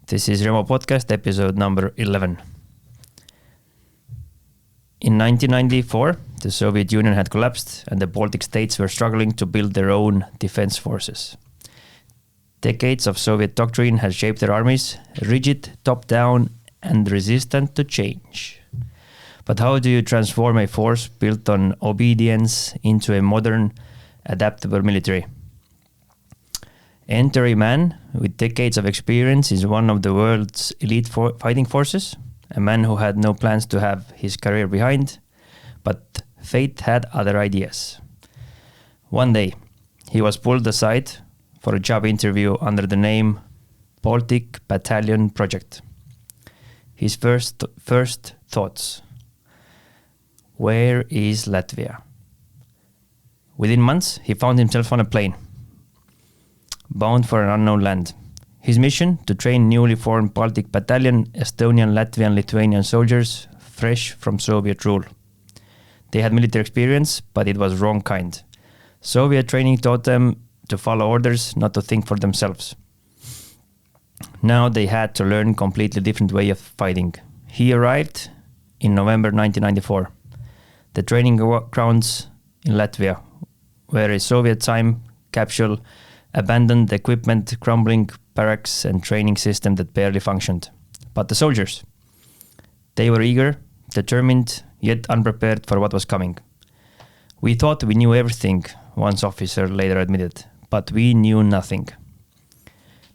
This is Remo Podcast, episode number 11. In 1994, the Soviet Union had collapsed and the Baltic states were struggling to build their own defense forces. Decades of Soviet doctrine had shaped their armies, rigid, top-down, and resistant to change. But how do you transform a force built on obedience into a modern, adaptable military? Enter a man with decades of experience in one of the world's elite fighting forces, a man who had no plans to have his career behind, but fate had other ideas. One day, he was pulled aside for a job interview under the name Baltic Battalion Project. His first thoughts: where is Latvia? Within months, he found himself on a plane, bound for an unknown land. His mission: to train newly formed Baltic Battalion, Estonian, Latvian, Lithuanian soldiers fresh from Soviet rule. They had military experience, but it was wrong kind. Soviet training taught them to follow orders, not to think for themselves. Now they had to learn a completely different way of fighting. He arrived in November 1994. The training grounds in Latvia, where a Soviet time capsule abandoned equipment, crumbling barracks and training system that barely functioned. But the soldiers, they were eager, determined, yet unprepared for what was coming. We thought we knew everything, one officer later admitted, but we knew nothing.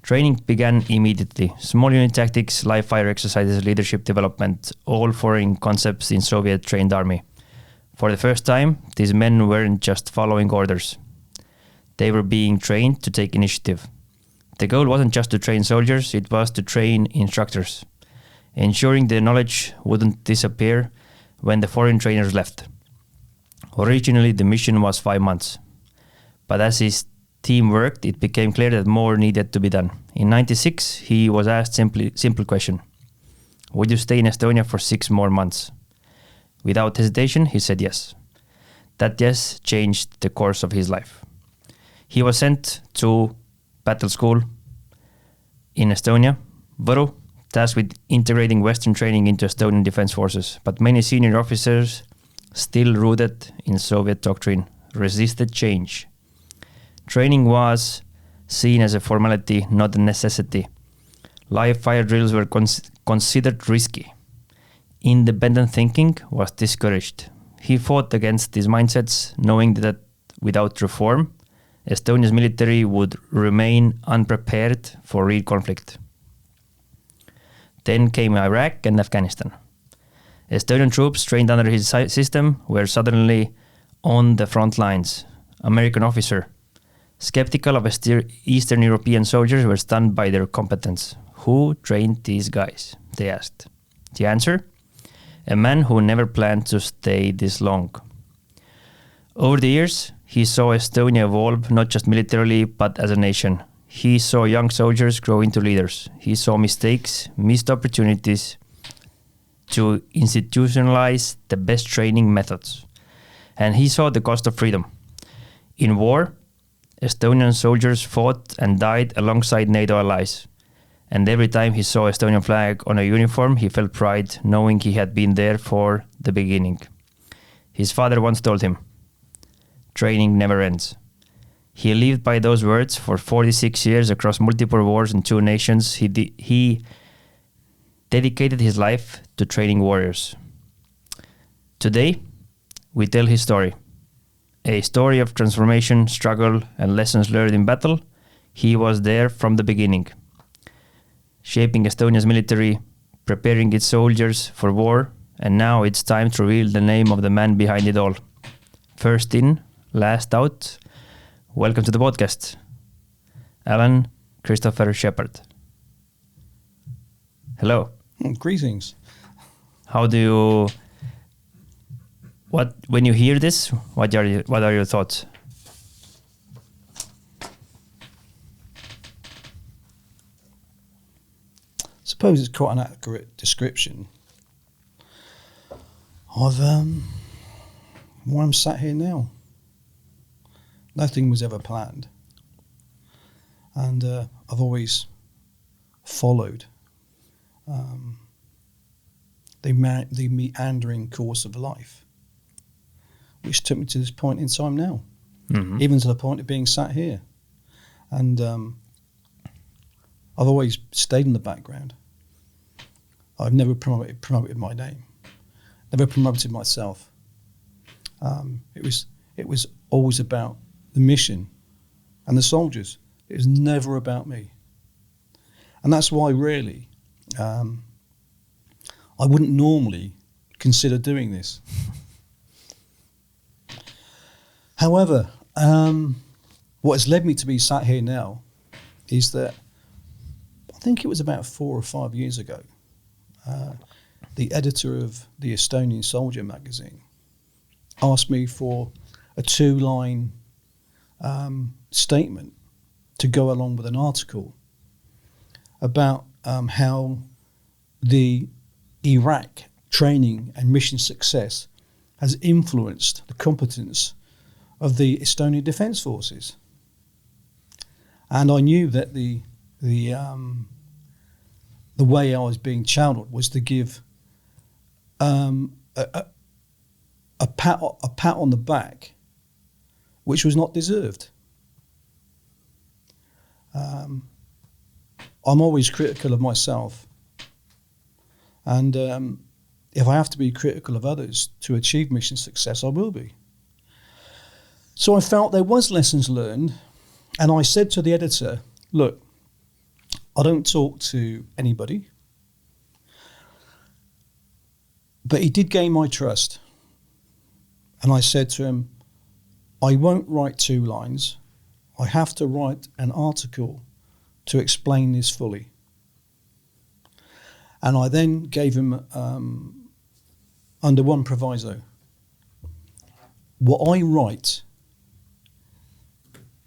Training began immediately. Small unit tactics, live fire exercises, leadership development, all foreign concepts in Soviet-trained army. For the first time, these men weren't just following orders. They were being trained to take initiative. The goal wasn't just to train soldiers, it was to train instructors, ensuring the knowledge wouldn't disappear when the foreign trainers left. Originally, the mission was 5 months. But as his team worked, it became clear that more needed to be done. In 1996, he was asked simple question: would you stay in Estonia for 6 more months? Without hesitation, he said yes. That yes changed the course of his life. He was sent to battle school in Estonia, Võru, tasked with integrating Western training into Estonian defense forces. But many senior officers, still rooted in Soviet doctrine, resisted change. Training was seen as a formality, not a necessity. Live fire drills were considered risky. Independent thinking was discouraged. He fought against these mindsets, knowing that without reform, Estonia's military would remain unprepared for real conflict. Then came Iraq and Afghanistan. Estonian troops trained under his system were suddenly on the front lines. American officer, skeptical of Eastern European soldiers, were stunned by their competence. Who trained these guys? They asked. The answer? A man who never planned to stay this long. Over the years, he saw Estonia evolve not just militarily, but as a nation. He saw young soldiers grow into leaders. He saw mistakes, missed opportunities to institutionalize the best training methods. And he saw the cost of freedom. In war, Estonian soldiers fought and died alongside NATO allies. And every time he saw Estonian flag on a uniform, he felt pride, knowing he had been there for the beginning. His father once told him, "Training never ends." He lived by those words for 46 years across multiple wars in 2 nations. He dedicated his life to training warriors. Today, we tell his story. A story of transformation, struggle, and lessons learned in battle. He was there from the beginning, shaping Estonia's military, preparing its soldiers for war, and now it's time to reveal the name of the man behind it all. First in, last out. Welcome to the podcast, Alan Christopher Sheppard. Hello. Greetings. How do you? When you hear this, what are your thoughts? I suppose it's quite an accurate description of why I'm sat here now. Nothing was ever planned, and I've always followed the meandering course of life, which took me to this point in time now, even to the point of being sat here. And I've always stayed in the background. I've never promoted my name, never promoted myself. It was always about the mission and the soldiers. It was never about me. And that's why really I wouldn't normally consider doing this. However, what has led me to be sat here now is that I think it was about 4 or 5 years ago, the editor of the Estonian Soldier magazine asked me for a 2-line statement to go along with an article about how the Iraq training and mission success has influenced the competence of the Estonian Defence Forces. And I knew that the way I was being channeled was to give a pat on the back, which was not deserved. I'm always critical of myself, and if I have to be critical of others to achieve mission success, I will be. So I felt there was lessons learned, and I said to the editor, look, I don't talk to anybody, but he did gain my trust. And I said to him, I won't write 2 lines. I have to write an article to explain this fully. And I then gave him, under one proviso, what I write,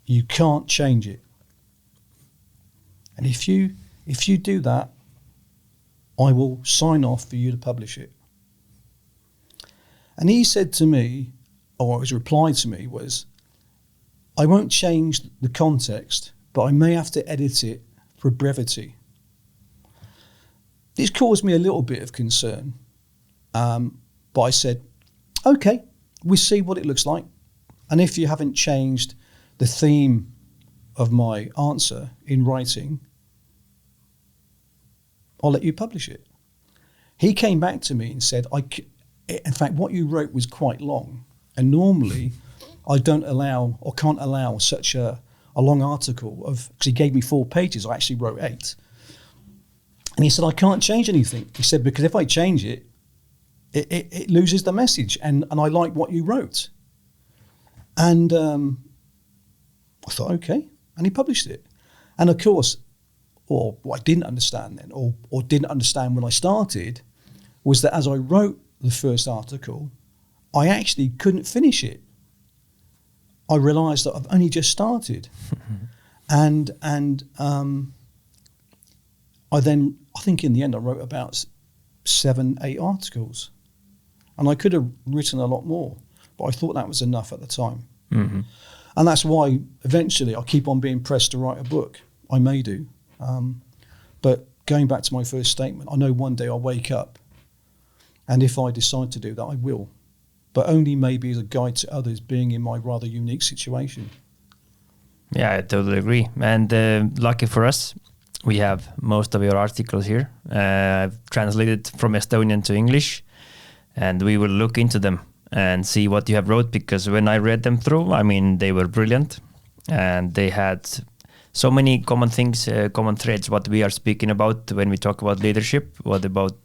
you can't change it. And if you do that, I will sign off for you to publish it. And he said to me, or his reply to me was, I won't change the context, but I may have to edit it for brevity. This caused me a little bit of concern, but I said, okay, we'll see what it looks like. And if you haven't changed the theme of my answer in writing, I'll let you publish it. He came back to me and said, in fact, what you wrote was quite long. And normally I don't allow or can't allow such a long article because he gave me 4 pages. I actually wrote 8. And he said, I can't change anything. He said, because if I change it, it loses the message. And I like what you wrote. And I thought, okay. And he published it. And of course, or what I didn't understand then, or didn't understand when I started, was that as I wrote the first article, I actually couldn't finish it. I realised that I've only just started. and I think in the end I wrote about 7, 8 articles. And I could have written a lot more, but I thought that was enough at the time. Mm-hmm. And that's why eventually I keep on being pressed to write a book. I may do. But going back to my first statement, I know one day I'll wake up, and if I decide to do that, I will. But only maybe as a guide to others, being in my rather unique situation. Yeah, I totally agree. And lucky for us, we have most of your articles here. I've translated from Estonian to English, and we will look into them and see what you have wrote, because when I read them through, I mean, they were brilliant, and they had so many common things, common threads, what we are speaking about when we talk about leadership, what about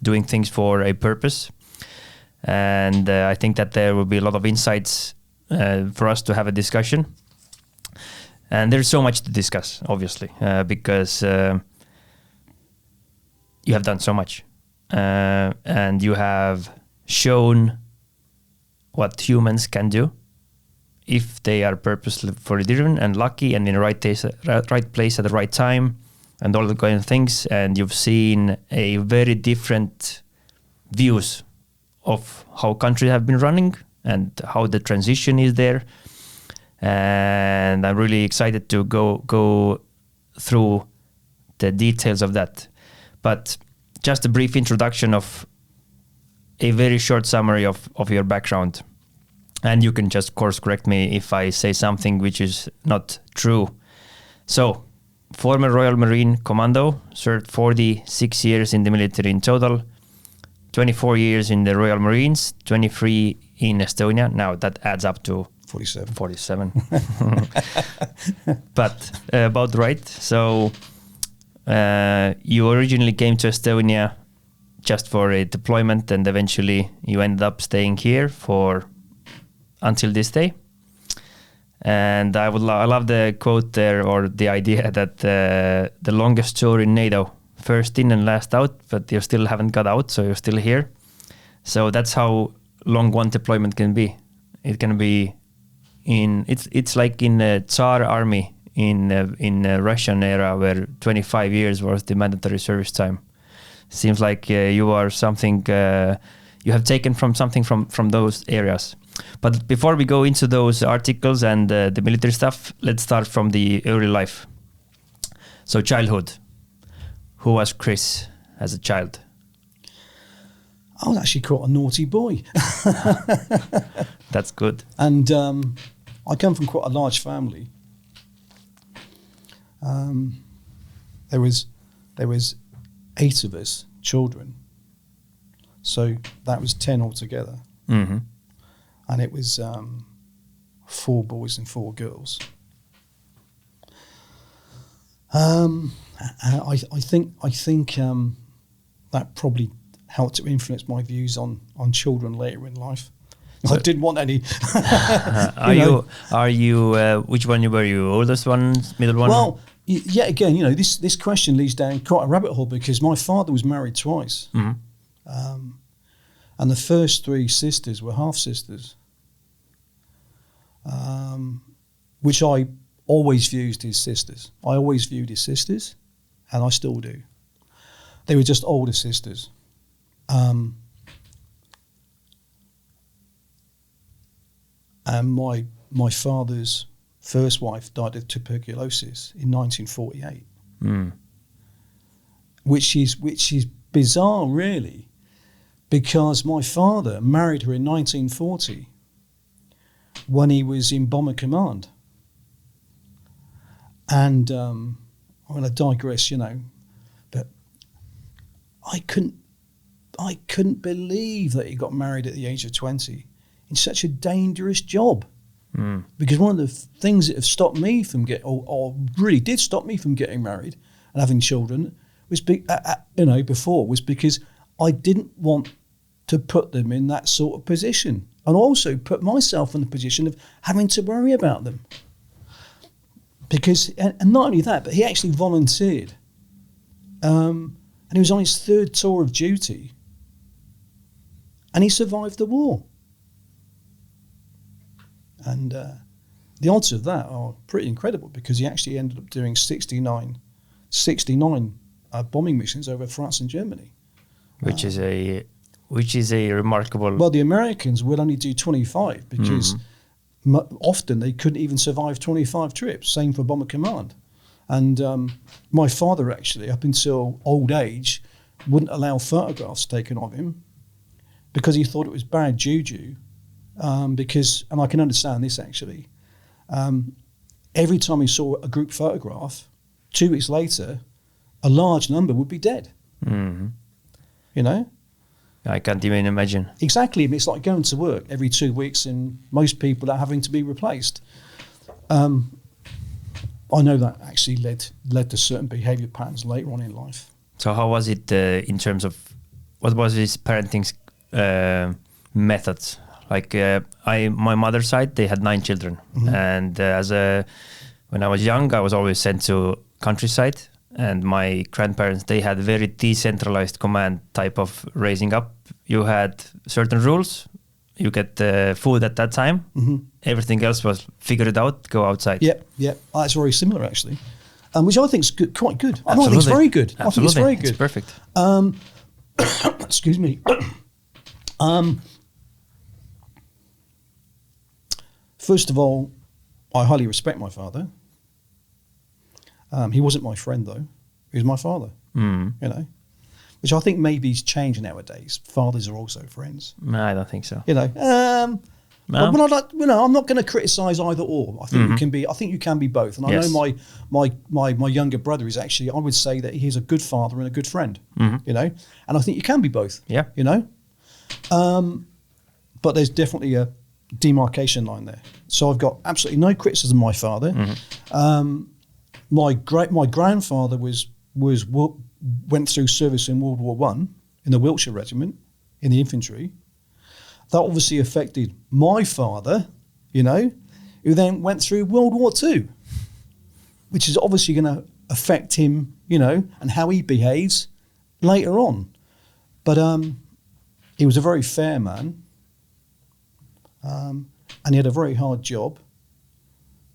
doing things for a purpose. And I think that there will be a lot of insights for us to have a discussion. And there's so much to discuss, obviously, because you have done so much. And you have shown what humans can do if they are purposefully driven and lucky and in the right place at the right time and all the kind of things. And you've seen a very different views of how countries have been running and how the transition is there. And I'm really excited to go through the details of that. But just a brief introduction of a very short summary of your background. And you can just course correct me if I say something which is not true. So, former Royal Marine Commando, served 46 years in the military in total, 24 years in the Royal Marines, 23 in Estonia. Now that adds up to 47. But about right. So you originally came to Estonia just for a deployment, and eventually you ended up staying here for until this day. And I love the quote there, or the idea that the longest tour in NATO, first in and last out, but you still haven't got out, so you're still here. So that's how long one deployment can be. It can be it's like in the Tsar army in the Russian era, where 25 years was the mandatory service time. Seems like you are something you have taken from something from those areas. But before we go into those articles and the military stuff, let's start from the early life. So childhood. Who was Chris as a child? I was actually quite a naughty boy. That's good. And I come from quite a large family. There was 8 of us children, so that was 10 altogether. Mm-hmm. And it was 4 boys and 4 girls. I think that probably helped to influence my views on children later in life. So, I didn't want any. Are you? Which one were you? Oldest one, middle one? Well, yet again, this question leads down quite a rabbit hole, because my father was married twice, and the first 3 sisters were half sisters, which I always viewed as sisters. I always viewed as sisters, and I still do. They were just older sisters. And my father's first wife died of tuberculosis in 1948, which is bizarre, really, because my father married her in 1940 when he was in Bomber Command. And I'm going to digress, but I couldn't believe that he got married at the age of 20 in such a dangerous job. Because one of the things that have stopped me from or really did stop me from getting married and having children was before was because I didn't want to put them in that sort of position, and also put myself in the position of having to worry about them. Because, and not only that, but he actually volunteered, and he was on his 3rd tour of duty, and he survived the war. And the odds of that are pretty incredible, because he actually ended up doing 69 bombing missions over France and Germany, which is a remarkable. Well, the Americans would only do 25 because often they couldn't even survive 25 trips. Same for Bomber Command. And my father actually, up until old age, wouldn't allow photographs taken of him because he thought it was bad juju. Because, and I can understand this actually, every time he saw a group photograph, 2 weeks later, a large number would be dead. I can't even imagine. Exactly. It's like going to work every 2 weeks and most people are having to be replaced. I know that actually led to certain behaviour patterns later on in life. So how was it in terms of, what was his parenting methods? Like my mother's side, they had 9 children, and when I was young, I was always sent to countryside, and my grandparents, they had very decentralized command type of raising up. You had certain rules, you get food at that time, everything else was figure it out, go outside. Yeah, that's very similar actually, which I think is quite good. Absolutely. I think it's very good. Absolutely. I think it's very good. It's perfect. Excuse me. First of all, I highly respect my father. He wasn't my friend though; he was my father. which I think maybe is changing nowadays. Fathers are also friends. No, I don't think so. You know, No? but when I'm not going to criticise either or. I think you can be. I think you can be both. And I know my younger brother is actually. I would say that he's a good father and a good friend. You know, and I think you can be both. Yeah. You know, but there's definitely a demarcation line there. So I've got absolutely no criticism of my father. My grandfather went through service in World War One in the Wiltshire Regiment in the infantry. That obviously affected my father, you know, who then went through World War Two, which is obviously going to affect him, you know, and how he behaves later on. But he was a very fair man, and he had a very hard job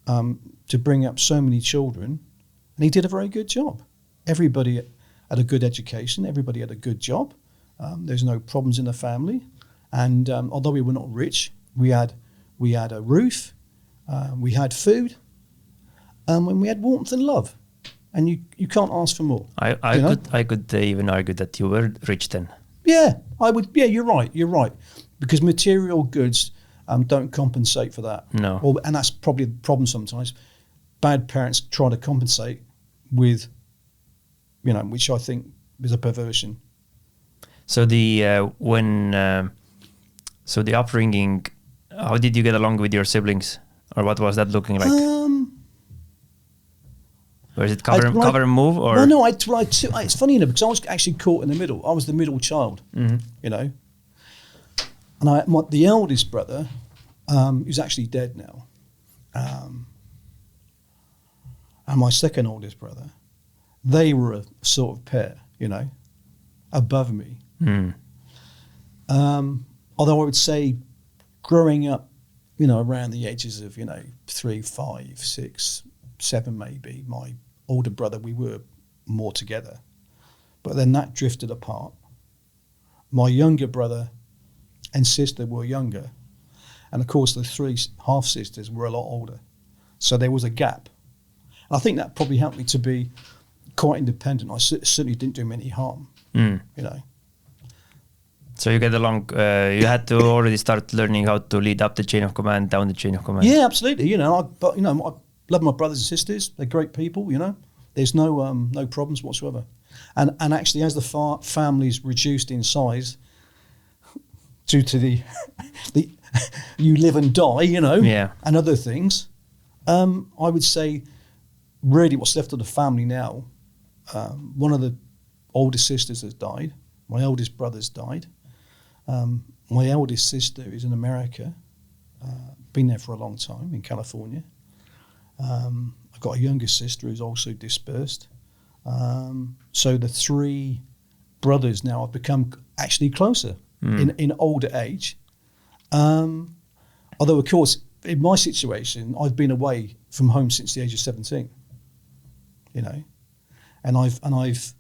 to bring up so many children, and he did a very good job. Everybody had a good education. Everybody had a good job. There's no problems in the family. And although we were not rich, we had a roof, we had food, and we had warmth and love. And you can't ask for more. I could even argue that you were rich then. Yeah, I would. Yeah, you're right. Because material goods don't compensate for that. No. And that's probably the problem sometimes. Bad parents try to compensate with, you know, which I think is a perversion. So so the upbringing, how did you get along with your siblings, or what was that looking like? Or is it cover and move, or? Well, no, it's funny enough because I was actually caught in the middle. I was the middle child, you know, and the eldest brother, who's actually dead now, and my second oldest brother, they were a sort of pair, you know, above me. Although I would say growing up, you know, around the ages of, you know, 3, 5, 6, 7 maybe, my older brother, we were more together. But then that drifted apart. My younger brother and sister were younger. And of course the 3 half-sisters were a lot older. So there was a gap. And I think that probably helped me to be quite independent. I certainly didn't do him any harm, you know. So you get along, you had to already start learning how to lead up the chain of command, down the chain of command. Yeah, absolutely. You know, I love my brothers and sisters. They're great people, you know. There's no problems whatsoever. And actually, as the family's reduced in size due to the you live and die, you know, and other things, I would say really what's left of the family now, one of the oldest sisters has died. My eldest brother's died. My eldest sister is in America, been there for a long time in California. I've got a younger sister who's also dispersed. So the 3 brothers now have become actually closer in older age. Although, of course, in my situation, I've been away from home since the age of 17, you know, and I've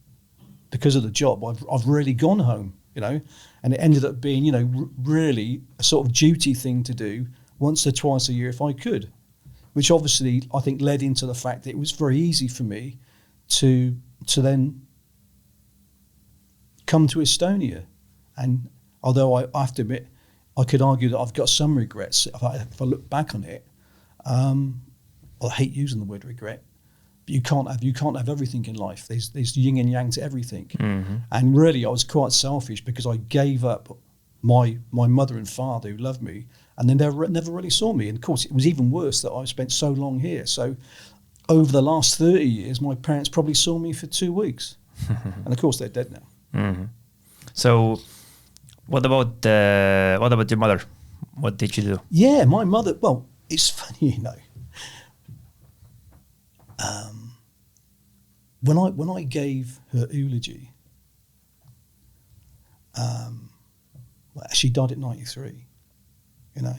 because of the job, I've really gone home, you know, and it ended up being, you know, really a sort of duty thing to do once or twice a year if I could, which obviously I think led into the fact that it was very easy for me to then come to Estonia. And although I have to admit, I could argue that I've got some regrets if I look back on it. I hate using the word regret. But you can't have everything in life. There's yin and yang to everything. And really, I was quite selfish because I gave up my mother and father who loved me, and then they never really saw me. And of course, it was even worse that I spent so long here. So over the last 30 years, my parents probably saw me for 2 weeks, and of course they're dead now. So, what about your mother? What did you do? Yeah, my mother. Well, it's funny, you know. When I gave her eulogy, she died at 93, you know,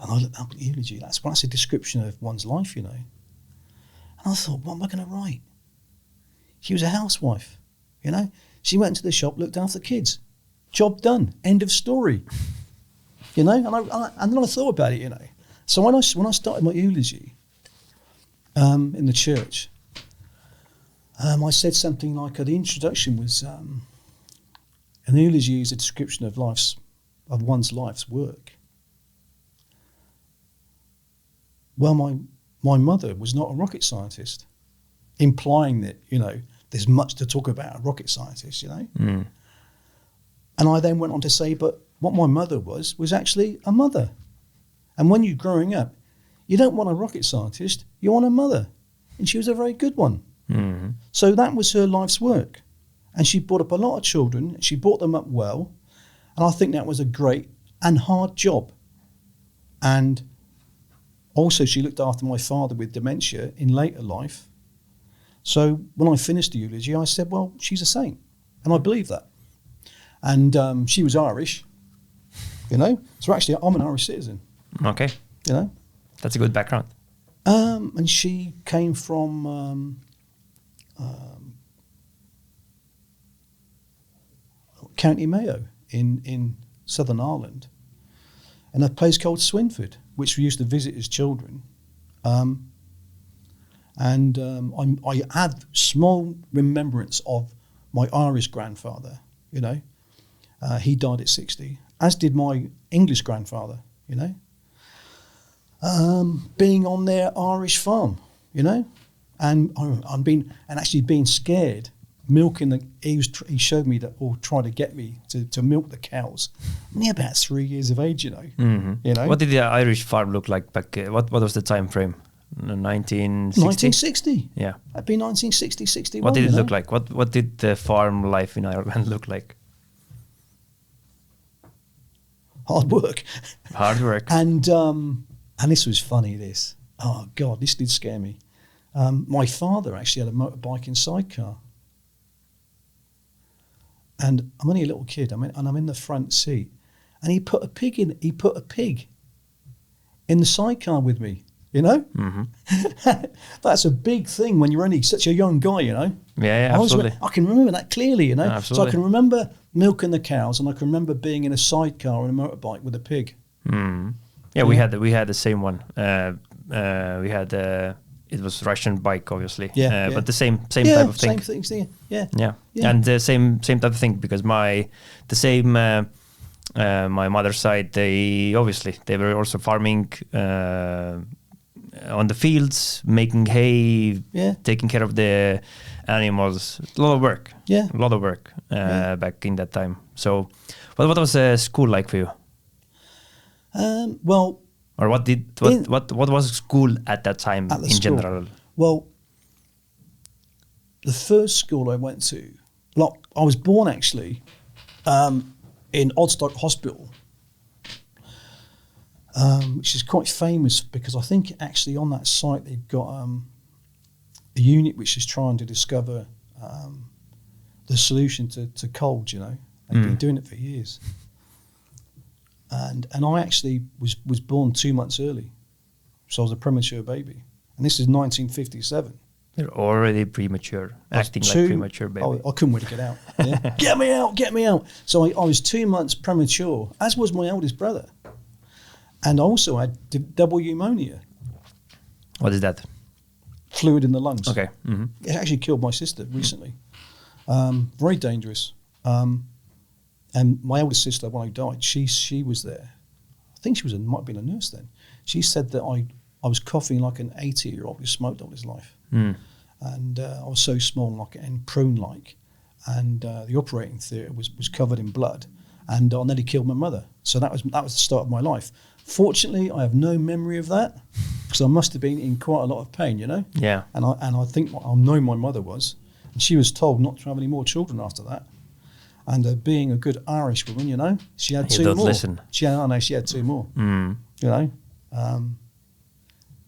and I looked up at eulogy. That's a description of one's life, you know. And I thought, what am I going to write? She was a housewife, you know. She went to the shop, looked after the kids, job done, end of story, you know. And then I thought about it, you know. So when I started my eulogy in the church, I said something like, the introduction was, An eulogy is a description of one's life's work. Well, my mother was not a rocket scientist, implying that, there's much to talk about a rocket scientist, And I then went on to say, but what my mother was actually a mother. And when you're growing up, you don't want a rocket scientist, you want a mother. And she was a very good one. Mm-hmm. So that was her life's work. And she brought up a lot of children. She brought them up well. And I think that was a great and hard job. And also she looked after my father with dementia in later life. So when I finished the eulogy, I said, well, she's a saint. And I believe that. And she was Irish, So actually, I'm an Irish citizen. Okay. That's a good background. And she came from County Mayo in Southern Ireland, and a place called Swinford, which we used to visit as children. I have small remembrance of my Irish grandfather, He died at 60, as did my English grandfather, being on their Irish farm, and actually being scared, milking he showed me that, or tried to get me to milk the cows. Me about 3 years of age, Mm-hmm. What did the Irish farm look like back? What was the time frame? 1960? 1960. Yeah. That'd be 1960, 61. What did it look like? What did the farm life in Ireland look like? Hard work. Hard work. And this was funny, this. Oh, God, this did scare me. My father actually had a motorbike and sidecar. And I'm only a little kid, and I'm in the front seat. And he put a pig in the sidecar with me, Mm-hmm. That's a big thing when you're only such a young guy, Yeah, absolutely. I can remember that clearly, Absolutely. So I can remember milking the cows, and I can remember being in a sidecar on a motorbike with a pig. Mm. Yeah, we had the same one. We had it was Russian bike, obviously. Yeah, but the same type of thing. Same thing. Yeah. And the same type of thing, because my mother's side, they were also farming on the fields, making hay, taking care of the animals. A lot of work. Yeah. A lot of work back in that time. So, what was school like for you? Well, or what was school at that time in general? Well, the first school I went to, I was born actually in Odstock Hospital, which is quite famous because I think actually on that site they've got a unit which is trying to discover the solution to cold, and been doing it for years. And I actually was born 2 months early, so I was a premature baby. And this is 1957. You're already premature, acting like premature baby. I couldn't wait to get out. Yeah. Get me out. So I was 2 months premature, as was my eldest brother. And I also had double pneumonia. What is that? Fluid in the lungs. Okay. Mm-hmm. It actually killed my sister recently. Very dangerous. And my eldest sister, when I died, she was there. I think she might have been a nurse then. She said that I was coughing like an 80-year-old who smoked all his life. Mm. And I was so small and prune-like. And the operating theatre was covered in blood. And I nearly killed my mother. So that was the start of my life. Fortunately, I have no memory of that because I must have been in quite a lot of pain, Yeah. And I think I know my mother was. And she was told not to have any more children after that. And being a good Irish woman, she had two more. Listen. She had two more. Mm.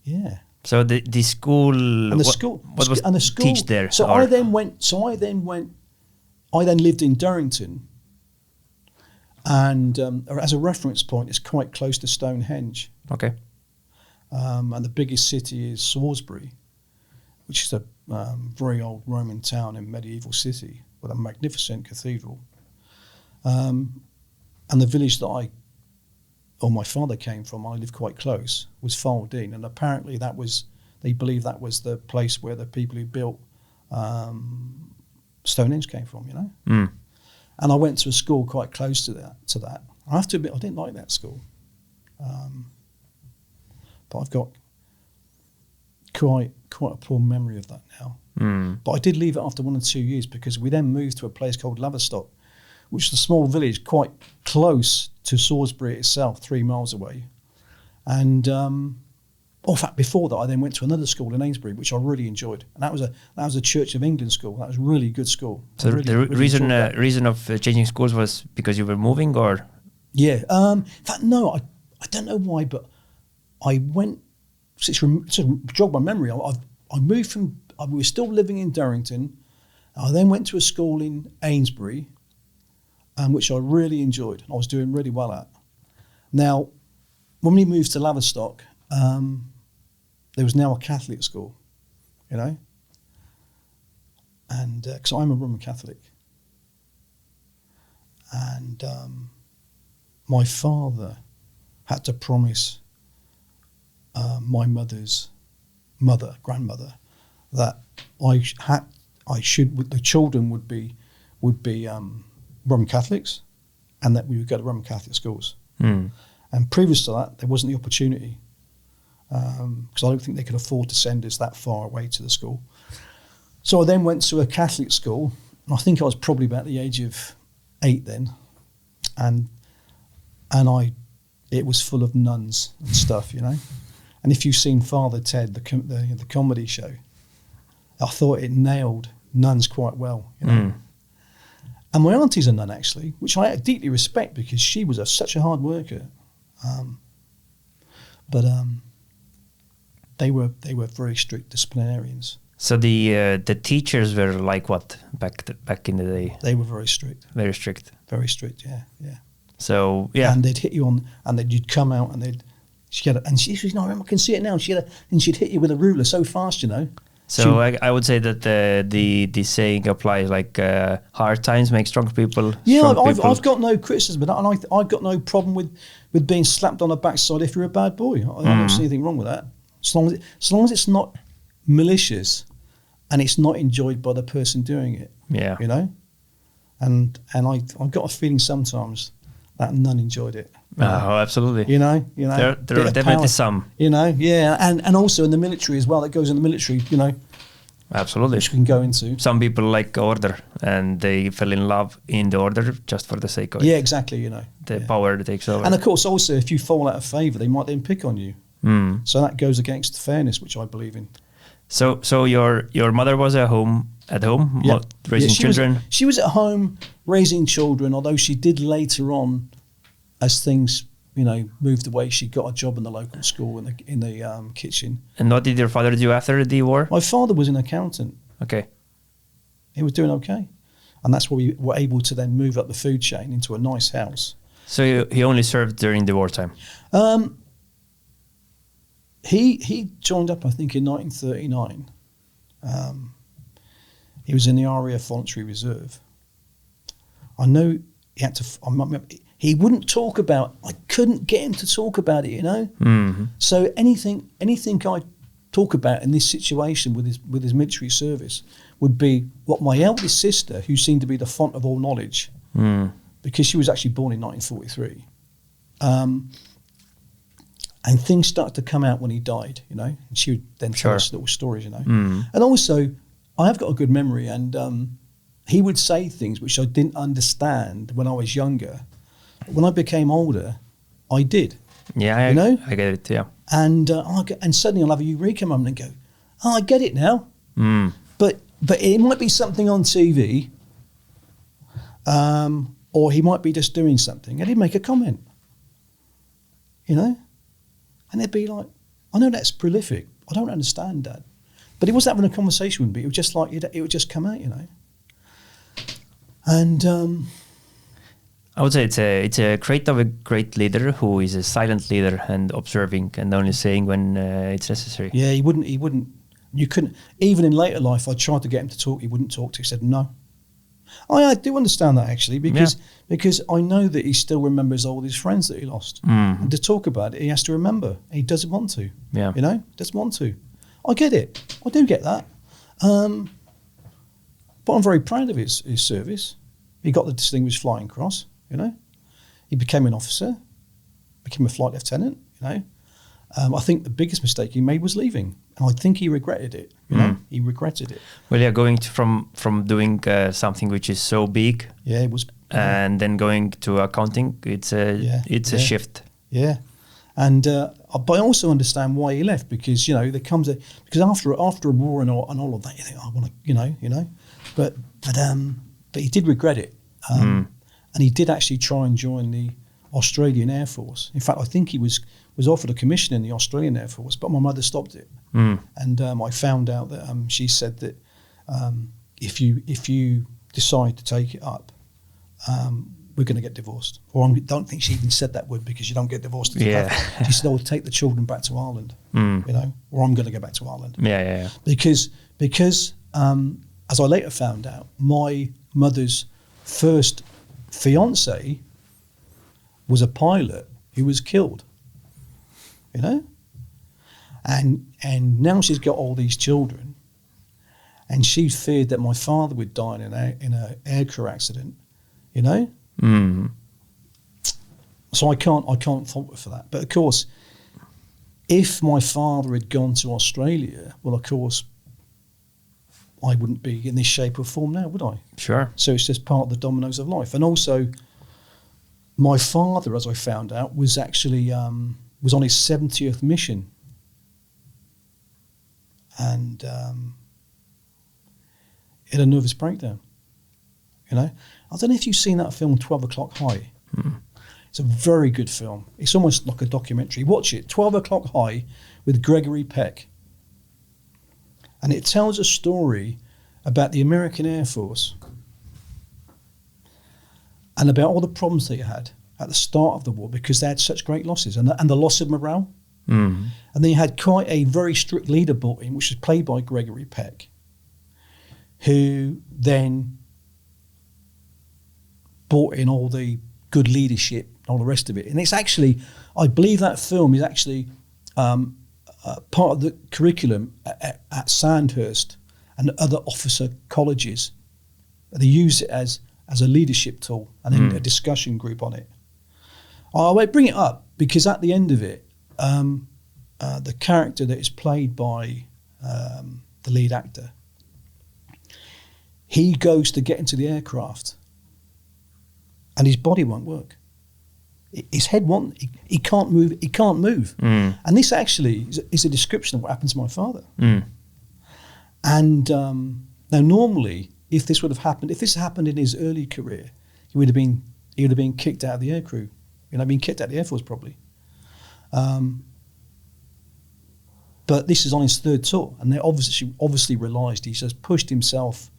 Yeah. So the school. And the school. What was the school teach there? I then lived in Durrington. And as a reference point, it's quite close to Stonehenge. Okay. And the biggest city is Salisbury, which is a very old Roman town and medieval city with a magnificent cathedral. And the village that my father came from, I lived quite close, was Faldeen. And apparently they believe that was the place where the people who built Stonehenge came from, Mm. And I went to a school quite close to that. I have to admit, I didn't like that school. But I've got quite a poor memory of that now. But I did leave it after 1 or 2 years because we then moved to a place called Laverstock, which is a small village quite close to Salisbury itself, 3 miles away. And in fact, before that, I then went to another school in Amesbury, which I really enjoyed, and that was a Church of England school. That was a really good school. So really, the reason of changing schools was because you were moving, or? Yeah. In fact, no, I don't know why, but I went. To jog my memory, I moved from. We were still living in Durrington. I then went to a school in Amesbury, which I really enjoyed. I was doing really well at. Now, when we moved to Laverstock, there was now a Catholic school, you know, and because I'm a Roman Catholic, and my father had to promise my grandmother, that the children would be Roman Catholics, and that we would go to Roman Catholic schools. And previous to that, there wasn't the opportunity, because I don't think they could afford to send us that far away to the school. So I then went to a Catholic school, and I think I was probably about the age of 8 then, and it was full of nuns and stuff, you know. And if you've seen Father Ted, the comedy show, I thought it nailed nuns quite well, you know. And my auntie's a nun, actually, which I deeply respect because she was such a hard worker. But they were very strict disciplinarians. So the teachers were like what back in the day? They were very strict. Very strict. Very strict, yeah. So yeah. And they'd hit you on, and then you'd come out, and she I can see it now. She'd hit you with a ruler so fast, you know. So I would say that the saying applies, like hard times make strong people. Yeah, I've got no criticism of that, and I've got no problem with being slapped on the backside if you're a bad boy. I don't see anything wrong with that, as long as it's not malicious, and it's not enjoyed by the person doing it. Yeah, you know, and I've got a feeling sometimes that none enjoyed it. Oh, absolutely. You know, there are definitely some. You know, yeah, and also in the military as well. It goes in the military, you know. Absolutely. Which we can go into. Some people like order, and they fell in love in the order just for the sake of it. Yeah, exactly. You know, the power that takes over. And of course, also, if you fall out of favour, they might then pick on you. So that goes against fairness, which I believe in. So your mother was at home, yeah. raising children. She was at home raising children, although she did later on, as things, you know, moved away. She got a job in the local school in the kitchen. And what did your father do after the war? My father was an accountant. Okay. He was doing okay, and that's why we were able to then move up the food chain into a nice house. So he only served during the wartime. He joined up, I think, in 1939. He was in the RAF Voluntary Reserve. I know he had to. He wouldn't talk about. I couldn't get him to talk about it, you know. So anything I talk about in this situation with his military service would be what my eldest sister, who seemed to be the font of all knowledge, because she was actually born in 1943. And things started to come out when he died, you know. And she would then tell us little stories, you know. And also, I have got a good memory, and he would say things which I didn't understand when I was younger. When I became older, I did. Yeah, you know? I get it, yeah. And and suddenly I'll have a eureka moment and go, oh, I get it now. But it might be something on TV, or he might be just doing something, and he'd make a comment, you know? And they'd be like, I know that's prolific. I don't understand that. But he wasn't having a conversation with me. It was just like, it would just come out, you know. And I would say it's a trait of a great leader who is a silent leader and observing and only saying when it's necessary. Yeah, he wouldn't, you couldn't, even in later life, I tried to get him to talk. He wouldn't talk. He said, no. I do understand that, actually, because I know that he still remembers all his friends that he lost. And to talk about it, he has to remember. He doesn't want to. Yeah. You know, doesn't want to. I get it. I do get that. But I'm very proud of his service, He got the Distinguished Flying Cross, you know. He became an officer, became a flight lieutenant, you know. I think the biggest mistake he made was leaving. And I think he regretted it, you know. He regretted it. Well, yeah, going from doing something which is so big, Yeah, it was. and then going to accounting, it's a shift. Yeah, and but I also understand why he left, because, you know, there comes because after a war and all of that, you think, I want to, you know, but he did regret it, and he did actually try and join the Australian Air Force. In fact, I think he was offered a commission in the Australian Air Force, but my mother stopped it. And I found out that she said that if you decide to take it up, we're going to get divorced. Or I don't think she even said that word, because you don't get divorced. She said, "I'll take the children back to Ireland, you know, or I'm going to go back to Ireland." Yeah. Because as I later found out, my mother's first fiance was a pilot who was killed, you know, and now she's got all these children, and she feared that my father would die in an aircraft accident, you know. So I can't fault her for that. But of course, if my father had gone to Australia, well, of course, I wouldn't be in this shape or form now, would I? Sure. So it's just part of the dominoes of life. And also, my father, as I found out, was actually was on his 70th mission, and had a nervous breakdown. You know, I don't know if you've seen that film 12 O'Clock High. It's a very good film. It's almost like a documentary. Watch it, 12 O'Clock High, with Gregory Peck. And it tells a story about the American Air Force and about all the problems they had at the start of the war, because they had such great losses and the loss of morale. And they had quite a very strict leader brought in, which was played by Gregory Peck, who then brought in all the good leadership and all the rest of it. And it's actually, I believe that film is actually part of the curriculum at Sandhurst and other officer colleges. They use it as a leadership tool, and then a discussion group on it. I bring it up because at the end of it, the character that is played by the lead actor, he goes to get into the aircraft and his body won't work. His head won't, he can't move. And this actually is a description of what happened to my father. And now normally, if this had happened in his early career, he would have been kicked out of the aircrew, been kicked out of the Air Force probably. But this is on his third tour, and they obviously realised he just pushed himself,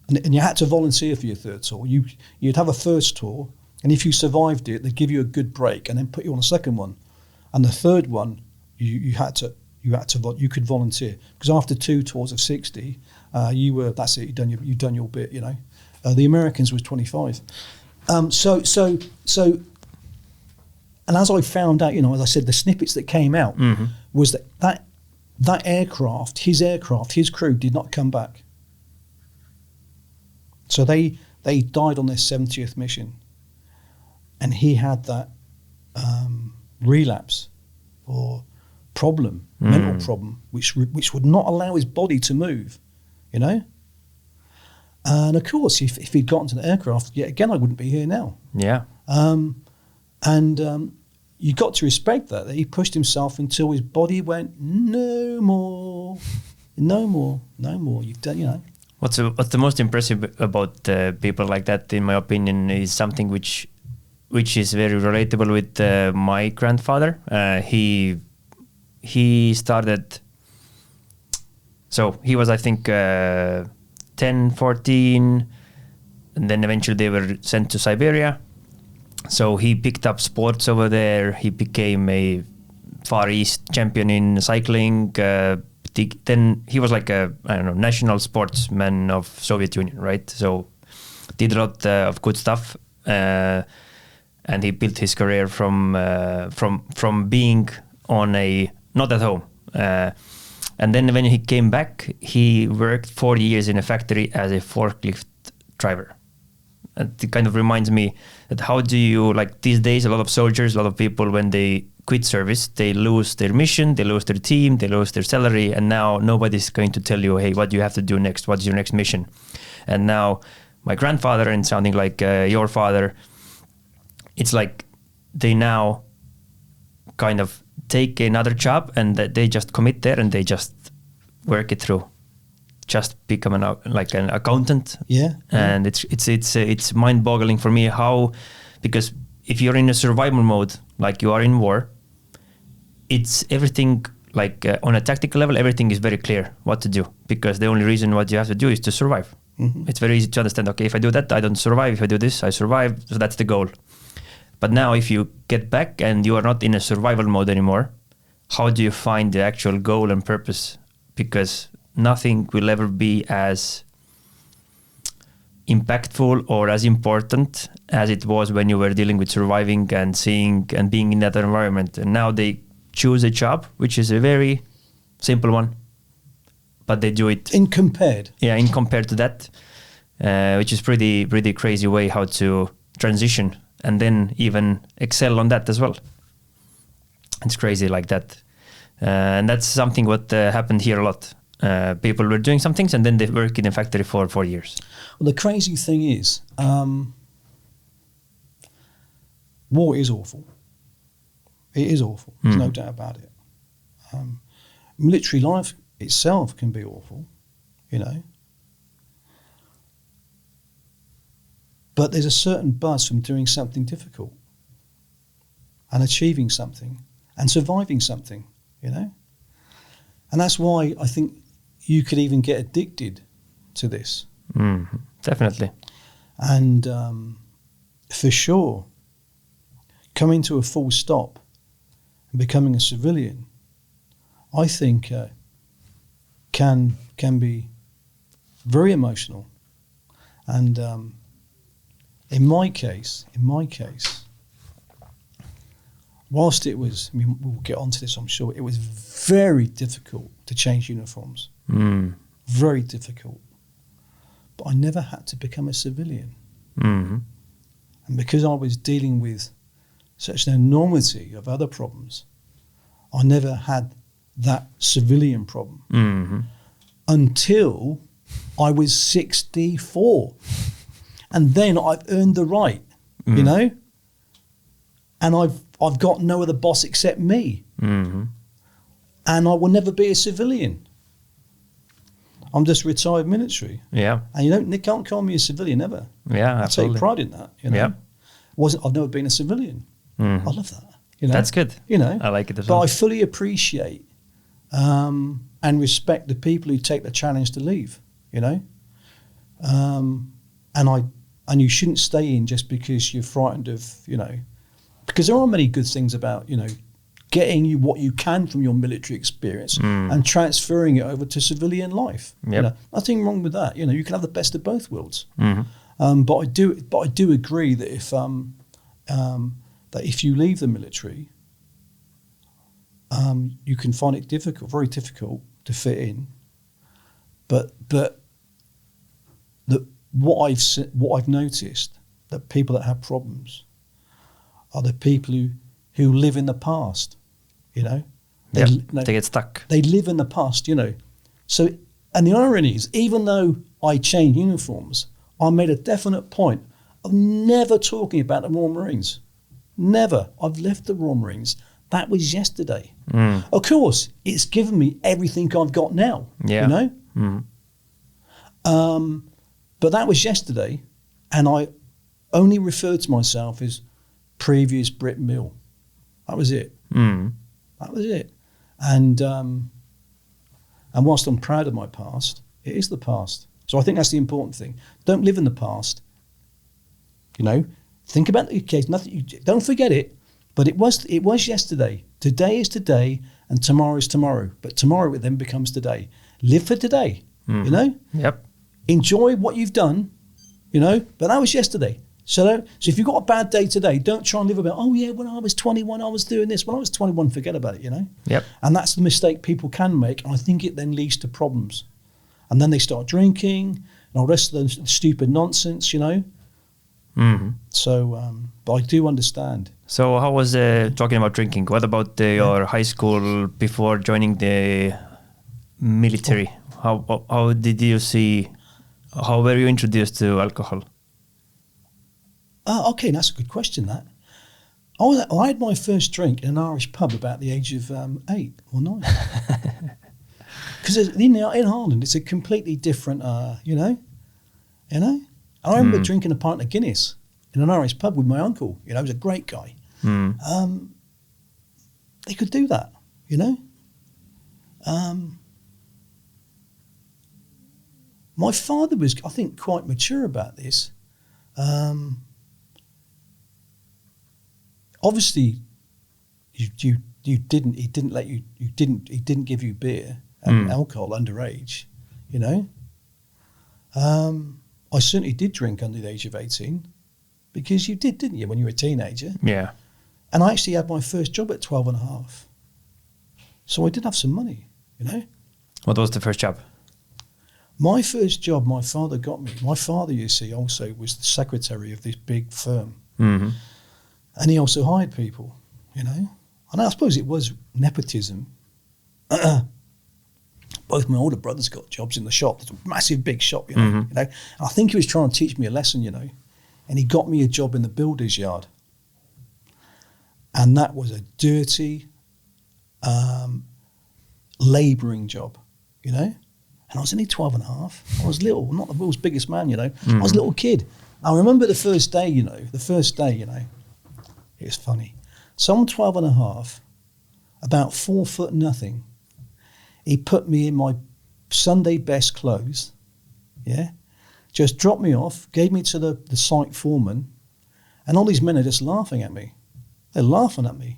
and you had to volunteer for your third tour. You'd have a first tour, and if you survived it, they'd give you a good break and then put you on a second one. And the third one, you could volunteer, because after 2 tours of 60, that's it. You'd done your bit. The Americans was 25. So, and as I found out, as I said, the snippets that came out was that aircraft, his crew did not come back. So they died on their 70th mission, and he had that relapse or problem, mental problem, which would not allow his body to move, And of course, if he'd gotten to the aircraft, yet again, I wouldn't be here now. Yeah. You got to respect that he pushed himself until his body went, no more. You've done, What's the most impressive about people like that, in my opinion, is something which is very relatable with my grandfather. He started, so he was, I think, 10, 14, and then eventually they were sent to Siberia. So he picked up sports over there. He became a Far East champion in cycling. Then he was like a, national sportsman of Soviet Union, right? So did a lot of good stuff, and he built his career from being on a not at home. And then when he came back, he worked 4 years in a factory as a forklift driver. it kind of reminds me that how do you, like these days, a lot of soldiers, a lot of people, when they quit service, they lose their mission, they lose their team, they lose their salary, and now nobody's going to tell you, hey, what do you have to do next? What's your next mission? And now my grandfather, and sounding like your father, it's like they now kind of take another job and that they just commit there and they just work it through, just become an accountant. And it's mind-boggling for me how, because if you're in a survival mode like you are in war, it's everything like on a tactical level, everything is very clear what to do, because the only reason what you have to do is to survive. It's very easy to understand, okay, if I do that, I don't survive. If I do this, I survive. So that's the goal. But now if you get back and you are not in a survival mode anymore, how do you find the actual goal and purpose? Because nothing will ever be as impactful or as important as it was when you were dealing with surviving and seeing and being in that environment. And now they choose a job, which is a very simple one, but they do it in compared to that, which is pretty crazy way how to transition and then even excel on that as well. It's crazy like that. And that's something what happened here a lot. People were doing some things and then they work in a factory for 4 years. Well, the crazy thing is, war is awful. It is awful. There's no doubt about it. Military life itself can be awful, you know. But there's a certain buzz from doing something difficult and achieving something and surviving something, you know. And that's why I think you could even get addicted to this. Definitely. And for sure, coming to a full stop and becoming a civilian, I think can be very emotional. And in my case, whilst it was, I mean, we'll get onto this, I'm sure, it was very difficult to change uniforms. Very difficult. But I never had to become a civilian. And because I was dealing with such an enormity of other problems, I never had that civilian problem until I was 64. And then I've earned the right, you know? And I've got no other boss except me. And I will never be a civilian. I'm just retired military. Yeah. And you can't call me a civilian ever. Yeah, absolutely. I take pride in that, you know? Yeah. I've never been a civilian. I love that. You know? That's good. You know? I like it as well. But I fully appreciate and respect the people who take the challenge to leave, you know? And you shouldn't stay in just because you're frightened of, you know, because there are many good things about, you know, getting you what you can from your military experience and transferring it over to civilian life. You know, nothing wrong with that. You know, you can have the best of both worlds. But I do agree that if you leave the military, you can find it difficult, very difficult to fit in. But what I've noticed, that people that have problems are the people who live in the past, you know. They get stuck. They live in the past, you know. So, and the irony is, even though I changed uniforms, I made a definite point of never talking about the Royal Marines. Never. I've left the Royal Marines. That was yesterday. Of course, it's given me everything I've got now, you know. But that was yesterday, and I only referred to myself as previous Brit Mill. That was it. That was it. And whilst I'm proud of my past, it is the past. So I think that's the important thing. Don't live in the past. You know, think about the case. Don't forget it. But it was yesterday. Today is today, and tomorrow is tomorrow. But tomorrow it then becomes today. Live for today. You know. Enjoy what you've done. You know. But that was yesterday. So if you've got a bad day today, don't try and live about, oh yeah, when I was 21, I was doing this. When I was 21, forget about it, you know? And that's the mistake people can make. And I think it then leads to problems. And then they start drinking and all the rest of the stupid nonsense, you know? So, but I do understand. So how was talking about drinking? What about your high school before joining the military? How did you see? How were you introduced to alcohol? Okay, that's a good question. That I had my first drink in an Irish pub about the age of 8 or 9. Because in Ireland, it's a completely different, you know. I remember drinking a pint of Guinness in an Irish pub with my uncle. He was a great guy. They could do that, My father was, I think, quite mature about this. Obviously, he didn't give you beer and alcohol underage, I certainly did drink under the age of 18 because you did, didn't you, when you were a teenager? Yeah. And I actually had my first job at 12 and a half. So I did have some money, What was the first job? My first job my father got me. My father, you see, also was the secretary of this big firm. Mm-hmm. And he also hired people, And I suppose it was nepotism. Both my older brothers got jobs in the shop. It's a massive big shop, Mm-hmm. And I think he was trying to teach me a lesson, And he got me a job in the builder's yard. And that was a dirty, labouring job, And I was only 12 and a half. I was little, not the world's biggest man, Mm-hmm. I was a little kid. I remember the first day, it was funny. So I'm 12 and a half, about 4 foot nothing. He put me in my Sunday best clothes, just dropped me off, gave me to the site foreman, and all these men are just laughing at me. They're laughing at me,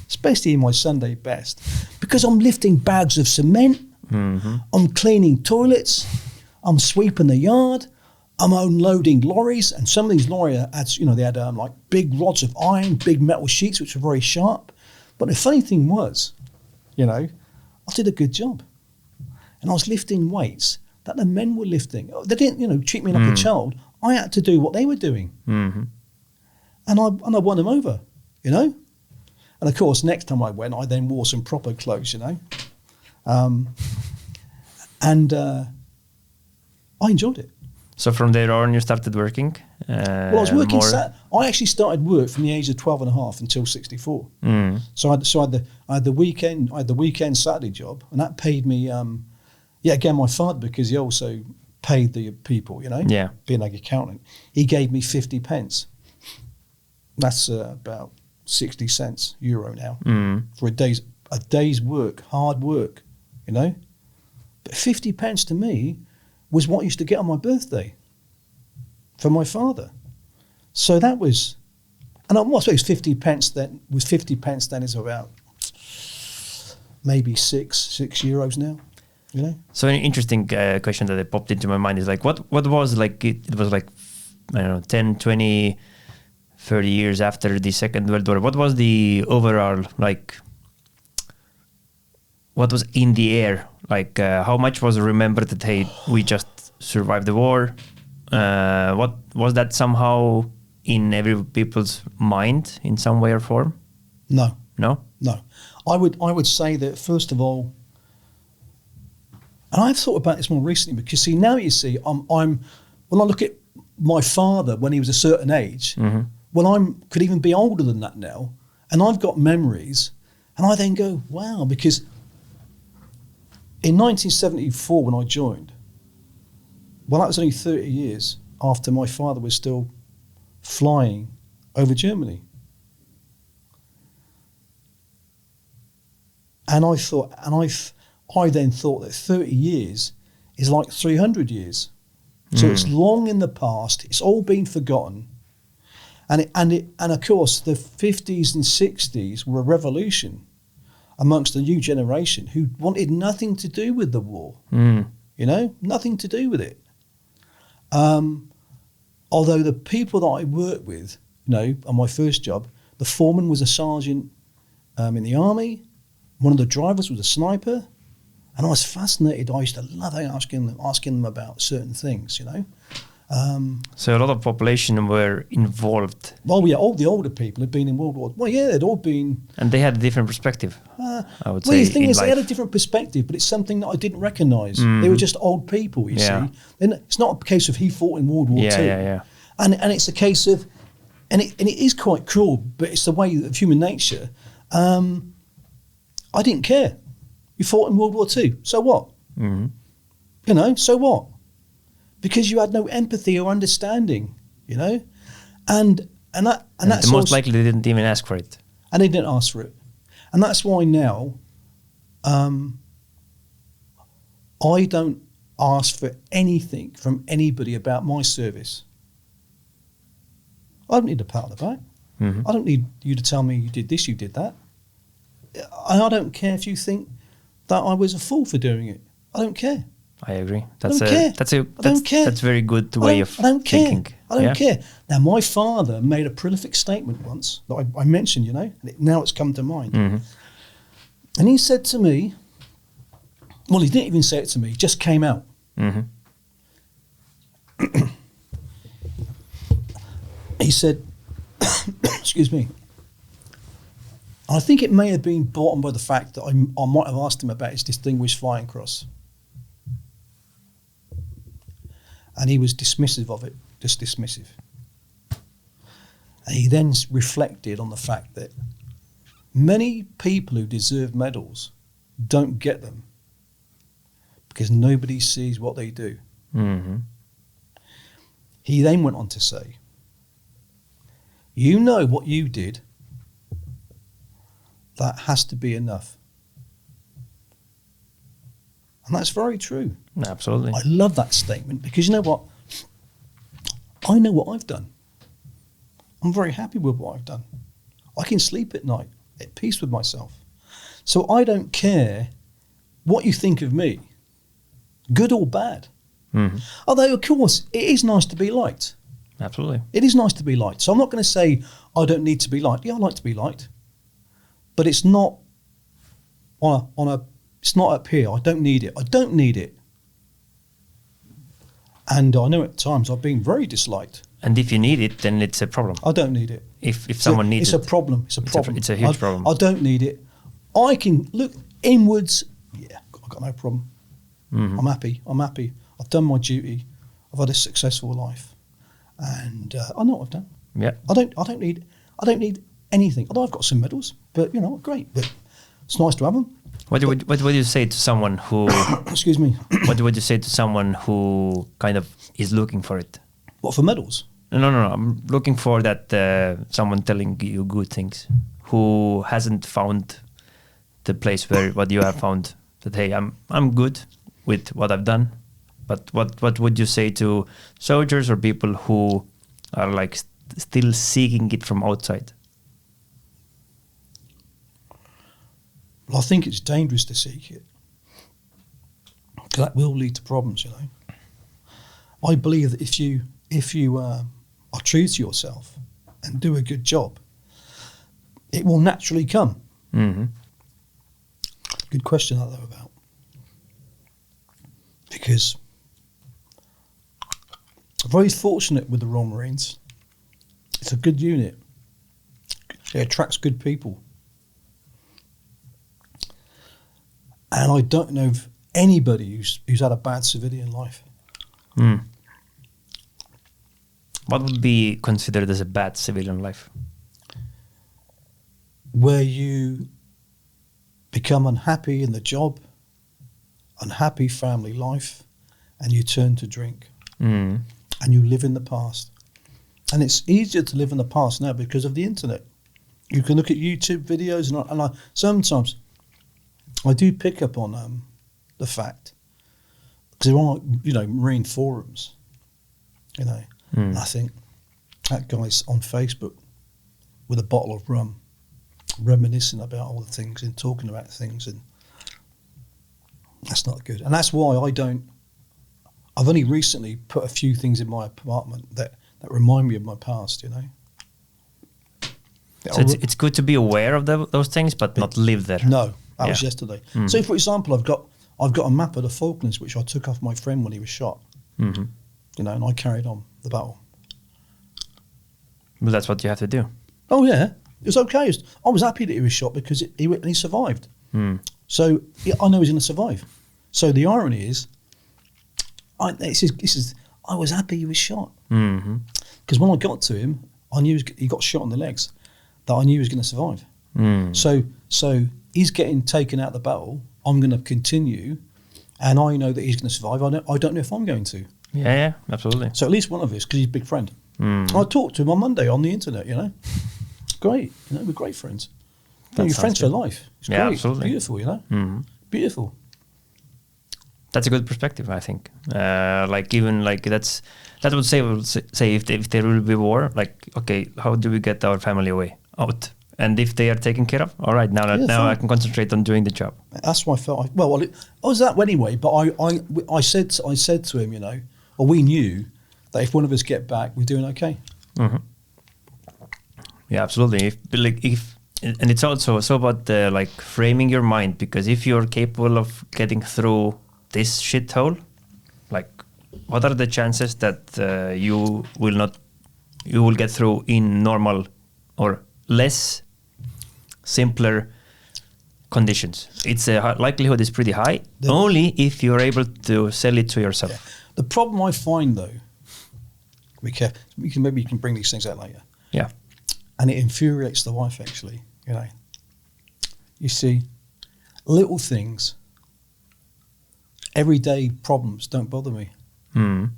Especially in my Sunday best. Because I'm lifting bags of cement, I'm cleaning toilets, I'm sweeping the yard, I'm unloading lorries, and some of these lorries had, they had like big rods of iron, big metal sheets, which were very sharp. But the funny thing was, I did a good job. And I was lifting weights that the men were lifting. They didn't, treat me like a child. I had to do what they were doing. Mm-hmm. And I won them over, And of course, next time I went, I then wore some proper clothes, And I enjoyed it. So from there on, you started working? Well, I was working. I actually started work from the age of 12 and a half until 64. So I had the weekend Saturday job, and that paid me. Again, my father, because he also paid the people, Yeah. being like accountant, he gave me 50 pence. That's about 60 cents euro now for a day's work, hard work, But 50 pence to me was what I used to get on my birthday from my father. So that was, and I suppose 50 pence then is about maybe six euros now, So an interesting question that popped into my mind is like, what was like, it was like, I don't know, 10, 20, 30 years after the Second World War, what was the overall, like, what was in the air? Like, how much was remembered that, hey, we just survived the war? What was that somehow in every people's mind in some way or form? No. No? No. I would say that, first of all, and I've thought about this more recently, because now you see, I'm when I look at my father when he was a certain age, could even be older than that now, and I've got memories, and I then go, wow, because in 1974 when I joined, well, that was only 30 years after my father was still flying over Germany. And I then thought that 30 years is like 300 years. So it's long in the past. It's all been forgotten. And of course, the 50s and 60s were a revolution amongst the new generation who wanted nothing to do with the war. Nothing to do with it. Although the people that I worked with, on my first job, the foreman was a sergeant in the army. One of the drivers was a sniper. And I was fascinated. I used to love asking them about certain things, So a lot of population were involved. Well, yeah, all the older people had been in World War. Well, yeah, they'd all been. And they had a different perspective, I would say. Well, the thing in is, life. they had a different perspective, but it's something that I didn't recognise. They were just old people, you see. And it's not a case of he fought in World War II. Yeah. And it's a case of, and it is quite cruel, but it's the way of human nature. I didn't care. You fought in World War II, so what? You know, so what? Because you had no empathy or understanding, you know, and that's most likely they didn't even ask for it, and they didn't ask for it, and that's why now I don't ask for anything from anybody about my service. I don't need a pat on the back. I don't need you to tell me you did this, you did that. I don't care if you think that I was a fool for doing it. I don't care. I agree. I don't care. That's very good way of thinking. I don't care. Now, my father made a prolific statement once that I mentioned, you know, and now it's come to mind. And he said to me, well, he didn't even say it to me, it just came out. He said, excuse me, I think it may have been brought on by the fact that I might have asked him about his Distinguished Flying Cross. And he was dismissive of it, just dismissive. And he then reflected on the fact that many people who deserve medals don't get them because nobody sees what they do. He then went on to say, you know what you did, that has to be enough. And that's very true. Absolutely. I love that statement because you know what? I know what I've done. I'm very happy with what I've done. I can sleep at night at peace with myself. So I don't care what you think of me, good or bad. Although, of course, it is nice to be liked. Absolutely. It is nice to be liked. So I'm not going to say I don't need to be liked. Yeah, I like to be liked. But it's not it's not up here. I don't need it. I don't need it. And I know at times I've been very disliked. And if you need it, then it's a problem. I don't need it. If someone needs it. It's a problem. It's a problem. It's a huge problem. I don't need it. I can look inwards. Yeah, I've got no problem. I'm happy. I've done my duty. I've had a successful life. And I know what I've done. Yeah. I don't need anything. Although I've got some medals, but you know, great. But it's nice to have them. What would you say to someone who? Excuse me. What would you say to someone who kind of is looking for it? What, for medals? No. I'm looking for that someone telling you good things, who hasn't found the place where what you have found. That hey, I'm good with what I've done. But what would you say to soldiers or people who are like still seeking it from outside? Well, I think it's dangerous to seek it. Because that will lead to problems, you know. I believe that if you are true to yourself and do a good job, it will naturally come. Good question, though, about. Because I'm very fortunate with the Royal Marines. It's a good unit. It attracts good people. And I don't know of anybody who's had a bad civilian life. What would be considered as a bad civilian life? Where you become unhappy in the job, unhappy family life, and you turn to drink. And you live in the past. And it's easier to live in the past now because of the internet. You can look at YouTube videos, and I sometimes I do pick up on the fact, because there are, you know, Marine forums, you know, and I think that guy's on Facebook with a bottle of rum, reminiscing about all the things and talking about things, and that's not good. And that's why I've only recently put a few things in my apartment that remind me of my past, you know. So it's good to be aware of those things, but not live there. No, that was yesterday. So, for example, I've got a map of the Falklands which I took off my friend when he was shot. and I carried on the battle. Well, that's what you have to do. Oh yeah, it was okay. I was happy that he was shot because he survived. So I know he's going to survive. So the irony is, I was happy he was shot because when I got to him, I knew he got shot in the legs. That I knew he was going to survive. So he's getting taken out of the battle. I'm going to continue, and I know that he's going to survive. I don't know if I'm going to. Yeah, absolutely. So at least one of us, because he's a big friend. I talked to him on Monday on the internet. Great. We're great friends. You're friends for life. It's great. Absolutely. Beautiful. Beautiful. That's a good perspective, I think. That would say if there will be war, like, okay, how do we get our family out? And if they are taken care of, all right, now I can concentrate on doing the job. That's why I felt. I was that anyway. But I said to him, or we knew that if one of us get back, we're doing okay. Yeah, absolutely. And it's also so about framing your mind, because if you're capable of getting through this shithole, like, what are the chances that you will get through in normal or less simpler conditions? It's likelihood is pretty high, only if you're able to sell it to yourself. Yeah. The problem I find, though, maybe you can bring these things out later. Yeah. And it infuriates the wife, actually. You see, little things, everyday problems don't bother me. I'm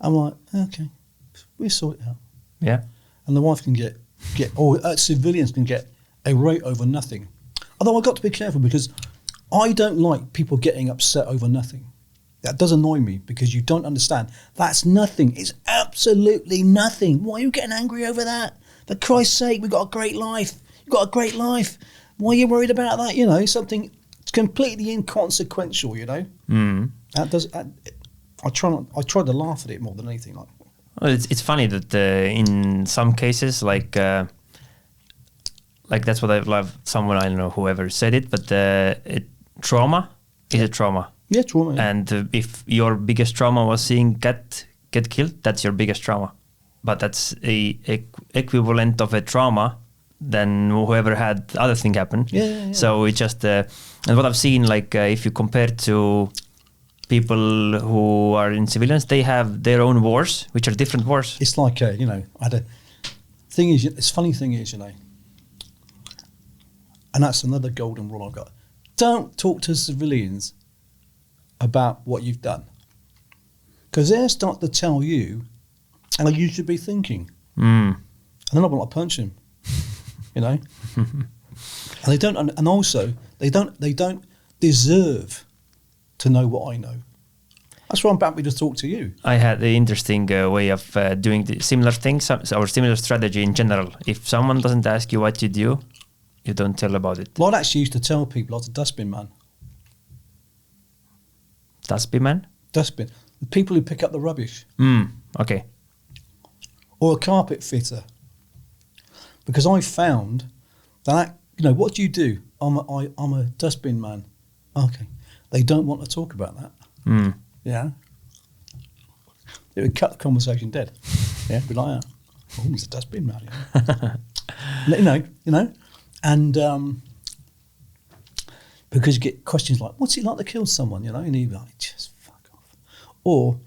like, okay, we'll sort it out. Yeah. And the wife can get or civilians can get irate over nothing. Although I've got to be careful, because I don't like people getting upset over nothing. That does annoy me, because you don't understand. That's nothing. It's absolutely nothing. Why are you getting angry over that? For Christ's sake, we've got a great life. You've got a great life. Why are you worried about that? Something completely inconsequential, That does. I try to laugh at it more than anything. Well, it's funny that in some cases, like that's what I love. Someone, I don't know, whoever said it, but trauma is a trauma. Yeah, trauma. Yeah. And if your biggest trauma was seeing cat get killed, that's your biggest trauma. But that's a equivalent of a trauma than whoever had the other thing happen. Yeah. So it just and what I've seen, if you compare to people who are in civilians, they have their own wars, which are different wars. It's like I had a thing is. This funny thing is, and that's another golden rule I've got. Don't talk to civilians about what you've done, because they'll start to tell you how you should be thinking, and then I want to punch him, and they don't, and also they don't deserve to know what I know. That's why I'm happy to talk to you. I had the interesting way of doing the similar things, or similar strategy in general. If someone doesn't ask you what you do, you don't tell about it. Well, I actually used to tell people I was a dustbin man. Dustbin man? Dustbin. The people who pick up the rubbish. Okay. Or a carpet fitter. Because I found that, what do you do? I'm a dustbin man. Okay. They don't want to talk about that. Yeah. It would cut the conversation dead. Yeah, be like that. Oh, he's a dustbin man. And because you get questions like, what's it like to kill someone, and you'd be like, just fuck off. Or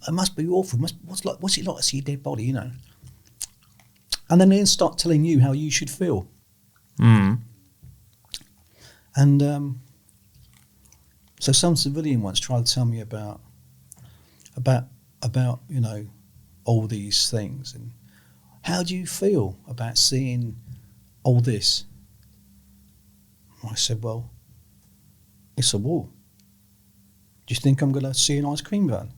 it must be awful. What's it like to see a dead body, And then they start telling you how you should feel. And so some civilian once tried to tell me about all these things, and how do you feel about seeing all this? I said, well, it's a war. Do you think I'm going to see an ice cream van?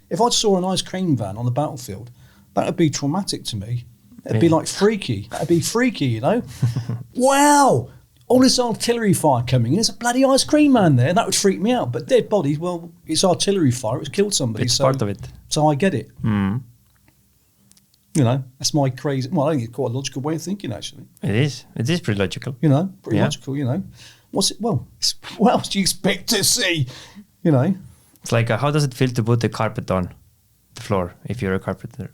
If I saw an ice cream van on the battlefield, that would be traumatic to me. It'd be like freaky. That'd be freaky, Wow! All this artillery fire coming in, there's a bloody ice cream man there. That would freak me out. But dead bodies, well, it's artillery fire. It's killed somebody. It's part of it. So I get it. You know, that's my crazy. Well, I think it's quite a logical way of thinking, actually. It is. It is pretty logical. You know, pretty logical. You know, what's it? Well, what else do you expect to see? You know, it's like how does it feel to put the carpet on the floor if you're a carpenter?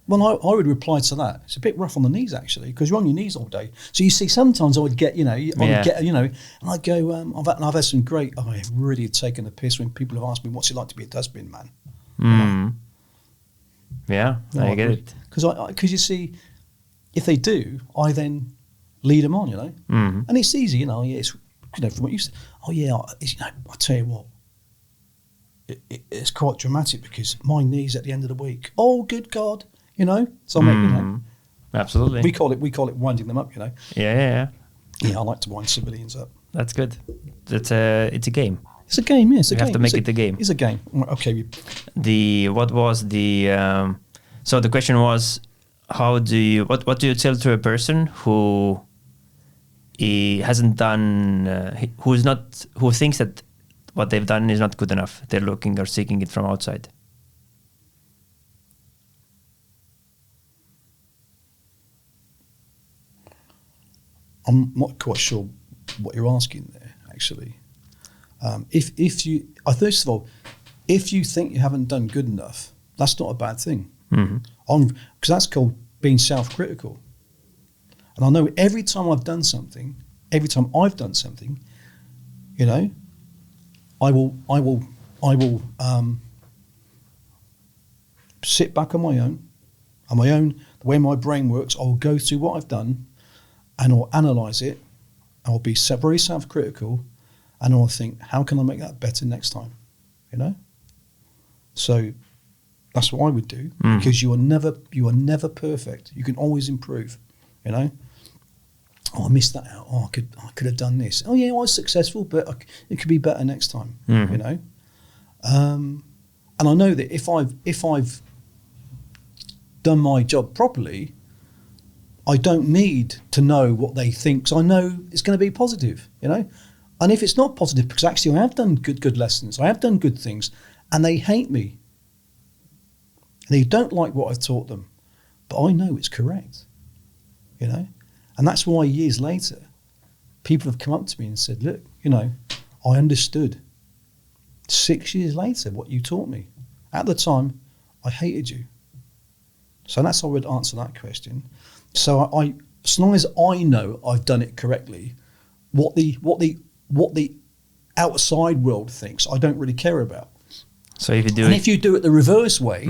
Well, I would reply to that. It's a bit rough on the knees, actually, because you're on your knees all day. So you see, sometimes I would get, you know, and I'd go, I've had some great. I have really taken the piss when people have asked me, "What's it like to be a dustbin man?" Yeah, I get it. Because you see, if they do, I then lead them on, you know, and it's easy, you know. Yeah, it's from what you said. Oh yeah, I tell you what, it's quite dramatic because my knees at the end of the week. Oh, good God, you know. So I mean, you know, absolutely. We call it winding them up, you know. Yeah. Yeah, I like to wind civilians up. That's good. It's a game. It's a game, yes. You have to make it a game. It's a game. Okay. So the question was, what do you tell to a person who hasn't done, who thinks that what they've done is not good enough? They're looking or seeking it from outside. I'm not quite sure what you're asking there, actually. First of all, if you think you haven't done good enough, that's not a bad thing. Because that's called being self-critical. And I know every time I've done something, you know, I will sit back on my own, the way my brain works. I'll go through what I've done, and I'll analyse it. I'll be very self-critical, and I'll think, how can I make that better next time? You know. So that's what I would do, because you are never perfect. You can always improve. You know. Oh, I missed that out. Oh, I could have done this. Oh yeah, I was successful, but it could be better next time. You know. And I know that if I've done my job properly, I don't need to know what they think, because I know it's going to be positive, you know. And if it's not positive, because actually I have done good lessons, I have done good things, and they hate me, and they don't like what I've taught them, but I know it's correct, you know. And that's why years later, people have come up to me and said, look, you know, I understood 6 years later what you taught me. At the time, I hated you. So that's how I would answer that question. So as long as I know I've done it correctly, what the outside world thinks, I don't really care about. So if you do it the reverse way,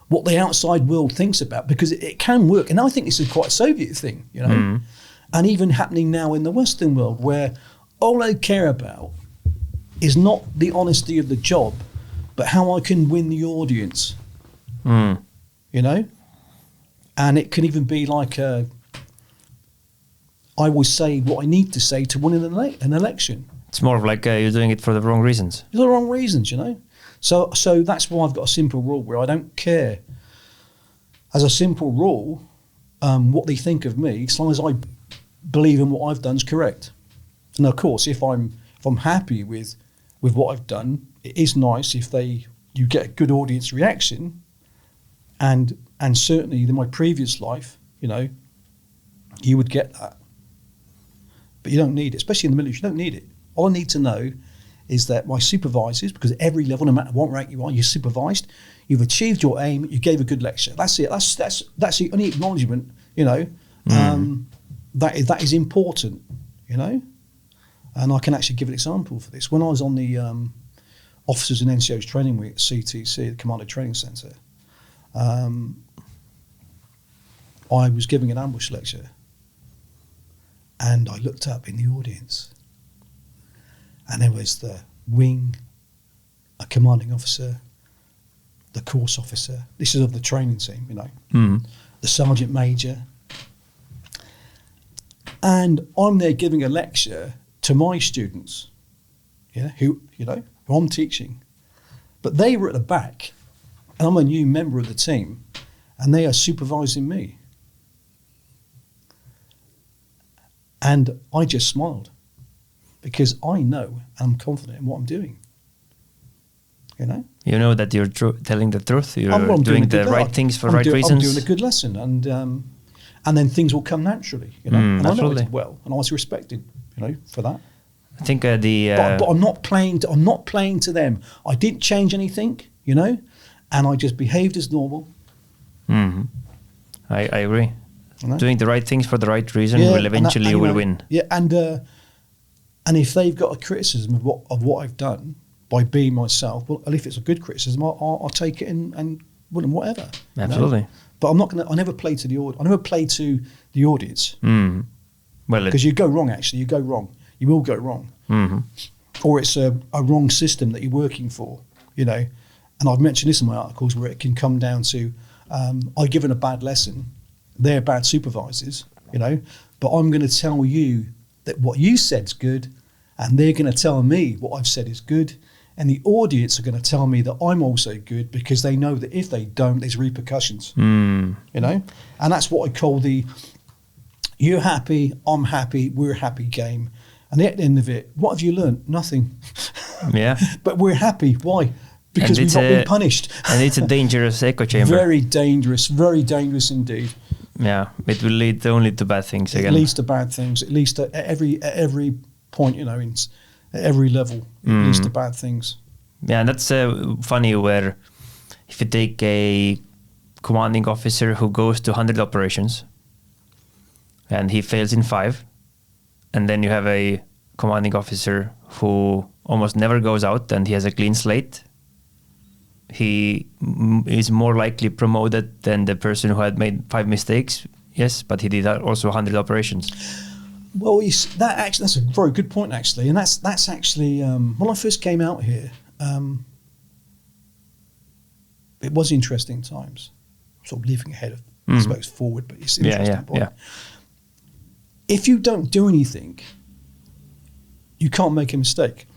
what the outside world thinks about, because it can work. And I think this is quite a Soviet thing, you know, and even happening now in the Western world, where all they care about is not the honesty of the job, but how I can win the audience, you know. And it can even be like I will say what I need to say to win an election. It's more of like you're doing it for the wrong reasons. For the wrong reasons, you know. So that's why I've got a simple rule where I don't care, as a simple rule, what they think of me, as long as I believe in what I've done is correct. And of course, if I'm happy with what I've done, it is nice if you get a good audience reaction, and certainly in my previous life, you know, you would get that. But you don't need it, especially in the military. You don't need it. All I need to know is that my supervisors, because at every level, no matter what rank you are, you're supervised. You've achieved your aim. You gave a good lecture. That's it. That's the only acknowledgement. You know, that is important. You know, and I can actually give an example for this. When I was on the officers and NCOs training week at CTC, the Commando Training Centre, I was giving an ambush lecture, and I looked up in the audience, and there was the wing, a commanding officer, the course officer. This is of the training team, you know, the sergeant major. And I'm there giving a lecture to my students, who I'm teaching. But they were at the back, and I'm a new member of the team, and they are supervising me. And I just smiled, because I know and I'm confident in what I'm doing. You know? You know that you're telling the truth. You're I'm doing the right things for right reasons. I'm doing a good lesson, and then things will come naturally. You know, and I know I did well, and I was respected. You know, for that. I think but I'm not playing. I'm not playing to them. I didn't change anything. You know, and I just behaved as normal. Mm-hmm. I agree. You know? Doing the right things for the right reason will eventually win. Yeah, and if they've got a criticism of what I've done by being myself, well, if it's a good criticism, I'll take it and whatever. Absolutely. You know? But I'm not gonna. I never play to the audience. I never play to the audience. Mm-hmm. Well, because you go wrong. Actually, you go wrong. You will go wrong. Mm-hmm. Or it's a wrong system that you're working for. You know, and I've mentioned this in my articles where it can come down to I've given a bad lesson. They're bad supervisors. You know, but I'm going to tell you that what you said's good, and they're going to tell me what I've said is good, and the audience are going to tell me that I'm also good because they know that if they don't, there's repercussions. You know, and that's what I call the you're happy, I'm happy, we're happy game. And at the end of it, what have you learned? Nothing. Yeah. But we're happy. Why? Because we've not been punished. And it's a dangerous echo chamber. Very dangerous indeed. Yeah, it will lead only to bad things again. It leads to bad things. It leads to at every point, you know, at every level, it leads to bad things. Yeah, and that's funny where if you take a commanding officer who goes to 100 operations and he fails in 5, and then you have a commanding officer who almost never goes out and he has a clean slate, he is more likely promoted than the person who had made 5 mistakes. Yes, but he did also 100 operations. Well, that's a very good point, actually. And that's actually, when I first came out here, it was interesting times. Sort of leaving ahead of, I suppose, forward, but it's an interesting point. Yeah. If you don't do anything, you can't make a mistake.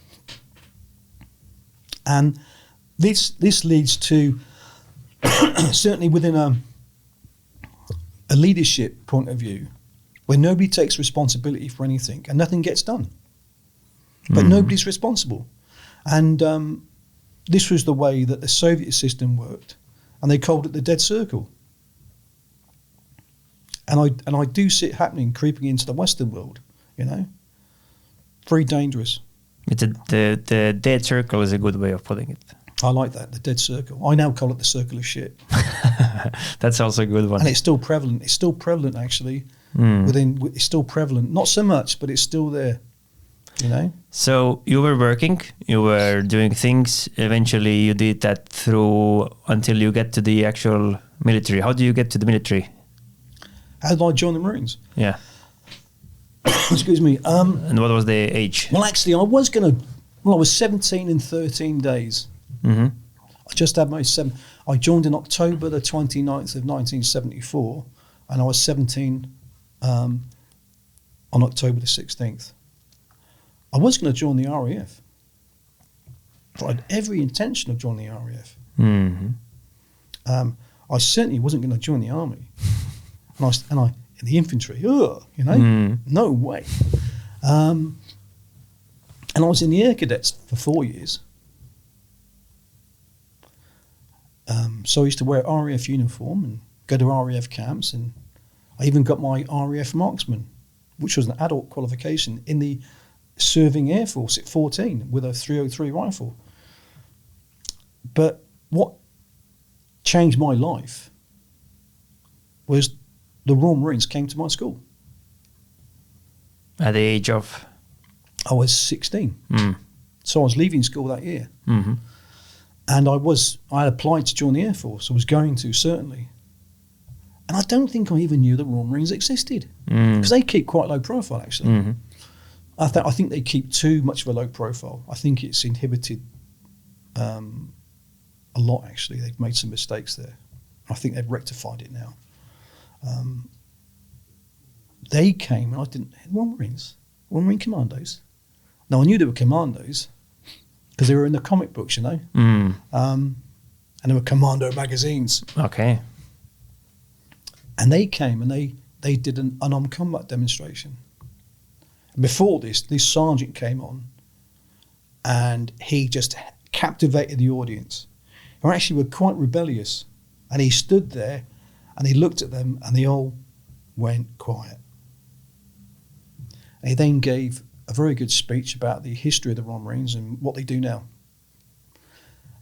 And this leads to, certainly within a leadership point of view, where nobody takes responsibility for anything and nothing gets done. But nobody's responsible. And this was the way that the Soviet system worked, and they called it the dead circle. And I do see it happening, creeping into the Western world, you know. Very dangerous. The dead circle is a good way of putting it. I like that, the dead circle. I now call it the circle of shit. That's also a good one. And it's still prevalent. It's still prevalent, actually. It's still prevalent. Not so much, but it's still there, you know. So you were working, you were doing things. Eventually you did that through until you get to the actual military. How do you get to the military? How did I join the Marines? Yeah. Excuse me. And what was the age? Well, actually, I was 17 in 13 days. I just had my I joined in October the 29th of 1974, and I was 17 on October the 16th. I was going to join the RAF. I had every intention of joining the RAF. I certainly wasn't going to join the army. And I in the infantry, you know, no way. And I was in the Air Cadets for 4 years. So I used to wear RAF uniform and go to RAF camps, and I even got my RAF marksman, which was an adult qualification in the serving Air Force at 14 with a 303 rifle. But what changed my life was the Royal Marines came to my school. At the age of? I was 16. So I was leaving school that year. And I had applied to join the Air Force. I was going to, certainly. And I don't think I even knew the Royal Marines existed. Because they keep quite low profile, actually. I think they keep too much of a low profile. I think it's inhibited a lot, actually. They've made some mistakes there. I think they've rectified it now. They came, and I didn't. Royal Marines, Royal Marine Commandos. Now I knew they were commandos because they were in the comic books, you know, and there were commando magazines. Okay. And they came and they did an unarmed combat demonstration. Before this sergeant came on, and he just captivated the audience, who actually were quite rebellious. And he stood there and he looked at them and they all went quiet. And he then gave a very good speech about the history of the Royal Marines and what they do now.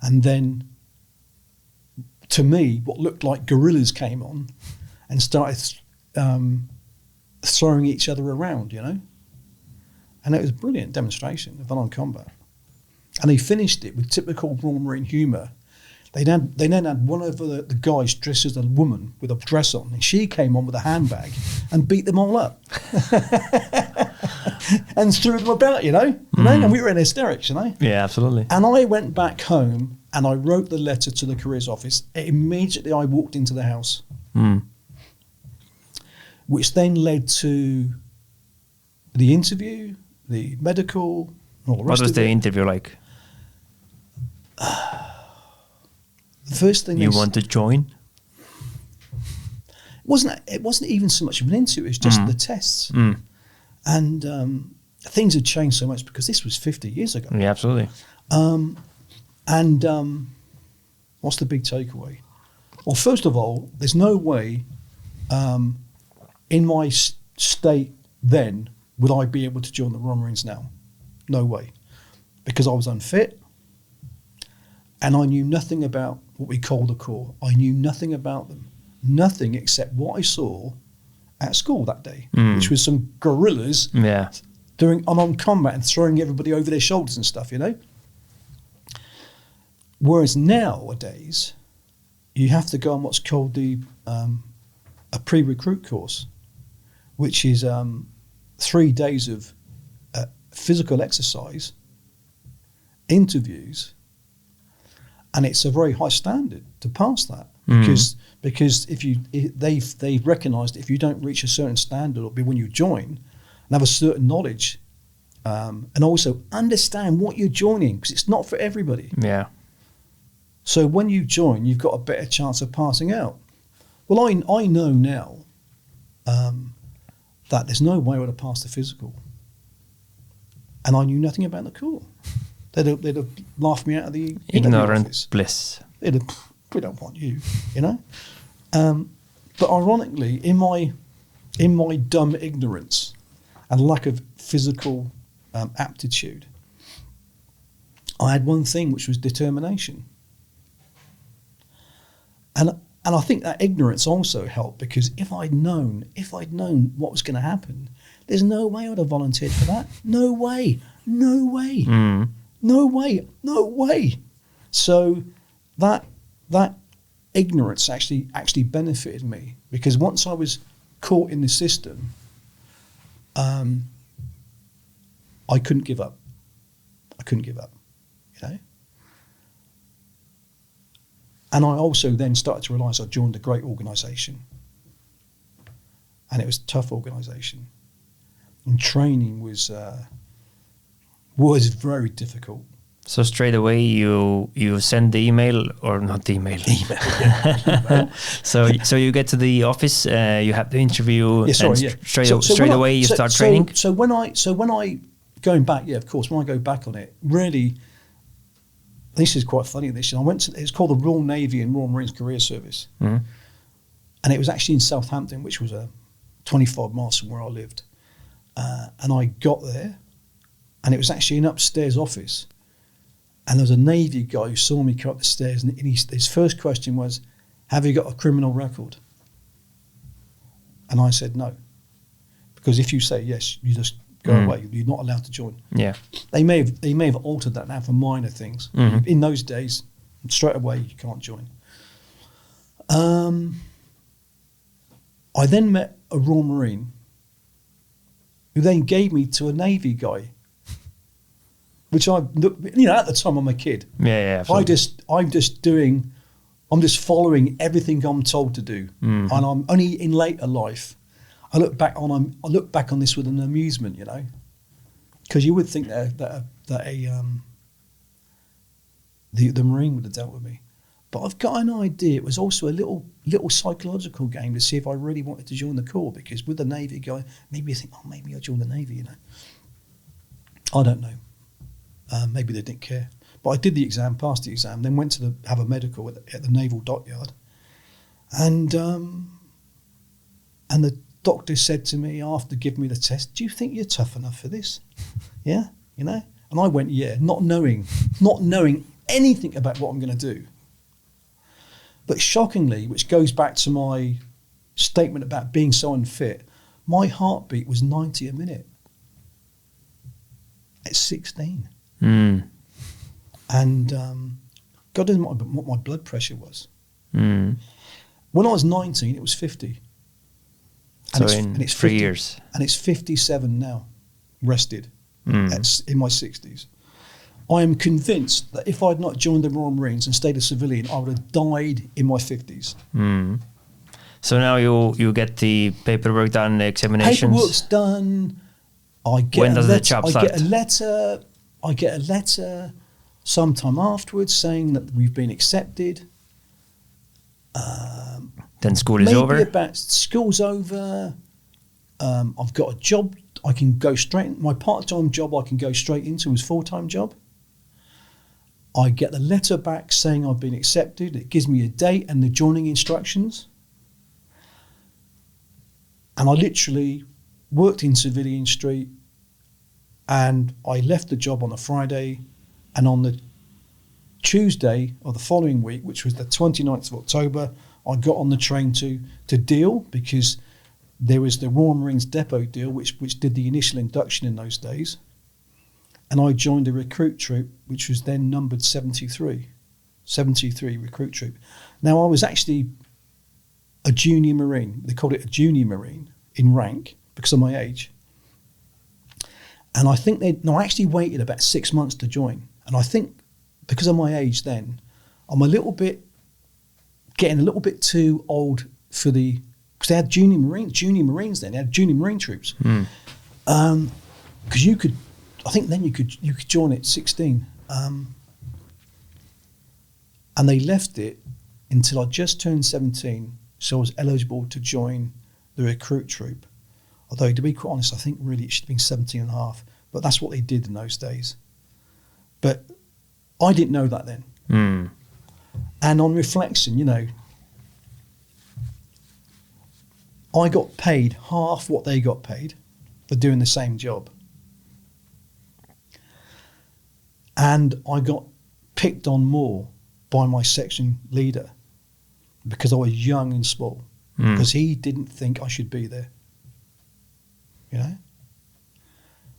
And then, to me, what looked like guerrillas came on and started throwing each other around, you know. And it was a brilliant demonstration of unarmed combat. And he finished it with typical Royal Marine humour. They then had one of the guys dressed as a woman with a dress on, and she came on with a handbag and beat them all up. And threw them about, you know? And we were in hysterics, you know? Yeah, absolutely. And I went back home and I wrote the letter to the careers office. Immediately I walked into the house, which then led to the interview, the medical, and all the rest of it. What was the interview like? The first thing you want to join? It wasn't even so much of an interview, it was just the tests. And things had changed so much because this was 50 years ago. Yeah, absolutely. What's the big takeaway? Well, first of all, there's no way in my state then would I be able to join the Royal Marines now. No way. Because I was unfit and I knew nothing about what we call the Corps. I knew nothing about them. Nothing except what I saw at school that day, which was some guerrillas doing unarmed combat and throwing everybody over their shoulders and stuff, you know? Whereas nowadays, you have to go on what's called a pre-recruit course, which is 3 days of physical exercise, interviews, and it's a very high standard to pass that because they've recognised if you don't reach a certain standard or be when you join and have a certain knowledge and also understand what you're joining because it's not for everybody. Yeah. So when you join, you've got a better chance of passing out. Well, I know now that there's no way I would have passed the physical, and I knew nothing about the Corps. They'd have laughed me out of the ignorant office. Bliss. They'd have, we don't want you, you know. But ironically, in my dumb ignorance and lack of physical aptitude, I had one thing, which was determination. And I think that ignorance also helped because if I'd known what was going to happen, there's no way I'd have volunteered for that. No way. No way. So that ignorance actually benefited me because once I was caught in the system, I couldn't give up. You know. And I also then started to realise I joined a great organisation, and it was a tough organisation, and training was very difficult. So straight away you send the email or not the email? Email. So you get to the office, you have the interview, straight away you start training. So when I going back, of course, when I go back on it, really, this is quite funny. I went to, it's called the Royal Navy and Royal Marines Career Service, and it was actually in Southampton, which was 25 miles from where I lived, and I got there, and it was actually an upstairs office. And there was a Navy guy who saw me come up the stairs, and his first question was, "Have you got a criminal record?" And I said no, because if you say yes, you just go away. You're not allowed to join. Yeah, they may have altered that now for minor things. In those days, straight away you can't join. I then met a Royal Marine, who then gave me to a Navy guy. Which at the time I'm a kid. Yeah. I'm just following everything I'm told to do, and I'm only in later life. I look back on this with an amusement, you know, because you would think that the Marine would have dealt with me, but I've got an idea. It was also a little psychological game to see if I really wanted to join the Corps, because with the Navy guy, maybe you think, oh, maybe I'll join the Navy, you know. I don't know. Maybe they didn't care. But I did the exam, passed the exam, then went to have a medical at the Naval Dockyard. And the doctor said to me after giving me the test, do you think you're tough enough for this? Yeah, you know? And I went, yeah, not knowing anything about what I'm going to do. But shockingly, which goes back to my statement about being so unfit, my heartbeat was 90 a minute at 16. And God knows what my blood pressure was. When I was 19, it was 50. So in 3 years. And it's 57 now, rested in my 60s. I am convinced that if I'd not joined the Royal Marines and stayed a civilian, I would have died in my 50s. So now you get the paperwork done, the examinations. Paperwork's done. When does the job start? I get a letter sometime afterwards saying that we've been accepted. Then school is over? School's over. I've got a job. I can go straight. My part-time job I can go straight into is full-time job. I get the letter back saying I've been accepted. It gives me a date and the joining instructions. And I literally worked in Civilian Street, and I left the job on a Friday, and on the Tuesday of the following week, which was the 29th of October, I got on the train to Deal, because there was the Royal Marines Depot Deal, which did the initial induction in those days. And I joined a recruit troop, which was then numbered 73 recruit troop. Now, I was actually a junior Marine. They called it a junior Marine in rank because of my age. And I think I actually waited about 6 months to join. And I think because of my age then, I'm getting a little bit too old for because they had junior Marines then. They had junior Marine troops. Because you could join at 16. And they left it until I just turned 17, so I was eligible to join the recruit troop. Although, to be quite honest, I think really it should have been 17 and a half, but that's what they did in those days. But I didn't know that then. And on reflection, I got paid half what they got paid for doing the same job. And I got picked on more by my section leader because I was young and small, because he didn't think I should be there.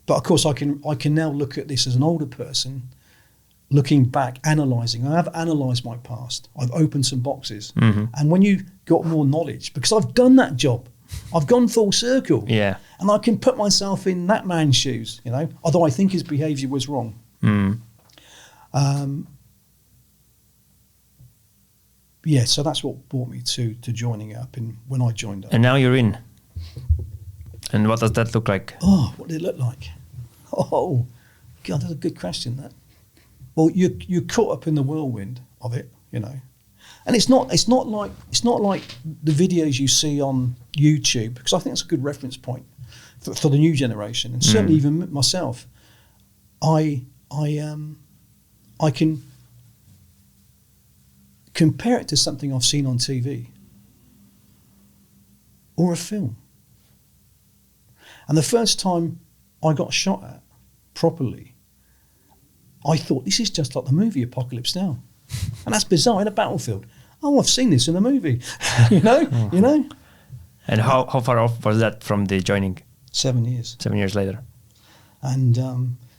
But of course I can now look at this as an older person, looking back, analysing. I have analysed my past. I've opened some boxes. And when you got more knowledge, because I've done that job, I've gone full circle. Yeah. And I can put myself in that man's shoes, although I think his behaviour was wrong. So that's what brought me to joining up when I joined up. And now you're in. And what does that look like? Oh, what did it look like? Oh, God, that's a good question, that. Well, you're caught up in the whirlwind of it, And it's not like the videos you see on YouTube, because I think it's a good reference point for the new generation, and certainly even myself. I can compare it to something I've seen on TV or a film. And the first time I got shot at properly, I thought, this is just like the movie Apocalypse Now. And that's bizarre, in a battlefield. Oh, I've seen this in a movie, you know? And how far off was that from the joining? 7 years. 7 years later. And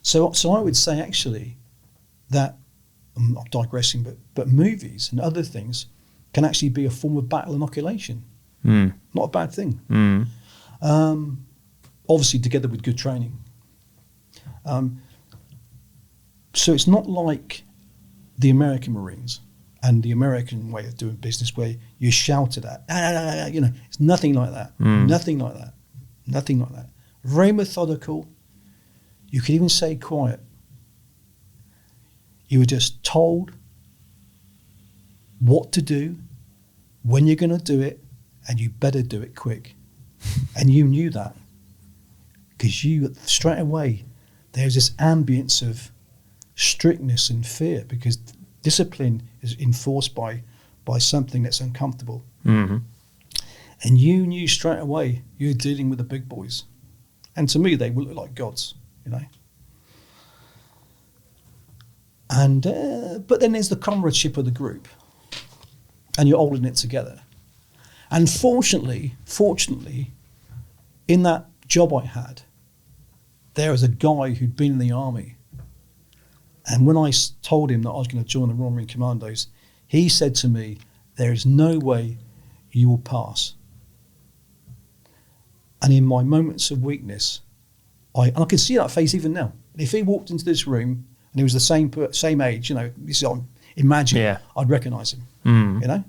so I would say actually that, I'm not digressing, but movies and other things can actually be a form of battle inoculation. Not a bad thing. Obviously together with good training. So it's not like the American Marines and the American way of doing business where you're shouted at. It's nothing like that. Nothing like that. Nothing like that. Very methodical. You could even say quiet. You were just told what to do, when you're going to do it, and you better do it quick. And you knew that. Because you, straight away, there's this ambience of strictness and fear, because discipline is enforced by something that's uncomfortable. Mm-hmm. And you knew straight away you're dealing with the big boys. And to me, they look like gods, you know. And but then there's the comradeship of the group, and you're holding it together. And fortunately, in that job I had, there was a guy who'd been in the army. And when I told him that I was going to join the Royal Marine Commandos, he said to me, "There is no way you will pass." And in my moments of weakness, I can see that face even now. If he walked into this room and he was the same age, you know, this is, imagine, I'd recognise him, you know.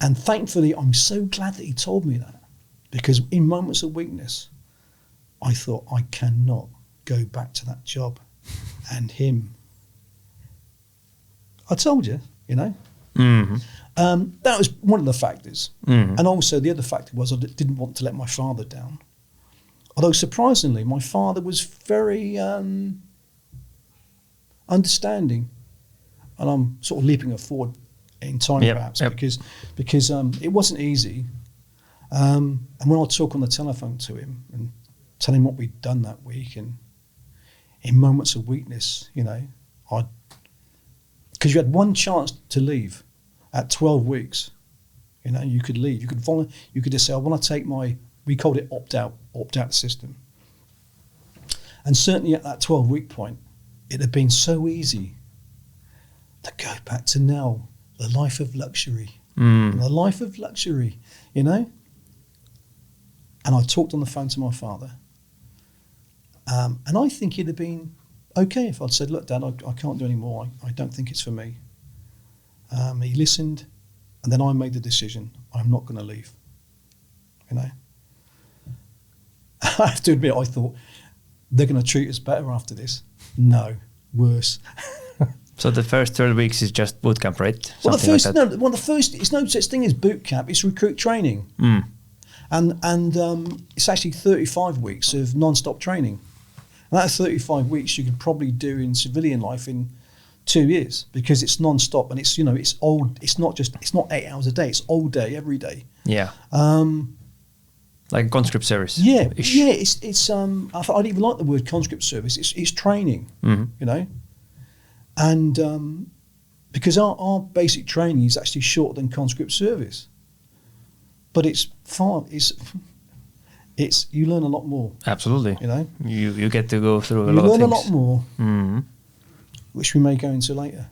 And thankfully, I'm so glad that he told me that, because in moments of weakness, I thought, I cannot go back to that job. And him, I told you, you know. Mm-hmm. That was one of the factors. Mm-hmm. And also the other factor was I didn't want to let my father down. Although surprisingly, my father was very understanding. And I'm sort of leaping forward in time perhaps because it wasn't easy. And when I talk on the telephone to him and tell him what we'd done that week, and in moments of weakness, you know, because you had one chance to leave at 12 weeks, you know, you could leave. You could just say, I want to take we called it opt-out system. And certainly at that 12-week point, it had been so easy to go back to now, the life of luxury. The life of luxury, you know. And I talked on the phone to my father. And I think he'd have been okay if I'd said, look, Dad, I can't do any more. I don't think it's for me. He listened, and then I made the decision, I'm not going to leave, you know. I have to admit, I thought, they're going to treat us better after this. No, worse. So the first 12 weeks is just boot camp, right? Well, the first, it's no such thing as boot camp, it's recruit training. And it's actually 35 weeks of non-stop training. And that 35 weeks you could probably do in civilian life in 2 years, because it's non-stop and it's, you know, it's old. It's not 8 hours a day. It's all day, every day. Yeah. Like conscript service. Yeah. Yeah. It's I'd even like the word conscript service. It's training. You know, and because our basic training is actually shorter than conscript service, but it's far. It's you learn a lot more. Absolutely. You know, you get to go through a lot of things. You learn a lot more, which we may go into later.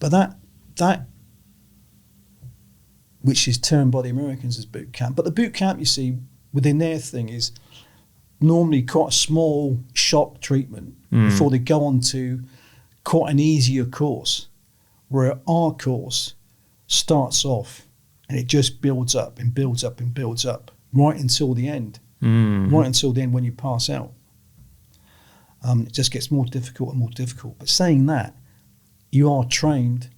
But that which is termed by the Americans as boot camp. But the boot camp, you see, within their thing is normally quite a small shock treatment before they go on to quite an easier course, where our course starts off and it just builds up and builds up and builds up right until the end. Right until the end when you pass out. It just gets more difficult and more difficult. But saying that, you are trained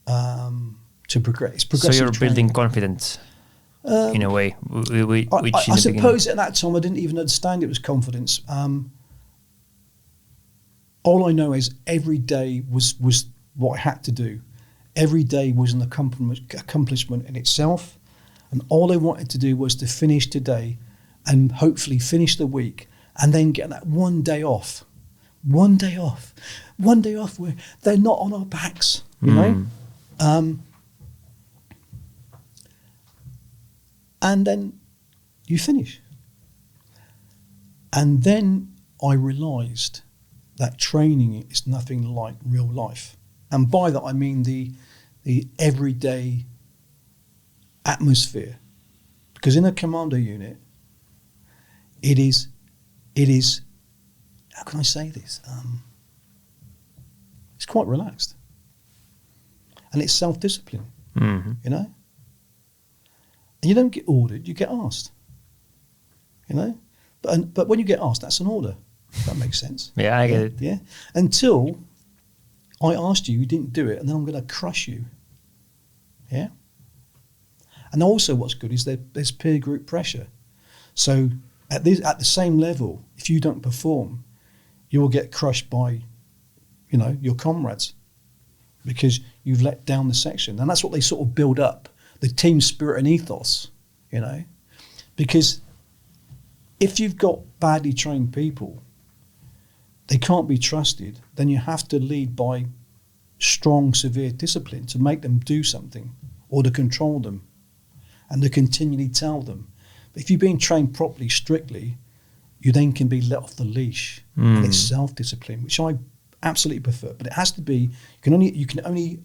to progress. It's progressive. So you're training. building confidence in a way. I suppose at that time I didn't even understand it was confidence. All I know is every day was what I had to do. Every day was an accomplishment in itself. And all I wanted to do was to finish today and hopefully finish the week and then get that one day off. One day off where they're not on our backs, you know? And then you finish. And then I realised that training is nothing like real life. And by that I mean the everyday atmosphere. Because in a commando unit, it is, how can I say this? It's quite relaxed. And it's self-discipline, you know? And you don't get ordered, you get asked, you know? But when you get asked, that's an order, if that makes sense. Yeah, I get it. Yeah. Until I asked you didn't do it, and then I'm going to crush you. Yeah? And also what's good is there's peer group pressure. So at the same level, if you don't perform, you will get crushed by, your comrades because you've let down the section. And that's what they sort of build up, the team spirit and ethos, because if you've got badly trained people, they can't be trusted, then you have to lead by strong, severe discipline to make them do something or to control them and to continually tell them. But if you're being trained properly, strictly, you then can be let off the leash. And it's self-discipline, which I absolutely prefer. But it has to be, you can only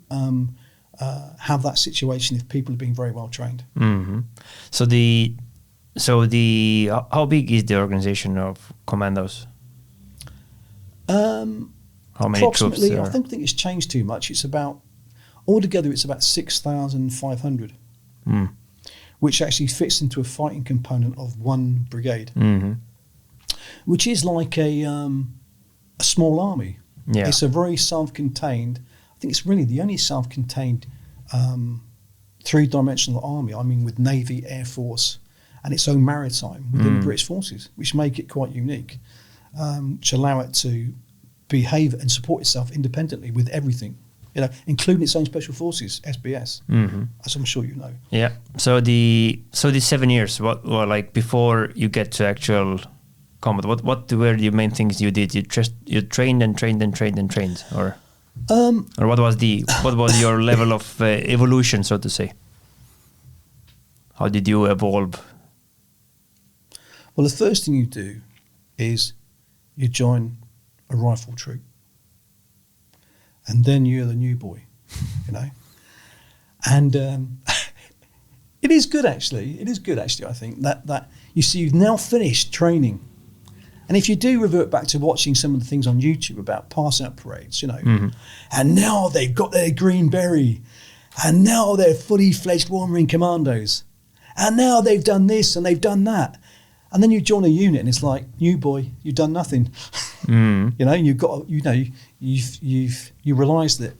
have that situation if people are being very well trained. Mm-hmm. How big is the organization of commandos? How many approximately, troops? I don't think it's changed too much. It's about, altogether, it's about 6,500, which actually fits into a fighting component of one brigade, which is like a small army. Yeah. It's a very self-contained, I think it's really the only self-contained three-dimensional army, with Navy, Air Force, and its own maritime within the British forces, which make it quite unique, which allow it to behave and support itself independently with everything, including its own special forces, SBS, as I'm sure you know. Yeah. So the 7 years, what were like before you get to actual combat? What were the main things you did? You trained, or what was your level of evolution, so to say? How did you evolve? Well, the first thing you do is you join a rifle troop, and then you're the new boy, and it is good actually. I think that you see you've now finished training, and if you do revert back to watching some of the things on YouTube about pass-out parades, and now they've got their green beret, and now they're fully fledged Royal Marine Commandos, and now they've done this and they've done that. And then you join a unit, and it's like, new boy, you've done nothing. You've got, you realise that.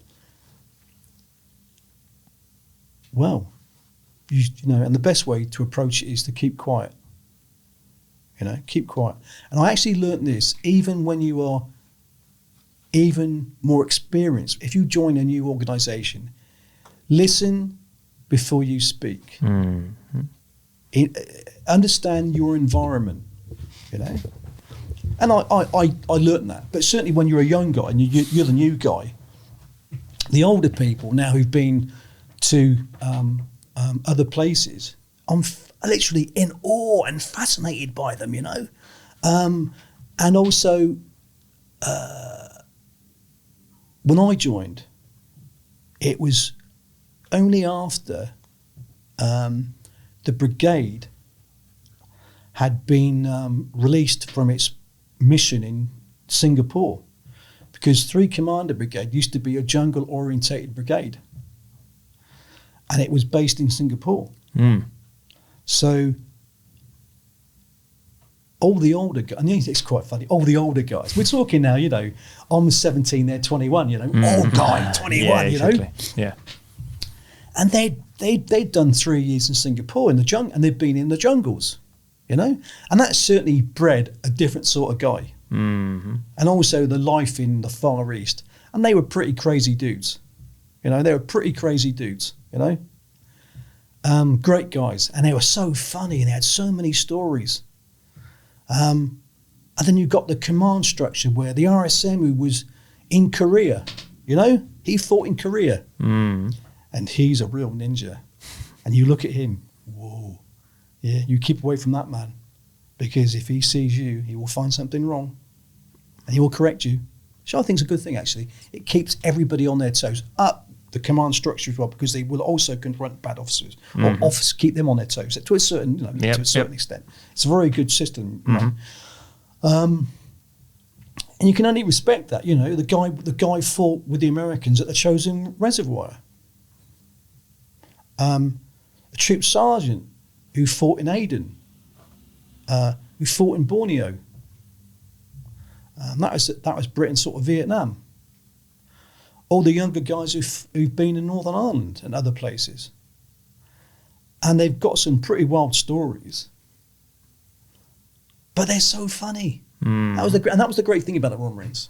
Well, and the best way to approach it is to keep quiet. Keep quiet. And I actually learnt this even when you are even more experienced. If you join a new organisation, listen before you speak. Understand your environment, and I learnt that. But certainly when you're a young guy and you're the new guy, the older people now who've been to other places, I'm literally in awe and fascinated by them, and also when I joined, it was only after the brigade had been released from its mission in Singapore, because 3 Commander Brigade used to be a jungle-orientated brigade, and it was based in Singapore. So all the older guys, and it's quite funny, all the older guys, we're talking now, I'm 17, they're 21, old guy, 21, yeah, exactly. Yeah. And they'd done 3 years in Singapore in the jungle, and they'd been in the jungles, and that certainly bred a different sort of guy. And also the life in the Far East, and they were pretty crazy dudes, great guys, and they were so funny, and they had so many stories. And then you got the command structure where the RSM, who was in Korea, he fought in Korea. And he's a real ninja. And you look at him, whoa. Yeah, you keep away from that man, because if he sees you, he will find something wrong and he will correct you. Which I think is a good thing, actually. It keeps everybody on their toes, up the command structure as well, because they will also confront bad officers, or officers, keep them on their toes to a certain, to a certain extent. It's a very good system. And you can only respect that. The guy fought with the Americans at the Chosin Reservoir. A troop sergeant who fought in Aden, who fought in Borneo. That was Brit in sort of Vietnam. All the younger guys who've been in Northern Ireland and other places. And they've got some pretty wild stories. But they're so funny. That was the great thing about the Royal Marines.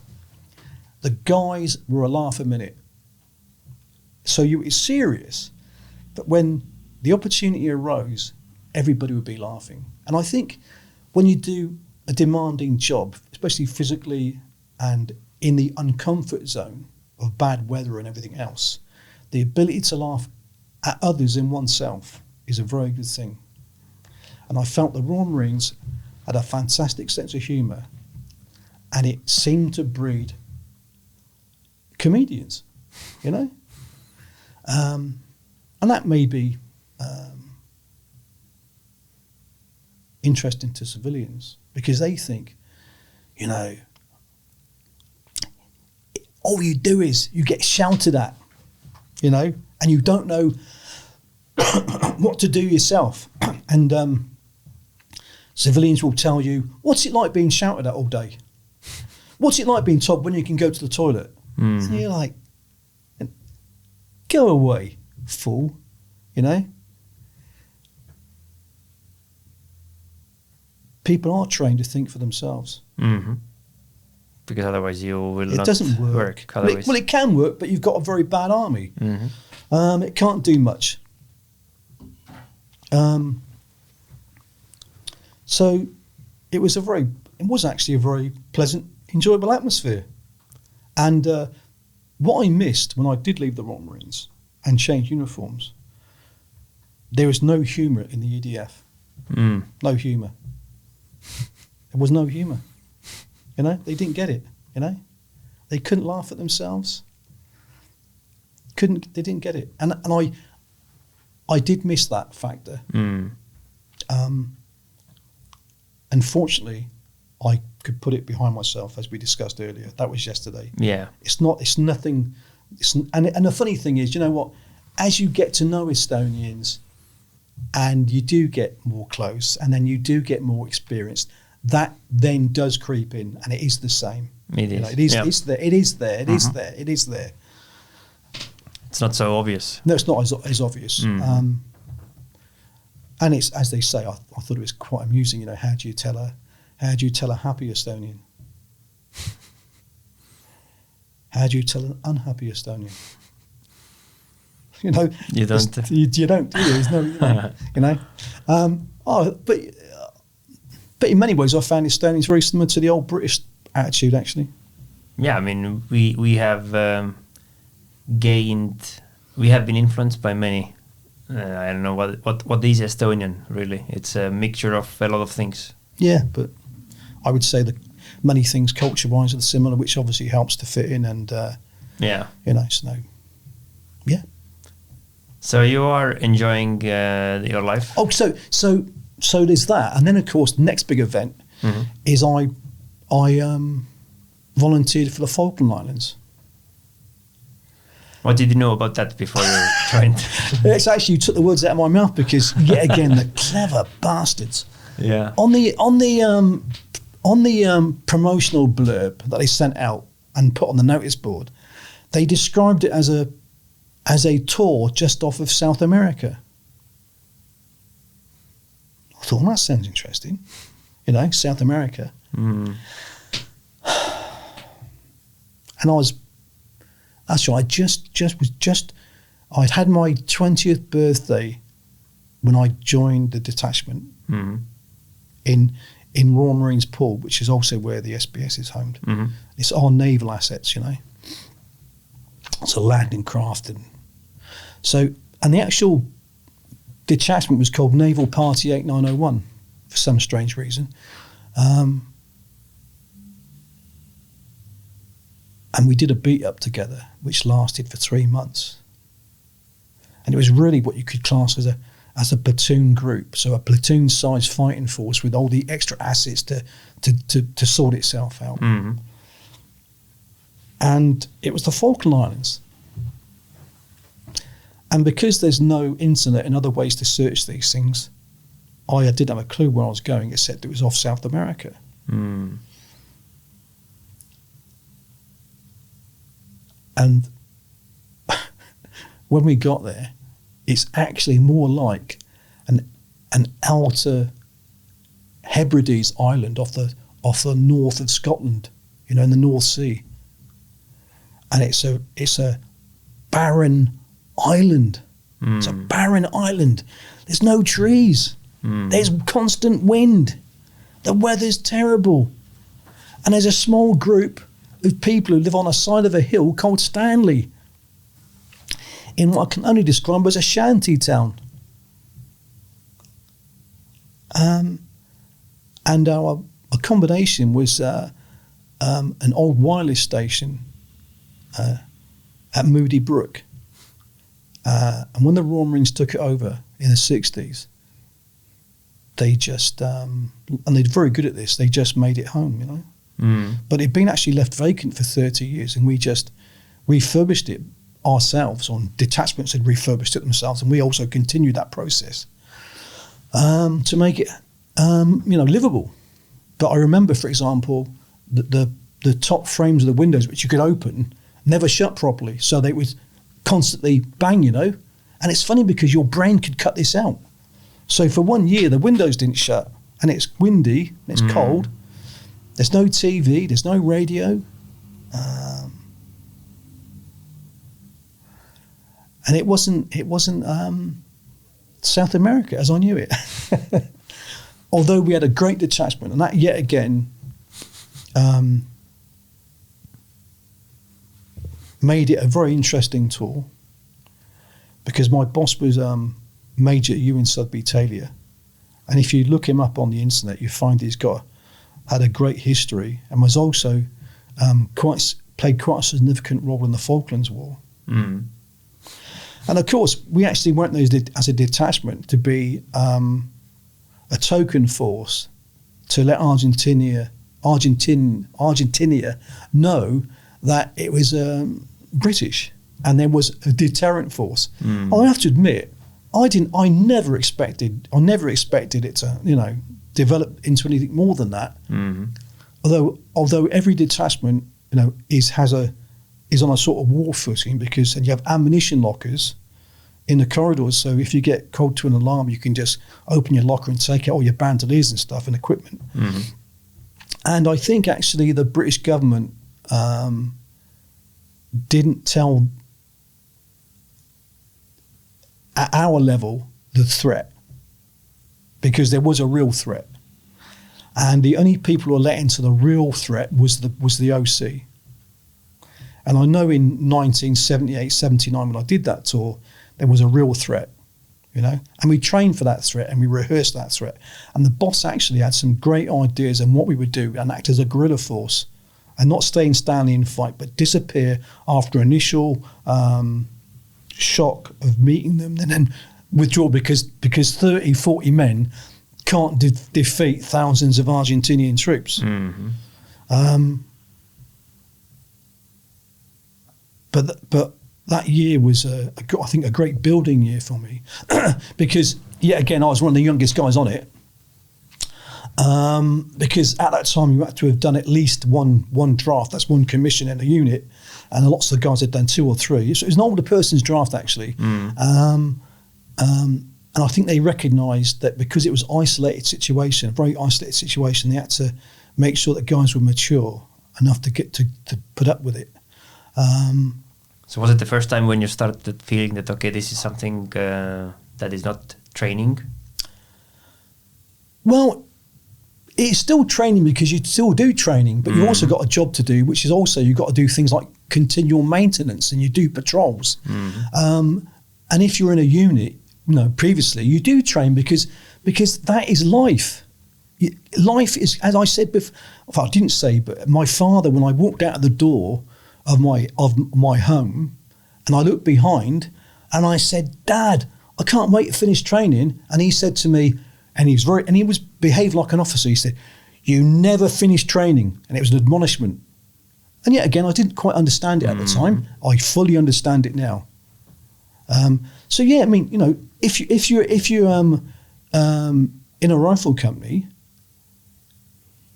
The guys were a laugh a minute. So it's serious. But when the opportunity arose, everybody would be laughing. And I think when you do a demanding job, especially physically and in the uncomfort zone of bad weather and everything else, the ability to laugh at others and oneself is a very good thing. And I felt the Royal Marines had a fantastic sense of humour, and it seemed to breed comedians, you know? And that may be interesting to civilians, because they think, you know, all you do is you get shouted at, you know, and you don't know what to do yourself. And civilians will tell you, what's it like being shouted at all day? What's it like being told when you can go to the toilet? And you're like, go away, fool, you know? People are trained to think for themselves. Mm-hmm. Because otherwise you will it not doesn't work. Well, it can work, but you've got a very bad army. Mm-hmm. It can't do much. So it was actually a very pleasant, enjoyable atmosphere. And what I missed when I did leave the Royal Marines and change uniforms, there was no humour in the EDF. No humour. There was no humour. You know, they didn't get it, you know. They couldn't laugh at themselves. They didn't get it. And I did miss that factor. Unfortunately, I could put it behind myself, as we discussed earlier. That was yesterday. Yeah. It's nothing. And the funny thing is, you know what? As you get to know Estonians, and you do get more close, and then you do get more experienced, that then does creep in, and it is the same. It is. You know, it is. Yeah. It's there. It is there. It is there. It is there. It's not so obvious. No, it's not as obvious. And it's, as they say, I thought it was quite amusing. You know, how do you tell a happy Estonian? How do you tell an unhappy Estonian? You know, you don't. You don't. Do you? There's no, you know. But in many ways, I found Estonians very similar to the old British attitude, actually. Yeah, I mean, we have we have been influenced by many. I don't know what is Estonian really. It's a mixture of a lot of things. Yeah, but I would say that many things culture-wise are similar, which obviously helps to fit in. And yeah, you know, so yeah. So you are enjoying your life? Oh, so there's that, and then of course the next big event is I volunteered for the Falkland Islands. What did you know about that before you joined? It's actually, you took the words out of my mouth, because yet again the clever bastards. Yeah. On the promotional blurb that they sent out and put on the notice board, they described it as a tour just off of South America. I thought, well, that sounds interesting. You know, South America. And that's right, I'd had my 20th birthday when I joined the detachment in Royal Marines Pool, which is also where the SBS is homed. It's our naval assets, you know. It's a landing craft. And the actual detachment was called Naval Party 8901 for some strange reason. And we did a beat up together, which lasted for 3 months. And it was really what you could class as a platoon group, so a platoon-sized fighting force with all the extra assets to sort itself out. And it was the Falkland Islands. And because there's no internet and other ways to search these things, I didn't have a clue where I was going, except it was off South America. And when we got there, it's actually more like an outer Hebrides island off off the north of Scotland, in the North Sea, and it's a barren island. It's a barren island. There's no trees. There's constant wind. The weather's terrible, and there's a small group of people who live on the side of a hill called Stanley, in what I can only describe as a shanty town. And our accommodation was an old wireless station at Moody Brook. And when the Royal Marines took it over in the 60s, they just, and they're very good at this, they just made it home, But it'd been actually left vacant for 30 years, and we just refurbished it ourselves, or detachments had refurbished it themselves, and we also continued that process to make it, livable. But I remember, for example, the top frames of the windows, which you could open, never shut properly, so they would constantly bang, And it's funny because your brain could cut this out. So for 1 year, the windows didn't shut, and it's windy, and it's cold. There's no TV, there's no radio. And it wasn't South America as I knew it. Although we had a great detachment, and that yet again made it a very interesting tour, because my boss was Major Ewan Sudbury Taylor, and if you look him up on the internet, you find he's had a great history, and was also played quite a significant role in the Falklands War. And of course, we actually went there as a detachment to be a token force to let Argentina know that it was British, and there was a deterrent force. I have to admit, I never expected it to, develop into anything more than that. Although every detachment, is on a sort of war footing, because you have ammunition lockers in the corridors. So if you get called to an alarm, you can just open your locker and take out all your bandoliers and stuff and equipment. And I think actually the British government didn't tell at our level the threat, because there was a real threat, and the only people who were let into the real threat was the OC. And I know in 1978, 79, when I did that tour, there was a real threat, and we trained for that threat and we rehearsed that threat. And the boss actually had some great ideas on what we would do and act as a guerrilla force, and not stay in Stanley and fight, but disappear after initial shock of meeting them, and then withdraw, because 30, 40 men can't defeat thousands of Argentinian troops. But that year was, I think, a great building year for me, because yet again I was one of the youngest guys on it. Because at that time you had to have done at least one draft, that's one commission in a unit, and lots of the guys had done 2 or 3. So it was an older person's draft actually. And I think they recognised that because it was a very isolated situation, they had to make sure that guys were mature enough to get to put up with it. So was it the first time when you started feeling that, okay, this is something that is not training? Well, it's still training, because you still do training, but you've also got a job to do, which is also you've got to do things like continual maintenance, and you do patrols. And if you're in a unit, previously, you do train because that is life. Life is, as I said before, I didn't say, but my father, when I walked out of the door of my home, and I looked behind, and I said, "Dad, I can't wait to finish training." And he said to me, and he was behaved like an officer. He said, "You never finish training," and it was an admonishment. And yet again, I didn't quite understand it at the time. I fully understand it now. So yeah, I mean, if you're in a rifle company,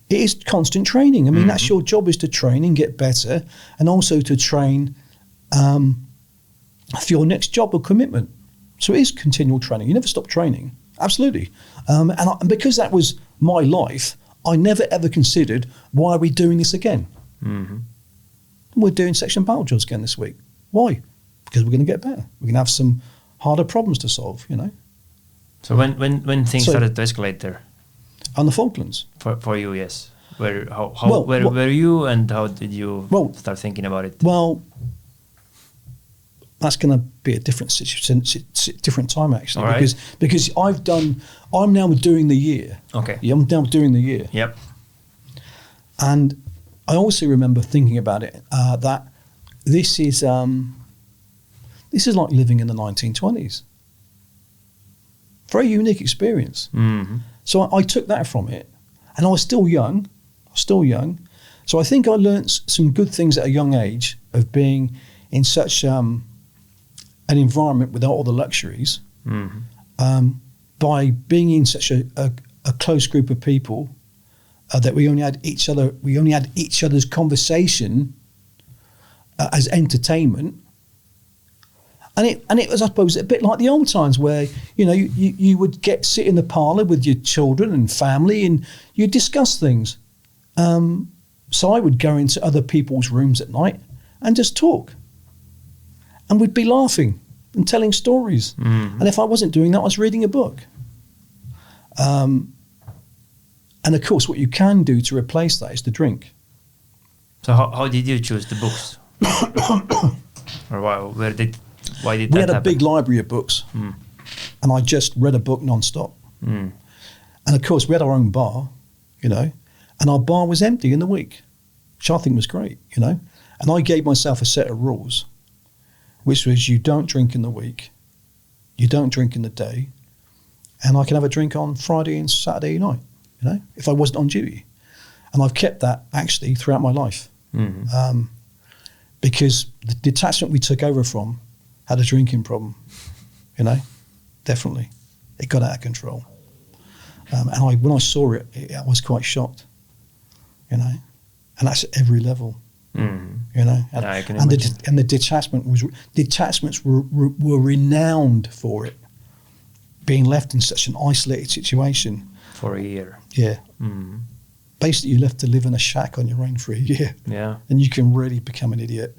it is constant training. I mean, that's your job, is to train and get better, and also to train for your next job or commitment. So it is continual training. You never stop training. Absolutely. And because that was my life, I never ever considered, why are we doing this again? Mm-hmm. We're doing section battle drills again this week. Why? Because we're going to get better. We're going to have some harder problems to solve, you know. So when things started to escalate there? On the Falklands. For you, yes. Where were you, and how did you start thinking about it? Well, that's going to be a different different time actually, right. because I'm now doing the year. Okay. Yeah, I'm now doing the year. Yep. And I also remember thinking about it that this is like living in the 1920s. Very unique experience. Mm-hmm. So I took that from it, and I was still young. So I think I learnt some good things at a young age of being in such an environment without all the luxuries, by being in such a close group of people that we only had each other's conversation as entertainment. And it was, I suppose, a bit like the old times where, you know, you would sit in the parlour with your children and family and you'd discuss things. So I would go into other people's rooms at night and just talk. And we'd be laughing and telling stories. Mm-hmm. And if I wasn't doing that, I was reading a book. And of course, what you can do to replace that is to drink. So how did you choose the books? Or why did that happen? We had a big library of books, and I just read a book non-stop. And of course, we had our own bar, you know, and our bar was empty in the week, which I think was great, you know. And I gave myself a set of rules, which was you don't drink in the week, you don't drink in the day, and I can have a drink on Friday and Saturday night, you know, if I wasn't on duty. And I've kept that actually throughout my life, because the detachment we took over from had a drinking problem, you know, definitely. It got out of control. And when I saw it, I was quite shocked, you know, and that's at every level, you know. And, I can imagine. The detachments were renowned for it, being left in such an isolated situation. For a year. Yeah. Basically, you're left to live in a shack on your own for a year. Yeah. And you can really become an idiot.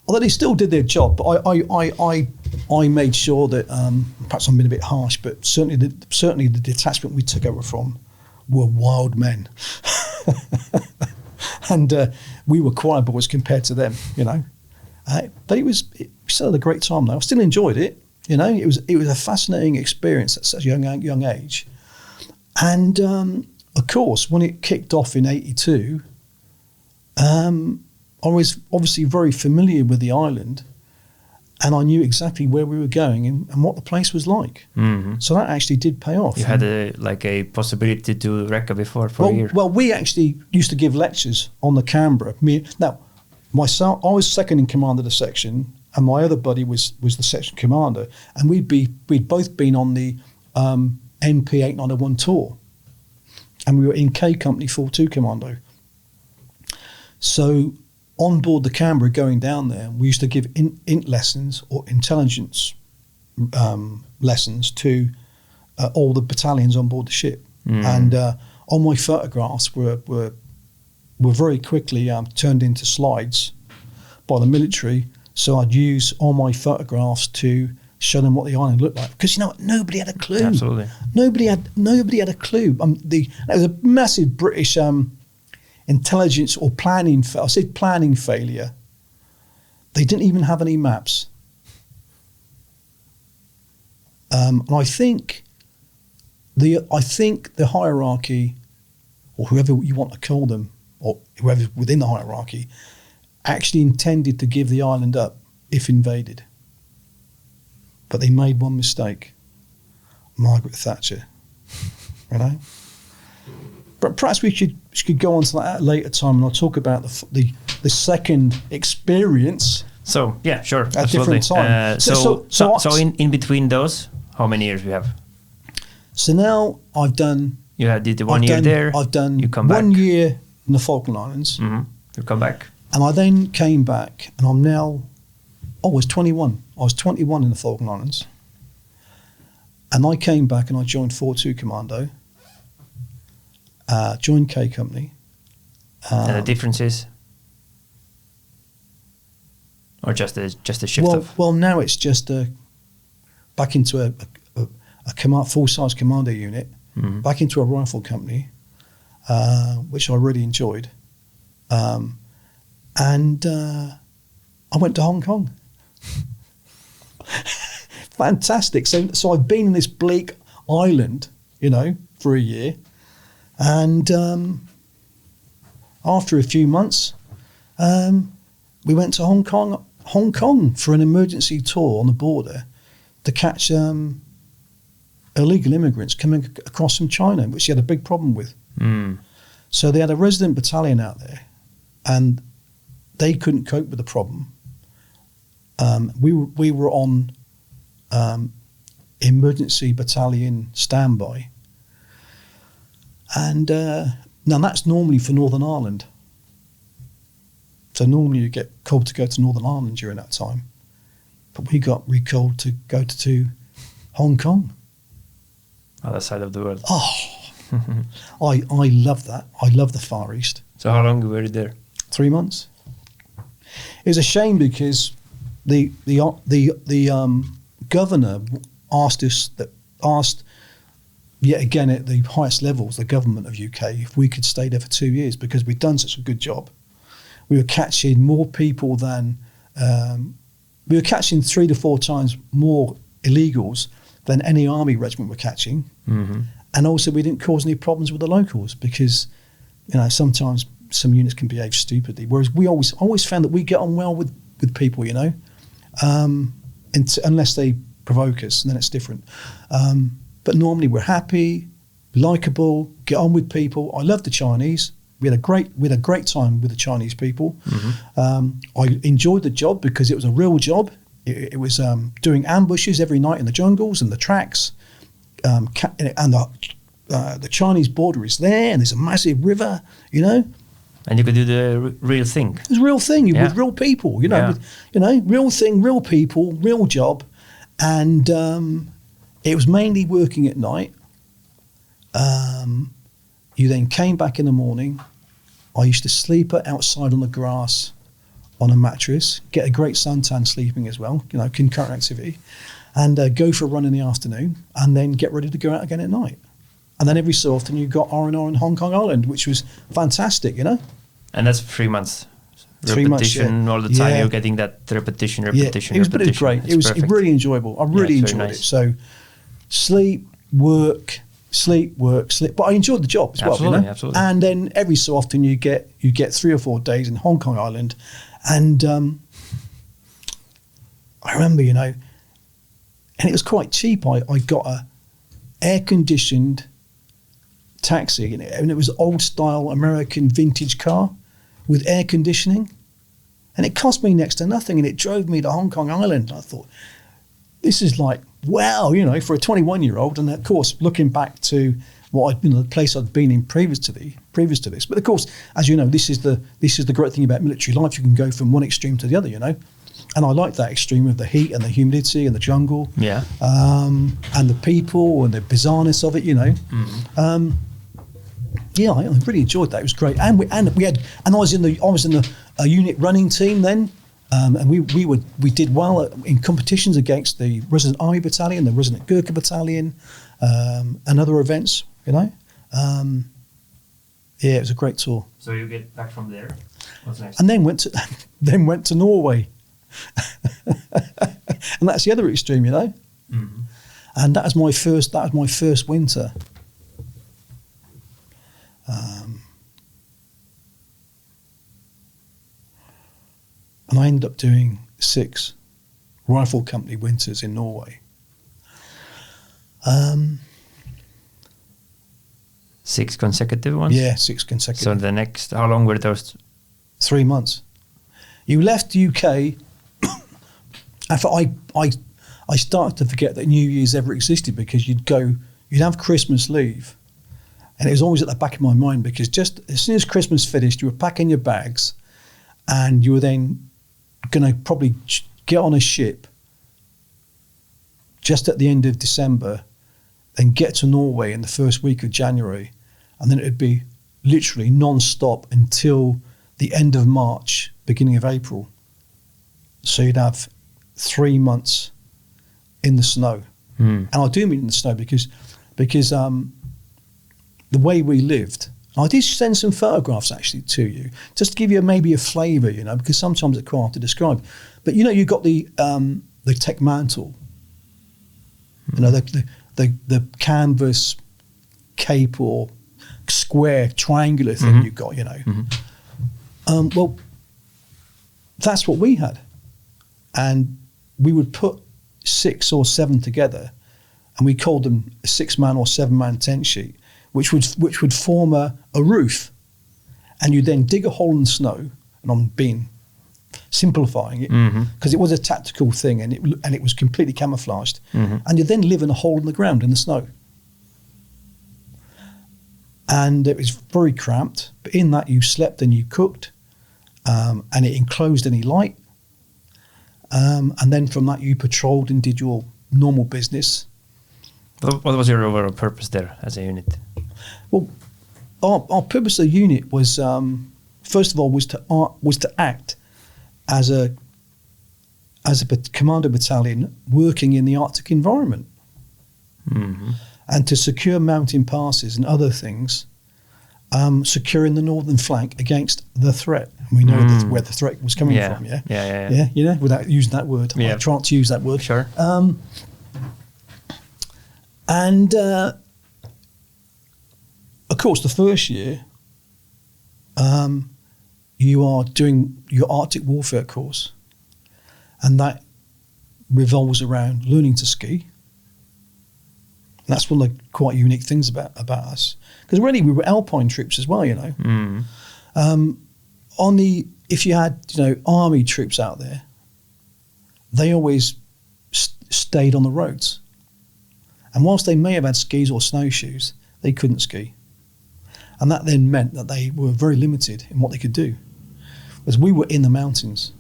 Although they still did their job, but I made sure that, perhaps I'm being a bit harsh, but certainly the detachment we took over from were wild men. And we were choir boys compared to them, you know. But we still had a great time though. I still enjoyed it, you know. It was a fascinating experience at such a young age. And of course, when it kicked off in '82, I was obviously very familiar with the island, and I knew exactly where we were going and what the place was like. So that actually did pay off. You had a possibility to wreck before for a year. Well, we actually used to give lectures on the Canberra. Myself, I was second in command of the section, and my other buddy was the section commander, and we'd both been on the NP 8901 tour, and we were in K Company 42 Commando. So on board the Canberra going down there, we used to give int lessons or intelligence lessons to all the battalions on board the ship. And all my photographs were very quickly turned into slides by the military. So I'd use all my photographs to show them what the island looked like, because you know what, nobody had a clue. Absolutely, nobody had a clue. There was a massive British intelligence or planning. I said planning failure. They didn't even have any maps. And I think the hierarchy, or whoever you want to call them, or whoever within the hierarchy, actually intended to give the island up if invaded. But they made one mistake. Margaret Thatcher, you know. But perhaps we should go on to that at a later time, and I'll talk about the second experience. So yeah, sure, at different time. So in between those, how many years we have? So now I've done. You did the 1 year there. I've done you come 1 back. year in the Falkland Islands. You come back, and I then came back, and I'm now. I was 21. I was 21 in the Falkland Islands, and I came back and I joined 42 Commando. joined K Company. And the difference is? Or just a shift of? Well, now it's just back into a full-size commando unit, back into a rifle company, which I really enjoyed. And I went to Hong Kong. Fantastic. So I've been in this bleak island, for a year. And after a few months, we went to Hong Kong for an emergency tour on the border to catch illegal immigrants coming across from China, which they had a big problem with. So they had a resident battalion out there, and they couldn't cope with the problem. We were on emergency battalion standby, and now that's normally for Northern Ireland. So normally you get called to go to Northern Ireland during that time, but we got recalled to go to Hong Kong. Other side of the world. Oh, I love that. I love the Far East. So how long were you there? 3 months. It was a shame because the governor asked yet again at the highest levels, the government of UK, if we could stay there for 2 years because we'd done such a good job. We were catching more people than we were catching 3 to 4 times more illegals than any army regiment were catching. And also we didn't cause any problems with the locals because sometimes some units can behave stupidly, whereas we always found that we get on well with people, unless they provoke us, and then it's different. But normally we're happy, likeable, get on with people. I love the Chinese. We had a great time with the Chinese people. I enjoyed the job because it was a real job. It was doing ambushes every night in the jungles and the tracks, and the Chinese border is there, and there's a massive river, And you could do the real thing. It was a real thing with real people, real thing, real people, real job, and it was mainly working at night. You then came back in the morning. I used to sleep outside on the grass on a mattress, get a great suntan sleeping as well, concurrent activity, and go for a run in the afternoon, and then get ready to go out again at night. And then every so often you got R&R in Hong Kong Island, which was fantastic, And that's 3 months. 3 months, repetition all the time. You're getting that repetition. But it was great. It was really enjoyable. I really enjoyed it. So sleep, work. But I enjoyed the job as well. Absolutely. And then every so often you get 3 or 4 days in Hong Kong Island, and I remember, and it was quite cheap. I got a air-conditioned taxi, and it was an old-style American vintage car with air conditioning, and it cost me next to nothing, and it drove me to Hong Kong Island. I thought, this is like, wow, for a 21-year-old. And of course, looking back to the place I'd been in previous to this. But of course, as you know, this is the great thing about military life. You can go from one extreme to the other, And I like that extreme of the heat and the humidity and the jungle. Yeah. And the people and the bizarreness of it, I really enjoyed that. It was great. And I was in the unit running team then. And we did well in competitions against the Resident Army Battalion, the Resident Gurkha Battalion, and other events. It was a great tour. So you get back from there. What's next? And then went to Norway, and that's the other extreme, And that was my first winter. And I ended up doing 6 rifle company winters in Norway. 6 consecutive ones? Yeah, 6 consecutive. So the next, how long were those? 3 months. You left the UK. I started to forget that New Year's ever existed, because you'd have Christmas leave. And it was always at the back of my mind, because just as soon as Christmas finished, you were packing your bags, and you were then going to probably get on a ship just at the end of December and get to Norway in the first week of January. and then it would be literally non-stop until the end of March, beginning of April. So you'd have 3 months in the snow. And I do mean in the snow because the way we lived, I did send some photographs actually to you, just to give you maybe a flavour, you know, because sometimes it's quite hard to describe. But you know, you've got the tech mantle, you know, the canvas cape or square triangular thing you've got, you know. Well, that's what we had, and we would put 6 or 7 together, and we called them a 6-man or 7-man tent sheet, which would form a roof, and you then dig a hole in the snow. And I'm simplifying it because it was a tactical thing, and it was completely camouflaged. And you then live in a hole in the ground in the snow, and it was very cramped. But in that, you slept and you cooked, and it enclosed any light. And then from that, you patrolled and did your normal business. What was your overall purpose there as a unit? Well, our purpose of the unit was, first of all, was to act as a commando battalion working in the Arctic environment, and to secure mountain passes and other things, securing the northern flank against the threat. And we know where the threat was coming from. Yeah. You know, without using that word, I try to use that word. Sure. And of course, the first year, you are doing your Arctic warfare course, and that revolves around learning to ski. And that's one of the quite unique things about us, because really we were alpine troops as well, you know. If you had, you know, army troops out there, they always stayed on the roads. And whilst they may have had skis or snowshoes, they couldn't ski. And that then meant that they were very limited in what they could do. Whereas we were in the mountains,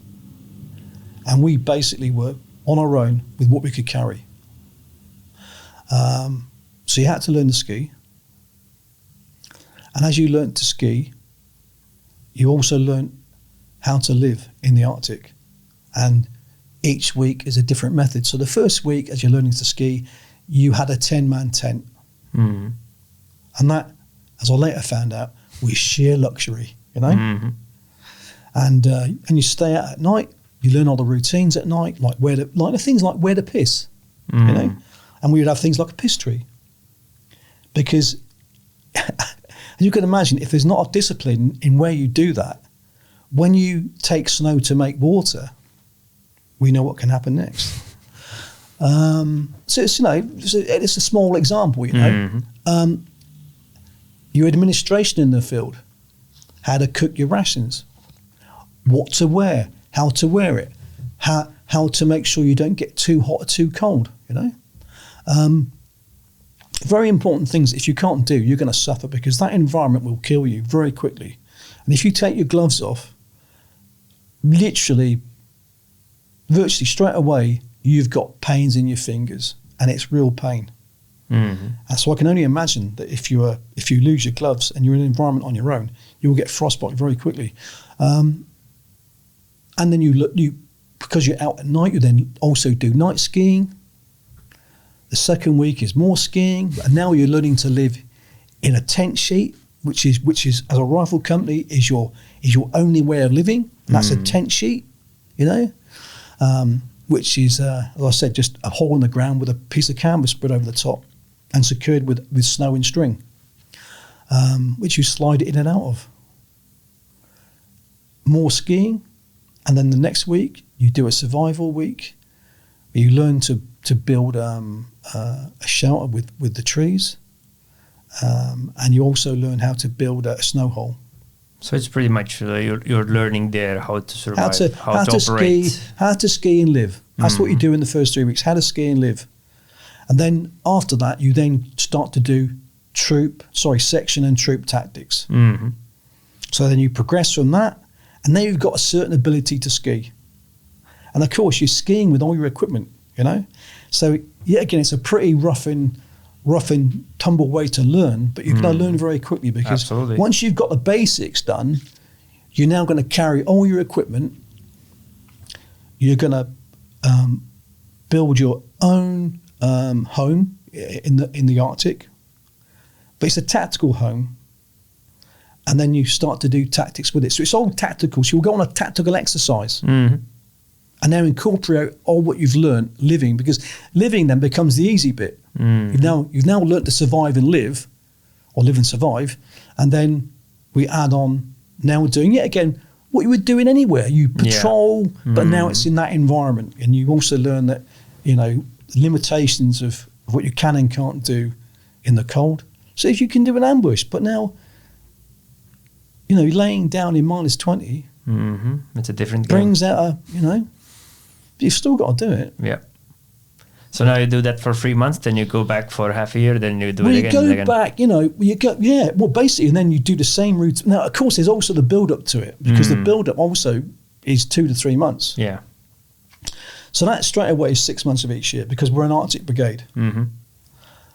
and we basically were on our own with what we could carry. So you had to learn to ski. And as you learned to ski, you also learned how to live in the Arctic. And each week is a different method. So the first week, as you're learning to ski, you had a 10-man tent. And that, as I later found out, was sheer luxury, you know? And you stay out at night, you learn all the routines at night, like the things like where to piss, you know? And we would have things like a piss tree. Because as you can imagine, if there's not a discipline in where you do that, when you take snow to make water, we know what can happen next. So it's, you know, it's a small example, you know. Your administration in the field, how to cook your rations, what to wear, how to wear it, how to make sure you don't get too hot or too cold, you know. Very important things. If you can't do, you're going to suffer, because that environment will kill you very quickly. And if you take your gloves off, virtually straight away, you've got pains in your fingers, and it's real pain. And so I can only imagine that if you lose your gloves and you're in an environment on your own, you will get frostbite very quickly. And then because you're out at night, you then also do night skiing. The second week is more skiing, and now you're learning to live in a tent sheet, which is as a rifle company is your only way of living. And that's a tent sheet, you know, which is as I said, just a hole in the ground with a piece of canvas spread over the top and secured with snow and string, which you slide it in and out of. More skiing, and then the next week you do a survival week. You learn to build a shelter with the trees, and you also learn how to build a snow hole. So it's pretty much you're learning there how to survive, how to operate. How to ski and live. That's what you do in the first 3 weeks, how to ski and live. And then after that, you then start to do section and troop tactics. So then you progress from that, and then you've got a certain ability to ski. And of course, you're skiing with all your equipment, you know. So yet again, it's a pretty rough rough and tumble way to learn, but you're going to learn very quickly because Absolutely. once you've got the basics done, you're now going to carry all your equipment. You're going to build your own home in the Arctic, but it's a tactical home, and then you start to do tactics with it. So it's all tactical. So you'll go on a tactical exercise, and now incorporate all what you've learned living, because living then becomes the easy bit. You've now learned to survive and live, or live and survive, and then we add on. Now we're doing it again. What you were doing anywhere, you patrol, but now it's in that environment, and you also learn that, limitations of what you can and can't do in the cold. So if you can do an ambush, but now, laying down in -20, it's a different game. brings out but you've still got to do it. Yeah. So now you do that for 3 months, then you go back for half a year, then you do it again. You and go again. back, basically, and then you do the same route. Now, of course, there's also the build-up to it, because the build-up also is 2 to 3 months. Yeah. So that straight away is 6 months of each year, because we're an Arctic brigade.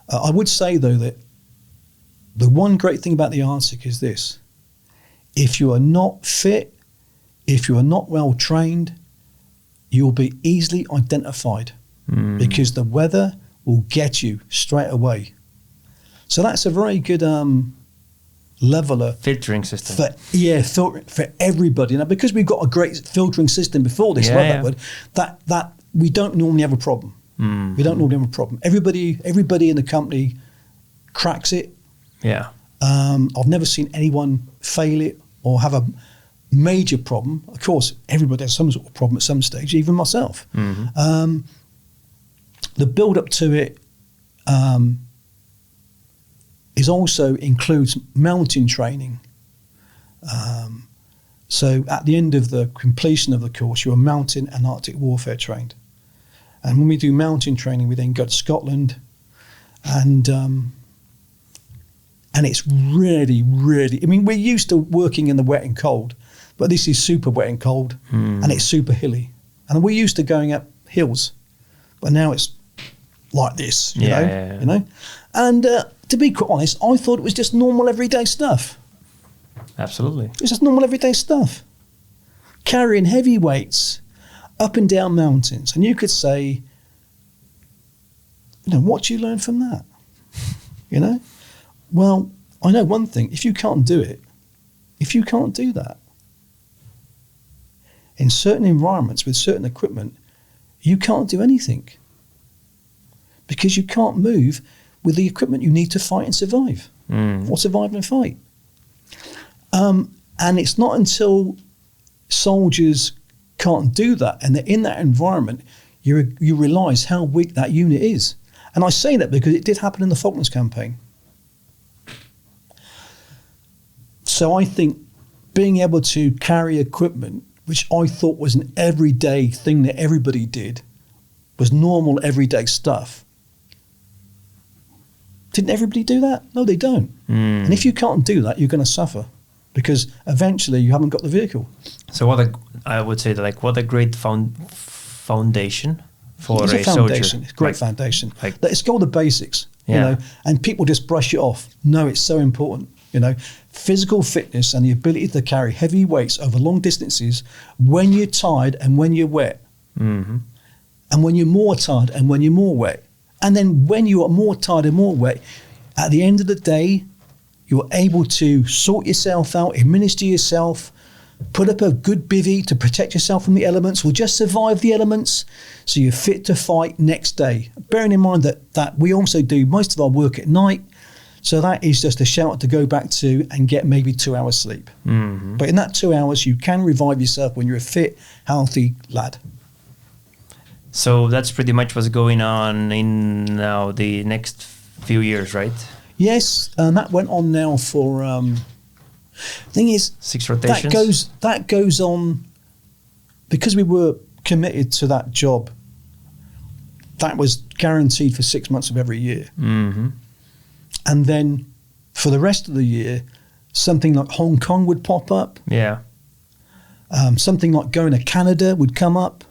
I would say, though, that the one great thing about the Arctic is this. If you are not fit, if you are not well trained, you'll be easily identified, because the weather will get you straight away. So that's a very good leveler. Filtering system. For everybody. Now, because we've got a great filtering system before this, that we don't normally have a problem. We don't normally have a problem. Everybody in the company cracks it. Yeah. I've never seen anyone fail it or have a major problem. Of course, everybody has some sort of problem at some stage, even myself. The build-up to it is also includes mountain training. So at the end of the completion of the course, you're mountain and Arctic warfare trained. And when we do mountain training, we then go to Scotland, and it's really, really, we're used to working in the wet and cold, but this is super wet and cold, and it's super hilly. And we're used to going up hills, but now it's like this, you know. And to be quite honest, I thought it was just normal everyday stuff. Absolutely. It's just normal everyday stuff. Carrying heavy weights up and down mountains. And you could say, what do you learn from that? Well, I know one thing. If you can't do it, if you can't do that, in certain environments with certain equipment, you can't do anything. Because you can't move with the equipment you need to fight and survive. Or survive and fight. And it's not until soldiers can't do that and they're in that environment, you realise how weak that unit is. And I say that because it did happen in the Falklands campaign. So I think being able to carry equipment, which I thought was an everyday thing that everybody did, was normal everyday stuff. Didn't everybody do that? No, they don't. And if you can't do that, you're going to suffer, because eventually you haven't got the vehicle. So I would say that what a great foundation for it's a soldier. It's a great foundation. It's called the basics, and people just brush it off. No, it's so important. Physical fitness and the ability to carry heavy weights over long distances when you're tired and when you're wet. And when you're more tired and when you're more wet. And then when you are more tired and more wet, at the end of the day, you're able to sort yourself out, administer yourself, put up a good bivvy to protect yourself from the elements, or just survive the elements so you're fit to fight next day. Bearing in mind that we also do most of our work at night, so that is just a shelter to go back to and get maybe 2 hours sleep. But in that 2 hours, you can revive yourself when you're a fit, healthy lad. So that's pretty much what's going on in now the next few years, right? Yes, and that went on now for. Thing is, 6 rotations. That goes on because we were committed to that job. That was guaranteed for 6 months of every year, and then for the rest of the year, something like Hong Kong would pop up. Yeah. Something like going to Canada would come up.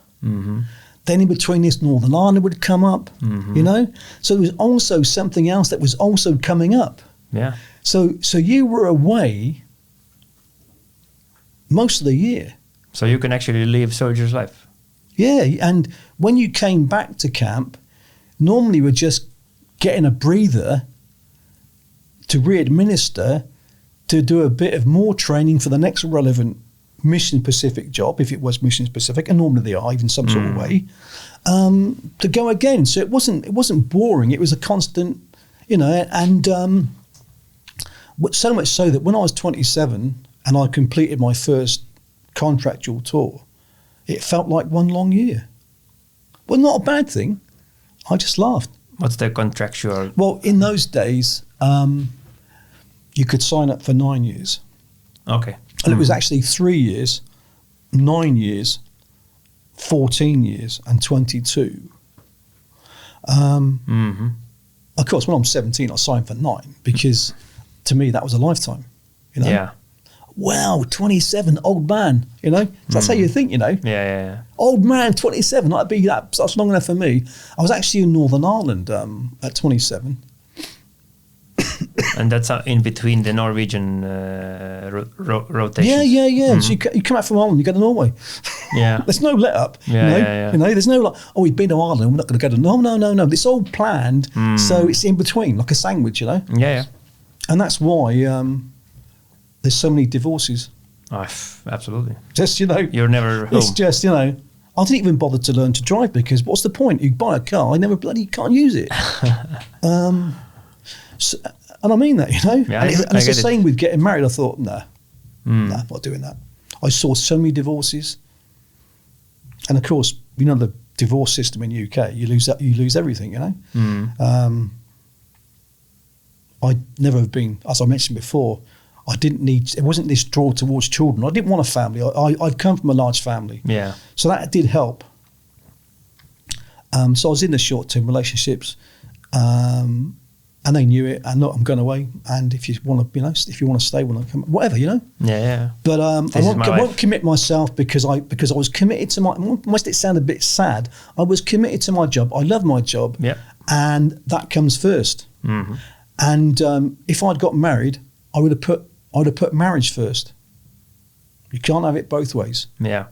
Then in between this, Northern Ireland would come up, you know? So there was also something else that was also coming up. Yeah. So you were away most of the year. So you can actually live soldier's life. Yeah, and when you came back to camp, normally we're just getting a breather to re-administer, to do a bit of more training for the next relevant mission-specific job, if it was mission-specific, and normally they are, even some sort of way, to go again. So it wasn't boring. It was a constant, you know, and so much so that when I was 27 and I completed my first contractual tour, it felt like one long year. Well, not a bad thing. I just laughed. What's the contractual? Well, in those days, you could sign up for 9 years. Okay. And it was actually 3 years, 9 years, 14 years, and 22. Of course, when I'm 17, I signed for 9 because to me that was a lifetime. You know? Yeah. Wow, 27, old man. You know, that's how you think. You know. Yeah. Old man, 27. That's long enough for me. I was actually in Northern Ireland at 27. And that's in between the Norwegian rotation. Yeah. So you come out from Ireland, you go to Norway. Yeah. There's no let up. Yeah. You know, there's no like, oh, we've been to Ireland, we're not going to go to. No. It's all planned. So it's in between, like a sandwich, you know. Yeah. And that's why there's so many divorces. Oh, absolutely. Just, you know, You're never home. it's just, you know, I didn't even bother to learn to drive because what's the point? You buy a car, I never bloody can't use it. So, and I mean that, you know. Yeah, and it's the I get same it. with getting married. I thought, nah, not doing that. I saw so many divorces, and of course, you know the divorce system in UK. You lose everything, you know. I'd never have been, as I mentioned before, I didn't need. It wasn't this draw towards children. I didn't want a family. I'd come from a large family. Yeah. So that did help. So I was in the short-term relationships. And they knew it, and look, I'm going away. And if you want to, you know, if you want to stay, when I come, whatever, you know. Yeah. But I won't commit myself because I was committed to my. Must it sound a bit sad? I was committed to my job. I love my job. Yeah. And that comes first. Mm-hmm. And if I'd got married, I would have put marriage first. You can't have it both ways. Yeah.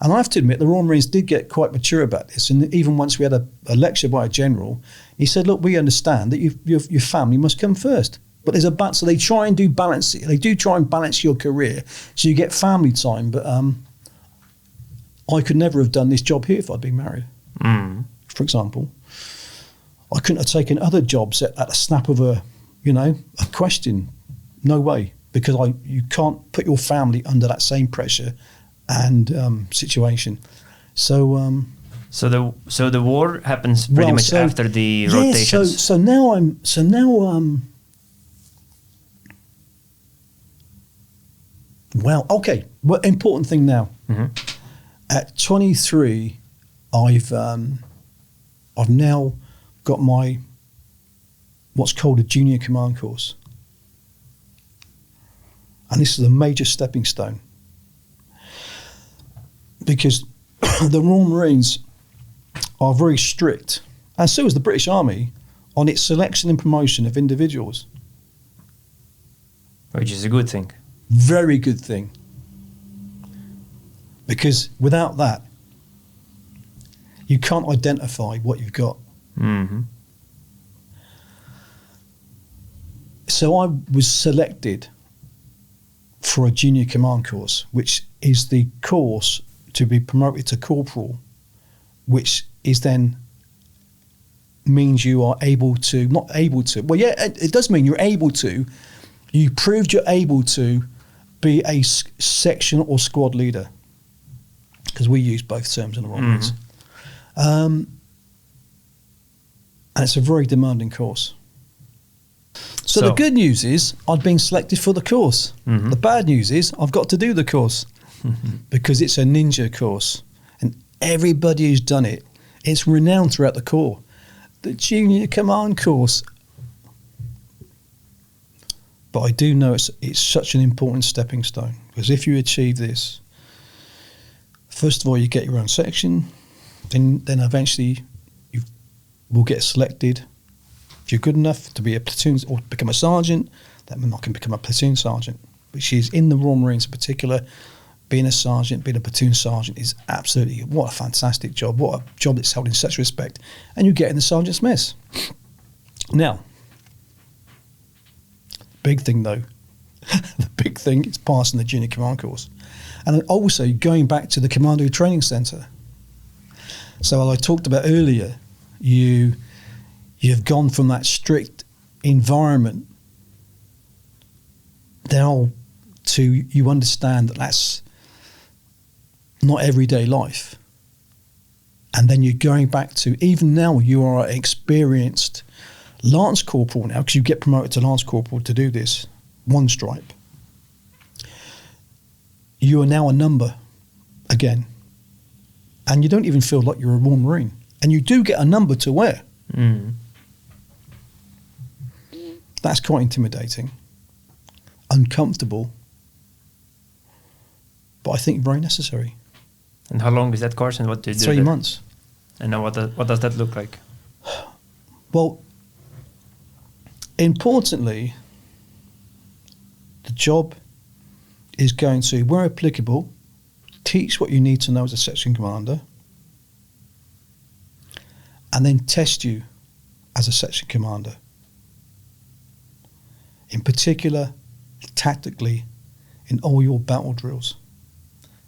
And I have to admit, the Royal Marines did get quite mature about this. And even once we had a lecture by a general, he said, look, we understand that your family must come first. But there's a balance. So they try and do balance it. They do try and balance your career so you get family time. But I could never have done this job here if I'd been married. For example, I couldn't have taken other jobs at a snap of a question. No way. Because you can't put your family under that same pressure and situation. So the war happens pretty much after the rotations. So now well, okay. Well, important thing now. At 23, I've now got my what's called a junior command course, and this is a major stepping stone. Because the Royal Marines are very strict, and so is the British Army, on its selection and promotion of individuals. Which is a good thing. Very good thing. Because without that, you can't identify what you've got. Mm-hmm. So I was selected for a junior command course, which is the course to be promoted to corporal, which is then means you are able to, not able to, well, yeah, it does mean you're able to, you proved you're able to be a section or squad leader, because we use both terms in the Royal Marines. And it's a very demanding course. So the good news is I've been selected for the course. The bad news is I've got to do the course. Because it's a ninja course, and everybody who's done it, it's renowned throughout the Corps. The junior command course. But I do know it's such an important stepping stone, because if you achieve this, first of all, you get your own section, then eventually you will get selected. If you're good enough to be a platoon or become a sergeant, then I can become a platoon sergeant. Which is in the Royal Marines in particular, being a sergeant, being a platoon sergeant is absolutely, what a fantastic job. What a job that's held in such respect. And you get in the sergeant's mess. Now, big thing though, the big thing is passing the junior command course. And also going back to the Commando Training Centre. So as I talked about earlier, you've gone from that strict environment now to, you understand that that's not everyday life. And then you're going back to, even now you are an experienced Lance Corporal now, because you get promoted to Lance Corporal to do this, one stripe. You are now a number again. And you don't even feel like you're a Royal Marine. And you do get a number to wear. Mm. That's quite intimidating, uncomfortable, but I think very necessary. And how long is that course, and what do you do 3 there? months. And now what does that look like? Well, importantly, the job is going to, where applicable, teach what you need to know as a section commander, and then test you as a section commander. In particular, tactically, in all your battle drills.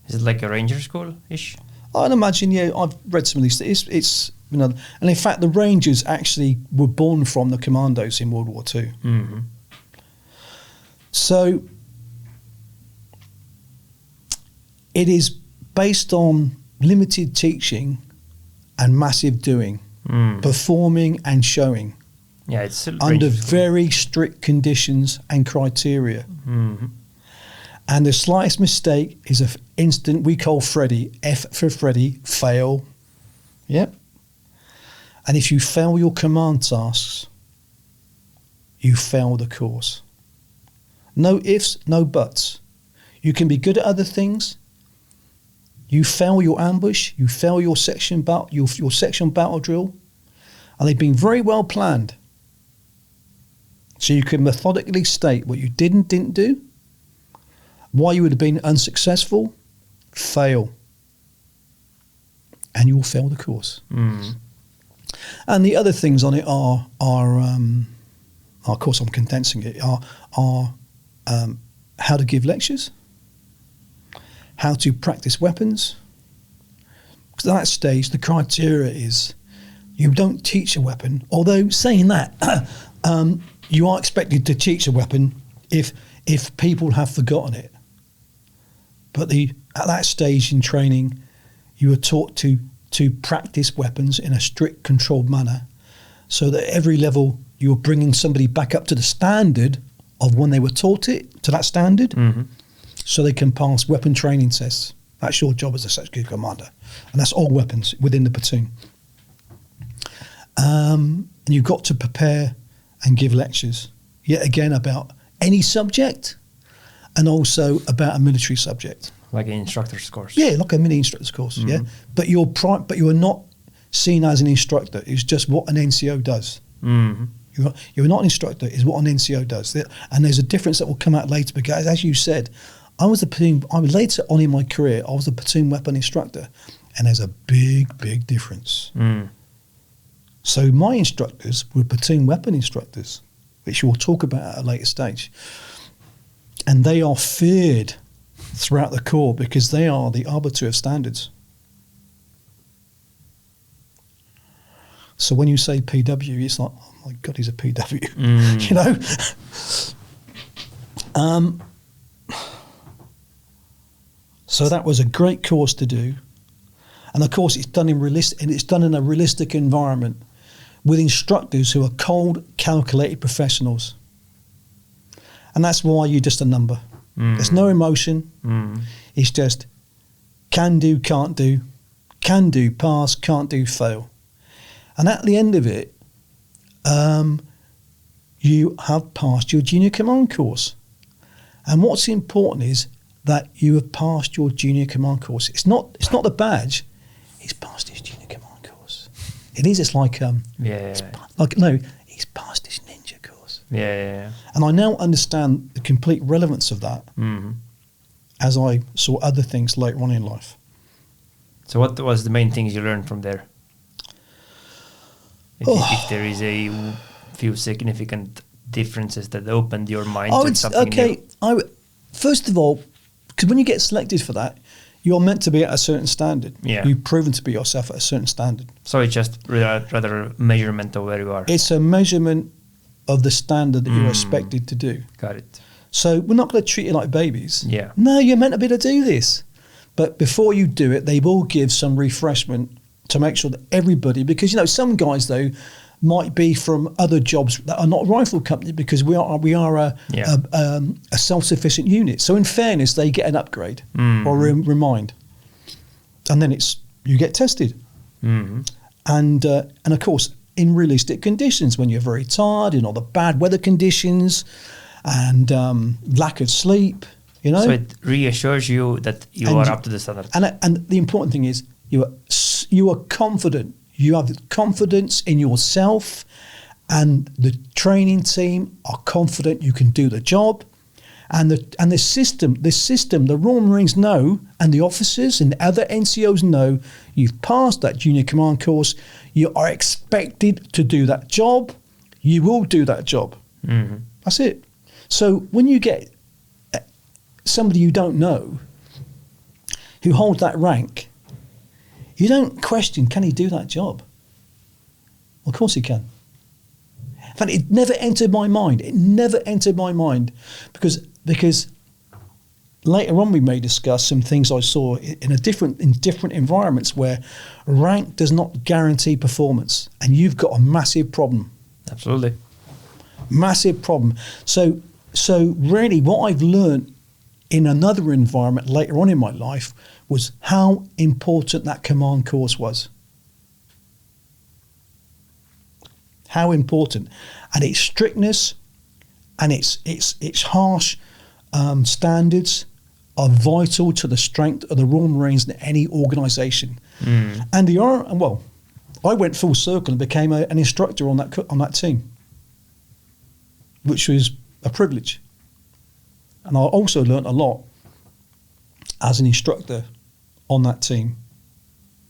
Is it like a ranger school-ish? I'd imagine, yeah, I've read some of these. It's you know, and in fact, the Rangers actually were born from the Commandos in World War II. Mm-hmm. So it is based on limited teaching and massive doing, performing and showing. Yeah, it's still under ranger school. very strict conditions and criteria. Mm-hmm. And the slightest mistake is an instant, we call Freddy, F for Freddy, fail. Yep. And if you fail your command tasks, you fail the course. No ifs, no buts. You can be good at other things. You fail your ambush, you fail your section your section battle drill, and they've been very well planned. So you can methodically state what you didn't do, why you would have been unsuccessful, fail, and you will fail the course. Mm. And the other things on it are of course I'm condensing it, are how to give lectures, how to practice weapons. Because at that stage, the criteria is you don't teach a weapon, although saying that, you are expected to teach a weapon if people have forgotten it. But at that stage in training, you are taught to practice weapons in a strict, controlled manner, so that at every level you're bringing somebody back up to the standard of when they were taught it, to that standard, so they can pass weapon training tests. That's your job as a section commander, and that's all weapons within the platoon. And you've got to prepare and give lectures, yet again about any subject, and also about a military subject. Like an instructor's course. Yeah, like a mini instructor's course. Yeah, but you are not seen as an instructor. It's just what an NCO does. Mm-hmm. You're not an instructor. It's what an NCO does. And there's a difference that will come out later, because, as you said, later on in my career, I was a platoon weapon instructor, and there's a big difference. Mm. So my instructors were platoon weapon instructors, which we'll talk about at a later stage. And they are feared throughout the Corps because they are the arbiter of standards. So when you say PW, it's like, oh my God, he's a PW, you know? So that was a great course to do. And of course, it's done in a realistic environment with instructors who are cold, calculated professionals. And that's why you're just a number. There's no emotion. It's just can do, can't do, can do, pass, can't do, fail. And at the end of it, you have passed your junior command course. And what's important is that you have passed your junior command course. It's not the badge. He's passed his junior command It is. It's like no, he's passed his ninja course. Yeah. And I now understand the complete relevance of that as I saw other things later on in life. So what was the main things you learned from there? If there is a few significant differences that opened your mind to something new. First of all, because when you get selected for that, you're meant to be at a certain standard. Yeah. You've proven to be yourself at a certain standard. So it's just rather a measurement of where you are. It's a measurement of the standard that you're expected to do. Got it. So we're not going to treat you like babies. Yeah. No, you're meant to be able to do this. But before you do it, they will give some refreshment to make sure that everybody, because, some guys, though, might be from other jobs that are not a rifle company, because we are a self-sufficient unit. So in fairness, they get an upgrade or remind. And then you get tested. And of course, in realistic conditions, when you're very tired, the bad weather conditions and lack of sleep, So it reassures you that you are up to the standard. And the important thing is you are confident. You have confidence in yourself, and the training team are confident you can do the job. And the system, the Royal Marines know, and the officers and the other NCOs know, you've passed that junior command course. You are expected to do that job. You will do that job. That's it. So when you get somebody you don't know who holds that rank, you don't question, can he do that job? Well, of course he can. In fact, it never entered my mind. It never entered my mind because later on we may discuss some things I saw in different environments where rank does not guarantee performance, and you've got a massive problem. Absolutely. Massive problem. So really what I've learned in another environment later on in my life was how important that command course was. How important. And its strictness and its harsh standards are vital to the strength of the Royal Marines in any organisation. And I went full circle and became an instructor on that team, which was a privilege. And I also learnt a lot as an instructor on that team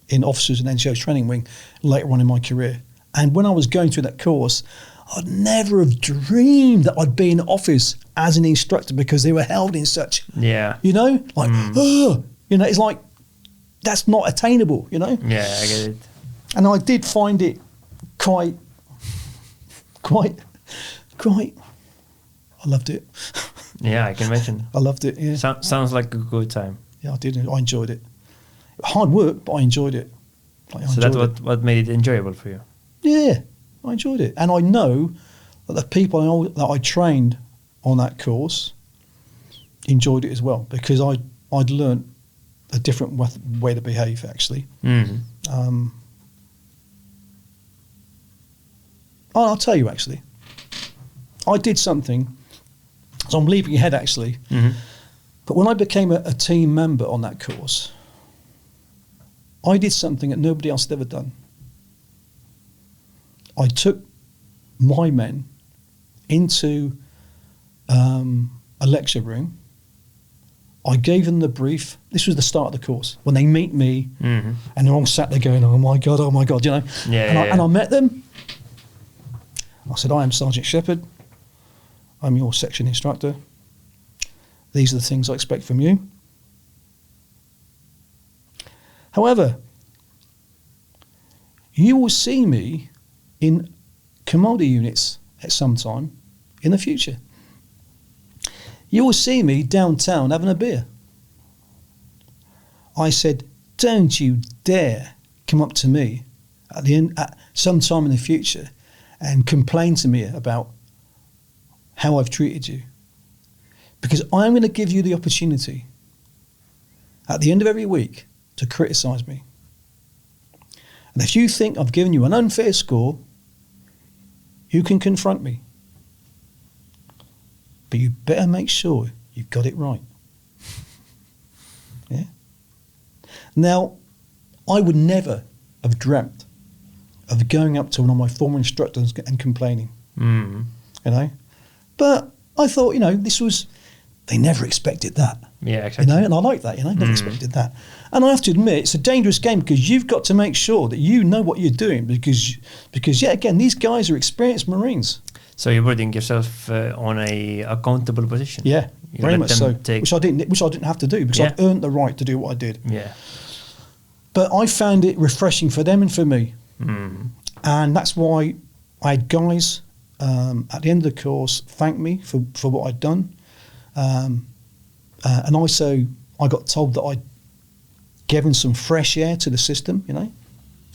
in Officers and NCOs Training Wing later on in my career. And when I was going through that course, I'd never have dreamed that I'd be in the office as an instructor, because they were held in such, it's like, that's not attainable, Yeah, I get it. And I did find it quite, I loved it. Yeah, I can imagine. I loved it, yeah. Sounds like a good time. Yeah, I did. I enjoyed it. Hard work, but I enjoyed it. So that's what made it enjoyable for you? Yeah, I enjoyed it. And I know that the people that I trained on that course enjoyed it as well, because I'd learnt a different way to behave, actually. I'll tell you, actually. I did something, so I'm leaping ahead, actually. But when I became a team member on that course, I did something that nobody else had ever done. I took my men into a lecture room. I gave them the brief. This was the start of the course, when they meet me, and they're all sat there going, oh my God, And I met them. I said, I am Sergeant Shephard. I'm your section instructor. These are the things I expect from you. However, you will see me in commando units at some time in the future. You will see me downtown having a beer. I said, don't you dare come up to me at some time in the future and complain to me about how I've treated you. Because I'm going to give you the opportunity at the end of every week to criticise me. And if you think I've given you an unfair score, you can confront me. But you better make sure you've got it right. Yeah? Now, I would never have dreamt of going up to one of my former instructors and complaining. Mm. You know, but I thought, you know, they never expected that. Yeah, exactly. You know, and I like that. You know, never expected that. And I have to admit, it's a dangerous game because you've got to make sure that you know what you're doing because yeah, again, these guys are experienced Marines. So you're putting yourself on a accountable position. Yeah, You very let much them so. take- Which I didn't have to do because Yeah. I'd earned the right to do what I did. Yeah. But I found it refreshing for them and for me. Mm. And that's why I had guys at the end of the course thank me for what I'd done. And also I got told that I'd given some fresh air to the system, you know.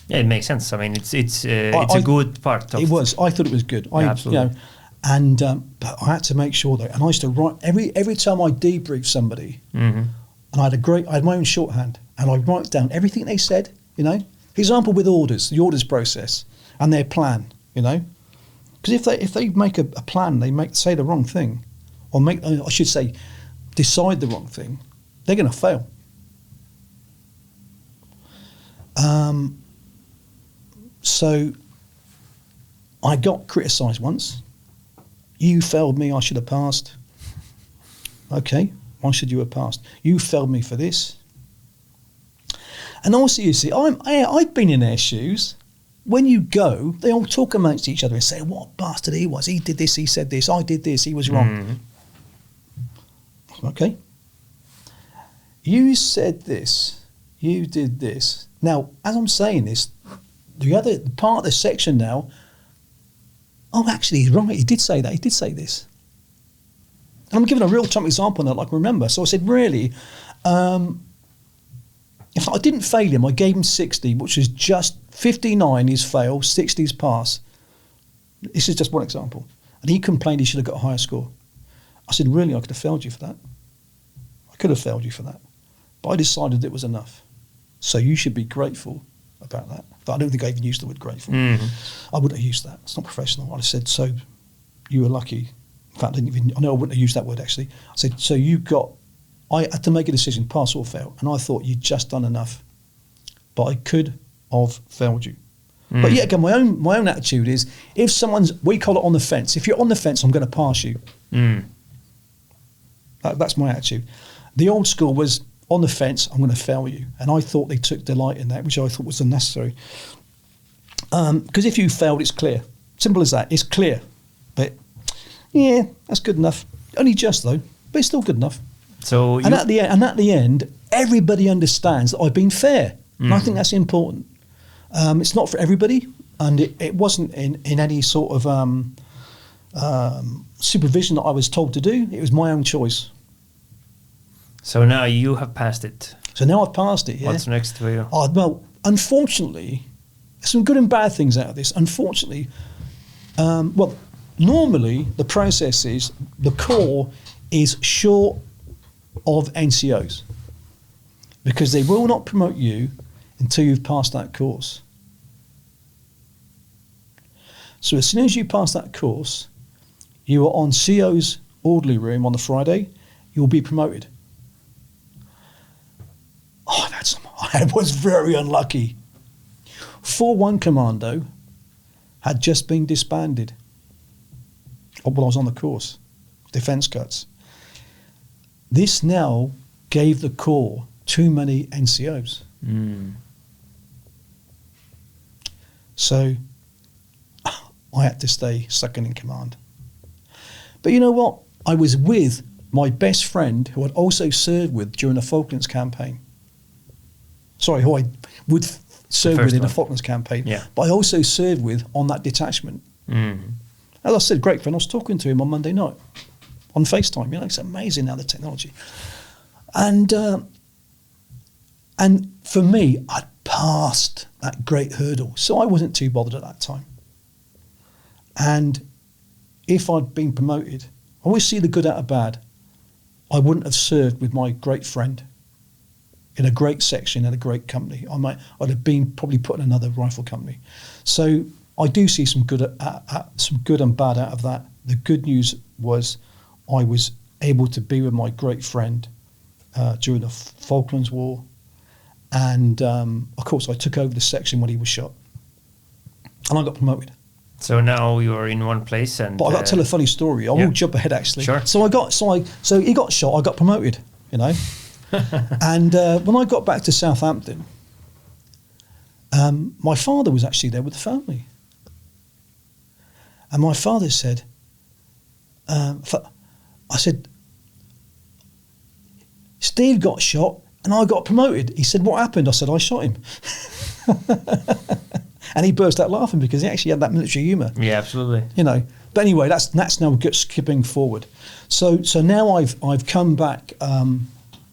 Yeah, it makes sense. I mean, it's a good part of It was. I thought it was good. Yeah, absolutely. You know, and but I had to make sure that, and I used to write every time I debriefed somebody, Mhm. and I had my own shorthand, and I write down everything they said. You know, for example, with orders, the orders process and their plan. You know, because if they make a plan, they say the wrong thing, or I should say, decide the wrong thing, they're going to fail. So I got criticised once. You failed me, I should have passed. Okay, why should you have passed? You failed me for this. And also, you see, I've been in their shoes. When you go, they all talk amongst each other and say, what a bastard he was. He did this, he said this, I did this, he was wrong. Mhm. Okay. You said this, you did this. Now, as I'm saying this, the other part of the section now, oh, actually, he's right, he did say that, he did say this. And I'm giving a real-time example now, like I remember. So I said, really, if I didn't fail him, I gave him 60, which is just 59 is fail, 60 is pass. This is just one example. And he complained he should have got a higher score. I said, really, I could have failed you for that. I could have failed you for that. But I decided it was enough. So you should be grateful about that. But I don't think I even used the word grateful. Mhm. I wouldn't have used that. It's not professional. I said, so you were lucky. In fact, I know I wouldn't have used that word actually. I said, so I had to make a decision, pass or fail. And I thought you'd just done enough. But I could have failed you. But yet again, my own attitude is, if we call it on the fence. If you're on the fence, I'm going to pass you. Mm. That's my attitude. The old school was, on the fence, I'm going to fail you. And I thought they took delight in that, which I thought was unnecessary. Because if you failed, it's clear. Simple as that. It's clear. But, yeah, that's good enough. Only just, though. But it's still good enough. So And at the end, everybody understands that I've been fair. And I think that's important. It's not for everybody. And it wasn't in any sort of supervision that I was told to do. It was my own choice. So now you have passed it. So now I've passed it, yeah. What's next for you? Well, unfortunately, there's some good and bad things out of this. Unfortunately, normally the process is, the Corps is short of NCOs because they will not promote you until you've passed that course. So as soon as you pass that course, you are on CO's orderly room on the Friday, you'll be promoted. Oh, I was very unlucky. 4-1 Commando had just been disbanded while I was on the course, defence cuts. This now gave the Corps too many NCOs. Mm. So I had to stay second in command. But you know what? I was with my best friend who I'd also served with during the Falklands campaign. Sorry, who I would serve with in the Falklands campaign. Yeah. But I also served with on that detachment. Mm. As I said, great friend. I was talking to him on Monday night on FaceTime. You know, it's amazing now, the technology. And for me, I'd passed that great hurdle. So I wasn't too bothered at that time. And if I'd been promoted, I always see the good out of bad. I wouldn't have served with my great friend in a great section in a great company. I'd have been probably put in another rifle company. So I do see some good and bad out of that. The good news was I was able to be with my great friend during the Falklands War, and of course I took over the section when he was shot. and I got promoted. So now you're in one place, and But I got to tell a funny story. I will jump ahead actually. Sure. So he got shot. I got promoted. You know, and when I got back to Southampton, my father was actually there with the family, and my father said, "I said, Steve got shot and I got promoted." He said, "What happened?" I said, "I shot him." And he burst out laughing because he actually had that military humour. Yeah, absolutely. You know. But anyway, that's now skipping forward. So now I've come back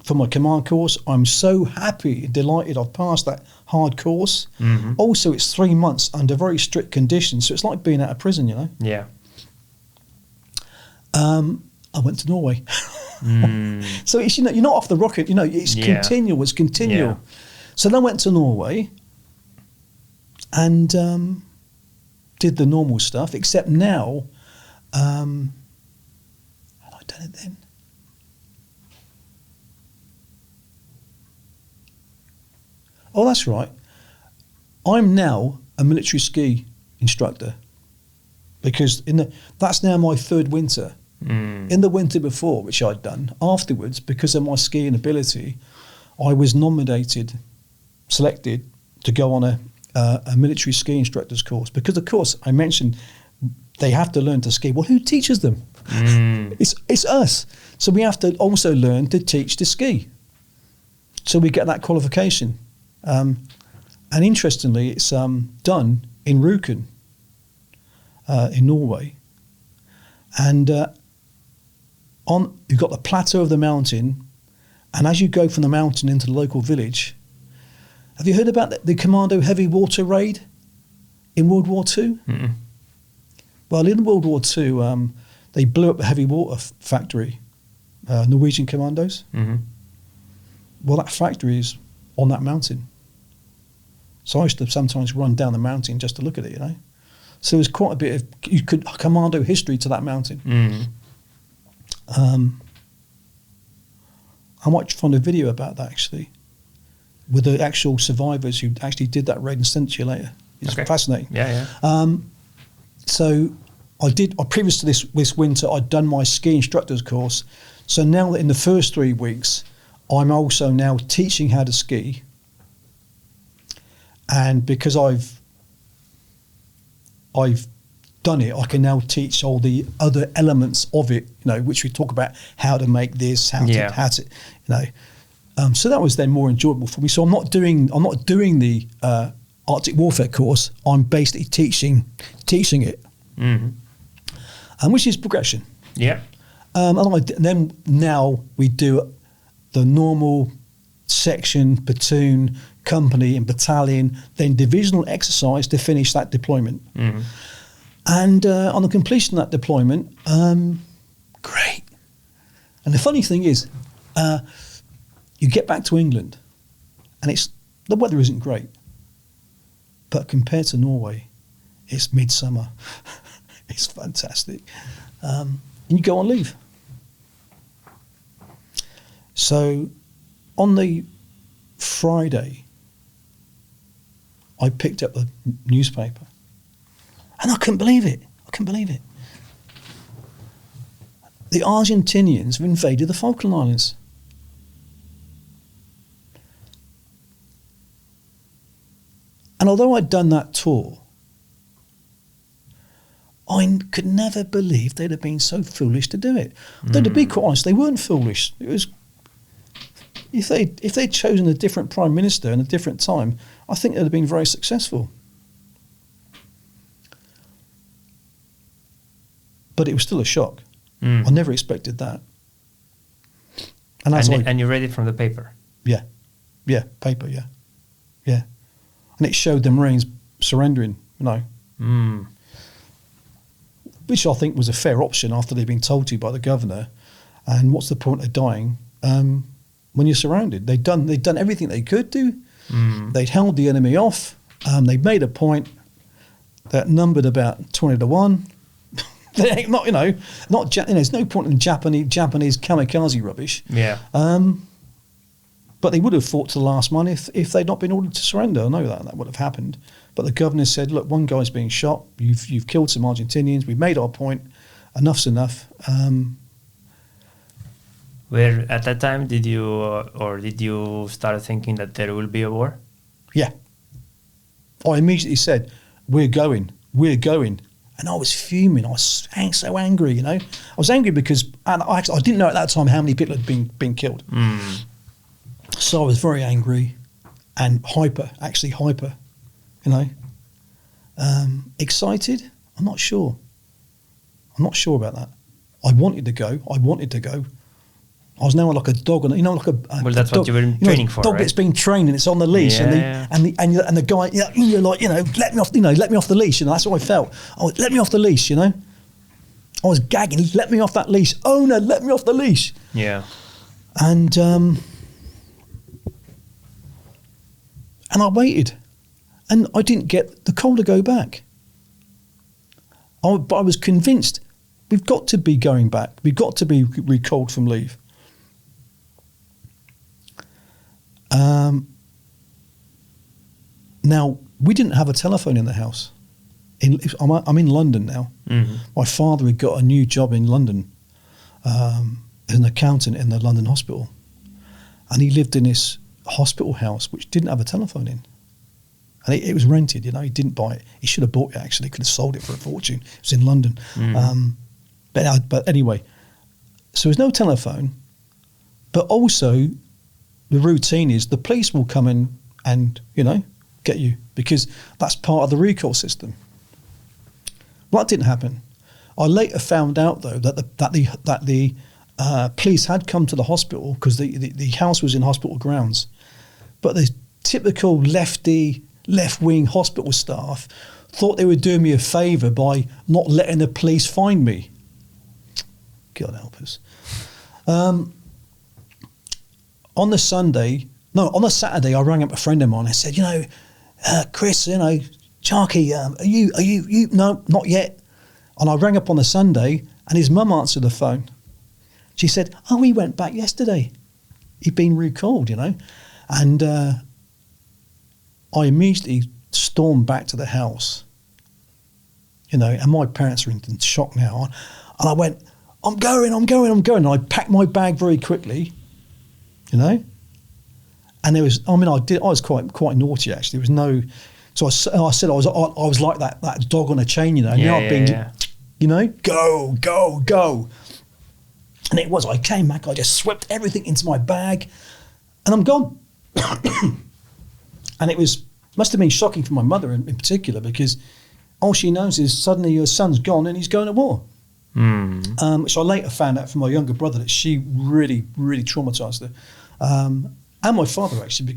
for my command course. I'm so happy, delighted I've passed that hard course. Mm-hmm. Also, it's 3 months under very strict conditions, so it's like being out of prison, you know. Yeah. I went to Norway. So it's, you know, you're not off the rocket, you know, it's continual, it's continual. Yeah. So then I went to Norway and did the normal stuff, except now, had I done it then? Oh, that's right. I'm now a military ski instructor because that's now my third winter. In the winter before, which I'd done, afterwards, because of my skiing ability, I was selected to go on a military ski instructor's course. Because, of course, I mentioned they have to learn to ski. Well, who teaches them? It's us. So we have to also learn to teach to ski. So we get that qualification. And interestingly, it's done in Rjukan in Norway. And you've got the plateau of the mountain, and as you go from the mountain into the local village, have you heard about the Commando heavy water raid in World War II? Mm-mm. Well, in World War II, they blew up a heavy water factory, Norwegian commandos. Mm-hmm. Well, that factory is on that mountain. So I used to sometimes run down the mountain just to look at it, you know. So there's quite a bit of commando history to that mountain. Mm-hmm. I might find a video about that actually, with the actual survivors who actually did that raid and send it to you later. It's fascinating. Yeah. So previous to this winter, I'd done my ski instructor's course. So now in the first 3 weeks, I'm also now teaching how to ski. And because I've done it, I can now teach all the other elements of it, you know, which we talk about how to make this, how to, you know. So that was then more enjoyable for me. So I'm not doing the Arctic warfare course. I'm basically teaching it, which is progression. Yeah. And then now we do the normal section, platoon, company, and battalion, then divisional exercise to finish that deployment. Mm-hmm. And on the completion of that deployment, great. And the funny thing is, you get back to England, and the weather isn't great, but compared to Norway, it's midsummer. It's fantastic, and you go on leave. So, on the Friday, I picked up the newspaper. And I couldn't believe it. The Argentinians have invaded the Falkland Islands. And although I'd done that tour, I could never believe they'd have been so foolish to do it. Though to be quite honest, they weren't foolish. It was if they'd chosen a different prime minister and a different time, I think they'd have been very successful. But it was still a shock. I never expected that. And you read it from the paper? Yeah, paper, yeah. And it showed the Marines surrendering, you know. Which I think was a fair option after they'd been told to by the governor. And what's the point of dying when you're surrounded? They'd done everything they could do. They'd held the enemy off. They'd made a point that numbered about 20 to 1. There's no point in Japanese kamikaze rubbish. Yeah. But they would have fought to the last man if they'd not been ordered to surrender. I know that would have happened. But the governor said, look, one guy's being shot. You've killed some Argentinians. We've made our point. Enough's enough. Where at that time did you start thinking that there will be a war? Yeah. I immediately said, we're going. And I was fuming. I was so angry, I was angry because I didn't know at that time how many people had been killed. So I was very angry and hyper. Excited? I'm not sure about that. I wanted to go. I was now like a dog, like a well, that's dog, what you were training for, dog right? that's been trained and it's on the leash, and the guy, you're like, let me off, let me off the leash, that's what I felt. Let me off the leash, I was gagging. Let me off that leash, owner. Let me off the leash. Yeah, and I waited, and I didn't get the call to go back. But I was convinced we've got to be going back. We've got to be recalled from leave. Now, we didn't have a telephone in the house. I'm in London now. Mm-hmm. My father had got a new job in London as an accountant in the London hospital. And he lived in this hospital house which didn't have a telephone in. And it was rented, he didn't buy it. He should have bought it, actually. Could have sold it for a fortune. It was in London. Mm-hmm. But anyway, so there's no telephone. But also, the routine is the police will come in and, get you, because that's part of the recall system. Well, that didn't happen. I later found out, though, that the police had come to the hospital because the house was in hospital grounds. But the typical left-wing hospital staff thought they were doing me a favour by not letting the police find me. God help us. On the Saturday, I rang up a friend of mine. I said, Chris, Charky, are you? No, not yet. And I rang up on the Sunday, and his mum answered the phone. She said, oh, he went back yesterday. He'd been recalled, And I immediately stormed back to the house, and my parents are in shock now. And I went, I'm going. And I packed my bag very quickly, And there was, I was quite naughty, actually. There was no, so I said I was like that dog on a chain, go. And it was, I came back, I just swept everything into my bag, and I'm gone. And it must have been shocking for my mother in particular, because all she knows is suddenly your son's gone and he's going to war. So I later found out from my younger brother that she really, really traumatised her. And my father, actually,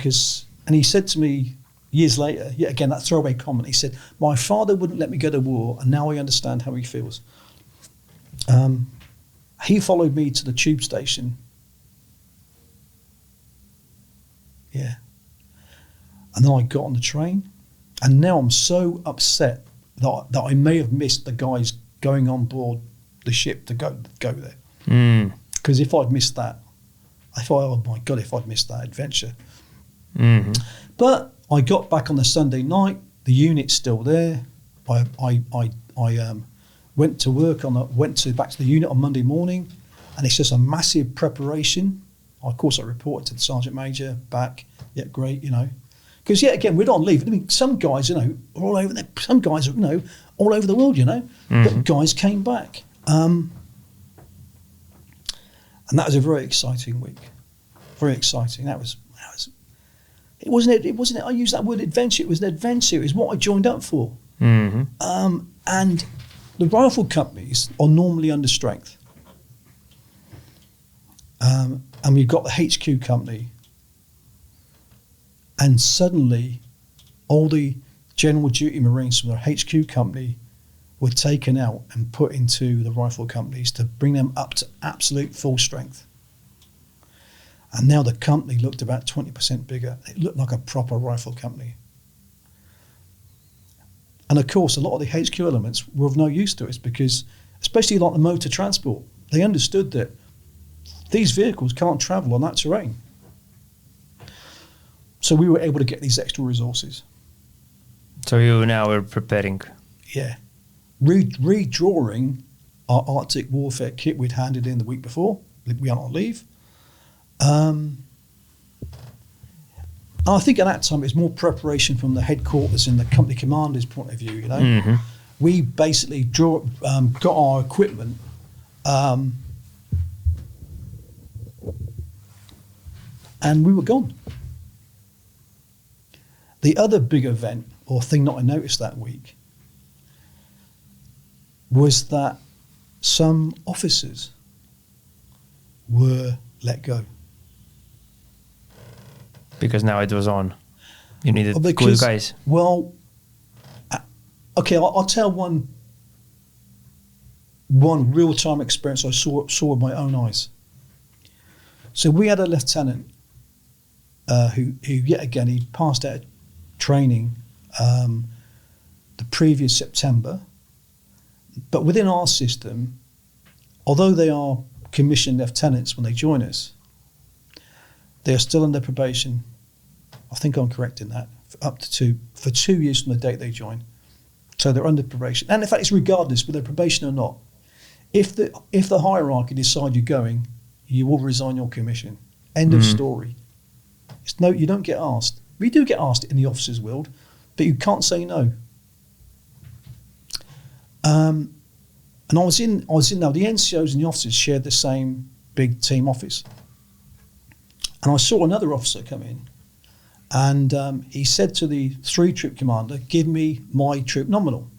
and he said to me years later, yet again, that throwaway comment, he said, my father wouldn't let me go to war, and now I understand how he feels. He followed me to the tube station. Yeah. And then I got on the train, and now I'm so upset that I may have missed the guys going on board the ship to go there. Because if I'd missed that, I thought, oh my God, if I'd missed that adventure. Mm-hmm. But I got back on the Sunday night. The unit's still there. I went to work back to the unit on Monday morning, and it's just a massive preparation. Of course, I reported to the sergeant major back. Yeah, great, because again, we're on leave. I mean, some guys, are all over there. Some guys are, all over the world, Mm-hmm. But guys came back. And that was a very exciting week. Very exciting. It wasn't. I use that word adventure. It was an adventure. It was what I joined up for. Mm-hmm. And the rifle companies are normally under strength. And we've got the HQ company. And suddenly, all the general duty Marines from the HQ company were taken out and put into the rifle companies to bring them up to absolute full strength. And now the company looked about 20% bigger. It looked like a proper rifle company. And of course, a lot of the HQ elements were of no use to us, because, especially like the motor transport, they understood that these vehicles can't travel on that terrain. So we were able to get these extra resources. So you now are preparing. Yeah. Redrawing our Arctic warfare kit we'd handed in the week before. We are on leave. I think at that time it was more preparation from the headquarters and the company commander's point of view, you know. Mm-hmm. We basically got our equipment and we were gone. The other big event or thing that I noticed that week was that some officers were let go. Because now it was on. You needed Because, cool guys. Well, okay, I'll tell one real-time experience I saw with my own eyes. So we had a lieutenant who yet again, he passed out of training the previous September. But within our system, although they are commissioned lieutenants when they join us, they are still under probation. I think I'm correct in that. For 2 years from the date they join. So they're under probation. And in fact, it's regardless whether they're probation or not. If the hierarchy decide you're going, you will resign your commission. End of story. You don't get asked. We do get asked in the officers' world, but you can't say no. And I was in now, the NCOs and the officers shared the same big team office. And I saw another officer come in, and he said to the 3-troop commander, "Give me my troop nominal."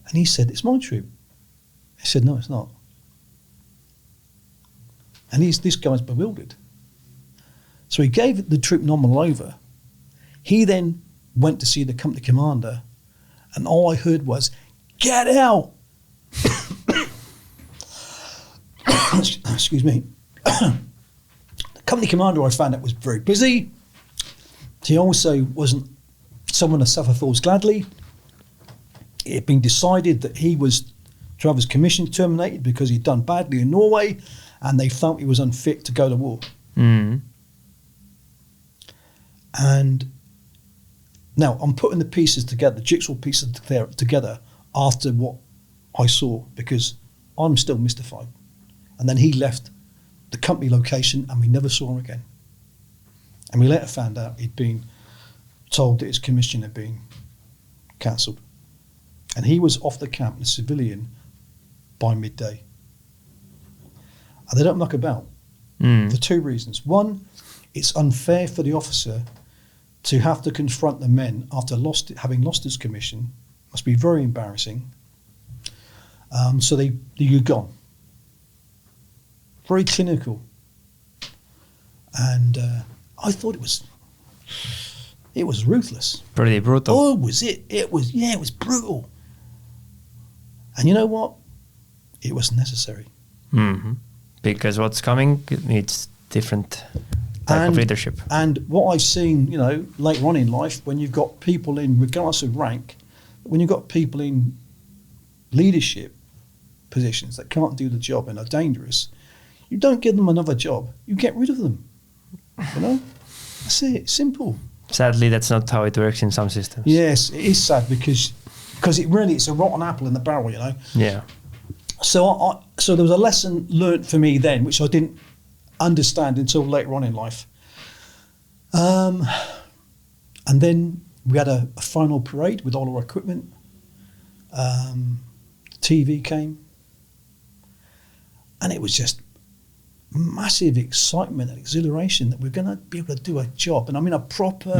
And he said, "It's my troop." He said, "No, it's not." And this guy's bewildered. So he gave the troop nominal over. He then went to see the company commander, and all I heard was, "Get out!" Excuse me. Company commander, I found out, was very busy. He also wasn't someone to suffer fools gladly. It had been decided that he was to have his commission terminated because he'd done badly in Norway, and they felt he was unfit to go to war. Mm. And now I'm putting the pieces together, the jigsaw pieces together after what I saw, because I'm still mystified. And then he left the company location and we never saw him again. And we later found out he'd been told that his commission had been cancelled. And he was off the camp, a civilian, by midday. And they don't knock about for 2 reasons. One, it's unfair for the officer to have to confront the men after having lost his commission. Must be very embarrassing. So you're gone. Very clinical. And I thought it was ruthless. Pretty brutal. Oh, was it? It was brutal. And you know what? It was necessary. Mm-hmm. Because what's coming needs different type of leadership. And what I've seen, later on in life, when you've got people in, regardless of rank, when you've got people in leadership positions that can't do the job and are dangerous, you don't give them another job. You get rid of them. That's it. Simple. Sadly, that's not how it works in some systems. Yes, it is sad because it's a rotten apple in the barrel, Yeah. So there was a lesson learnt for me then, which I didn't understand until later on in life. And then we had a final parade with all our equipment. The TV came. And it was just massive excitement and exhilaration that we're going to be able to do a job. And I mean a proper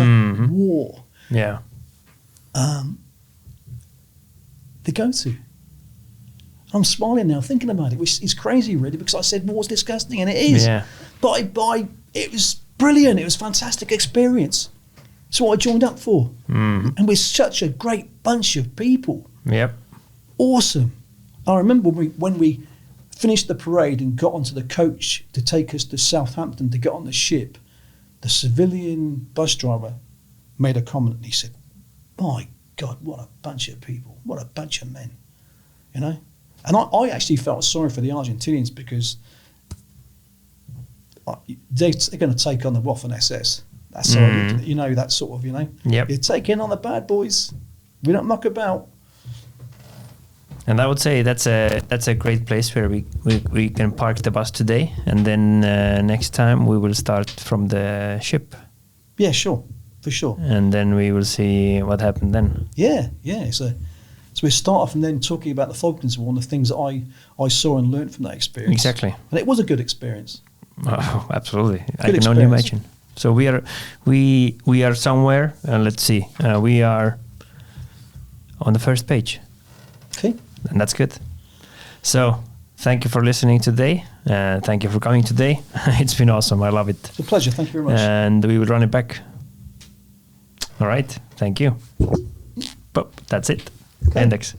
war. Yeah. To go to. I'm smiling now thinking about it, which is crazy really, because I said war's disgusting, and it is. Yeah. But it was brilliant. It was a fantastic experience. It's what I joined up for. Mm-hmm. And we're such a great bunch of people. Yep. Awesome. I remember when we finished the parade and got onto the coach to take us to Southampton to get on the ship, the civilian bus driver made a comment and he said, "My God, what a bunch of people. What a bunch of men." And I actually felt sorry for the Argentinians because they're going to take on the Waffen SS. That's how you know, that sort of, you know. Yep. You're taking on the bad boys. We don't muck about. And I would say that's a great place where we can park the bus today, and then next time we will start from the ship. Yeah, sure, for sure. And then we will see what happened then. Yeah. So we start off and then talking about the Falklands War and the things that I saw and learned from that experience. Exactly. And it was a good experience. Oh, absolutely. Good I can only experience. imagine. So we are somewhere. Let's see. We are on the first page. Okay. And that's good. So thank you for listening today. Thank you for coming today. It's been awesome. I love it. It's a pleasure. Thank you very much. And we will run it back. All right. Thank you. But that's it. Okay. Index.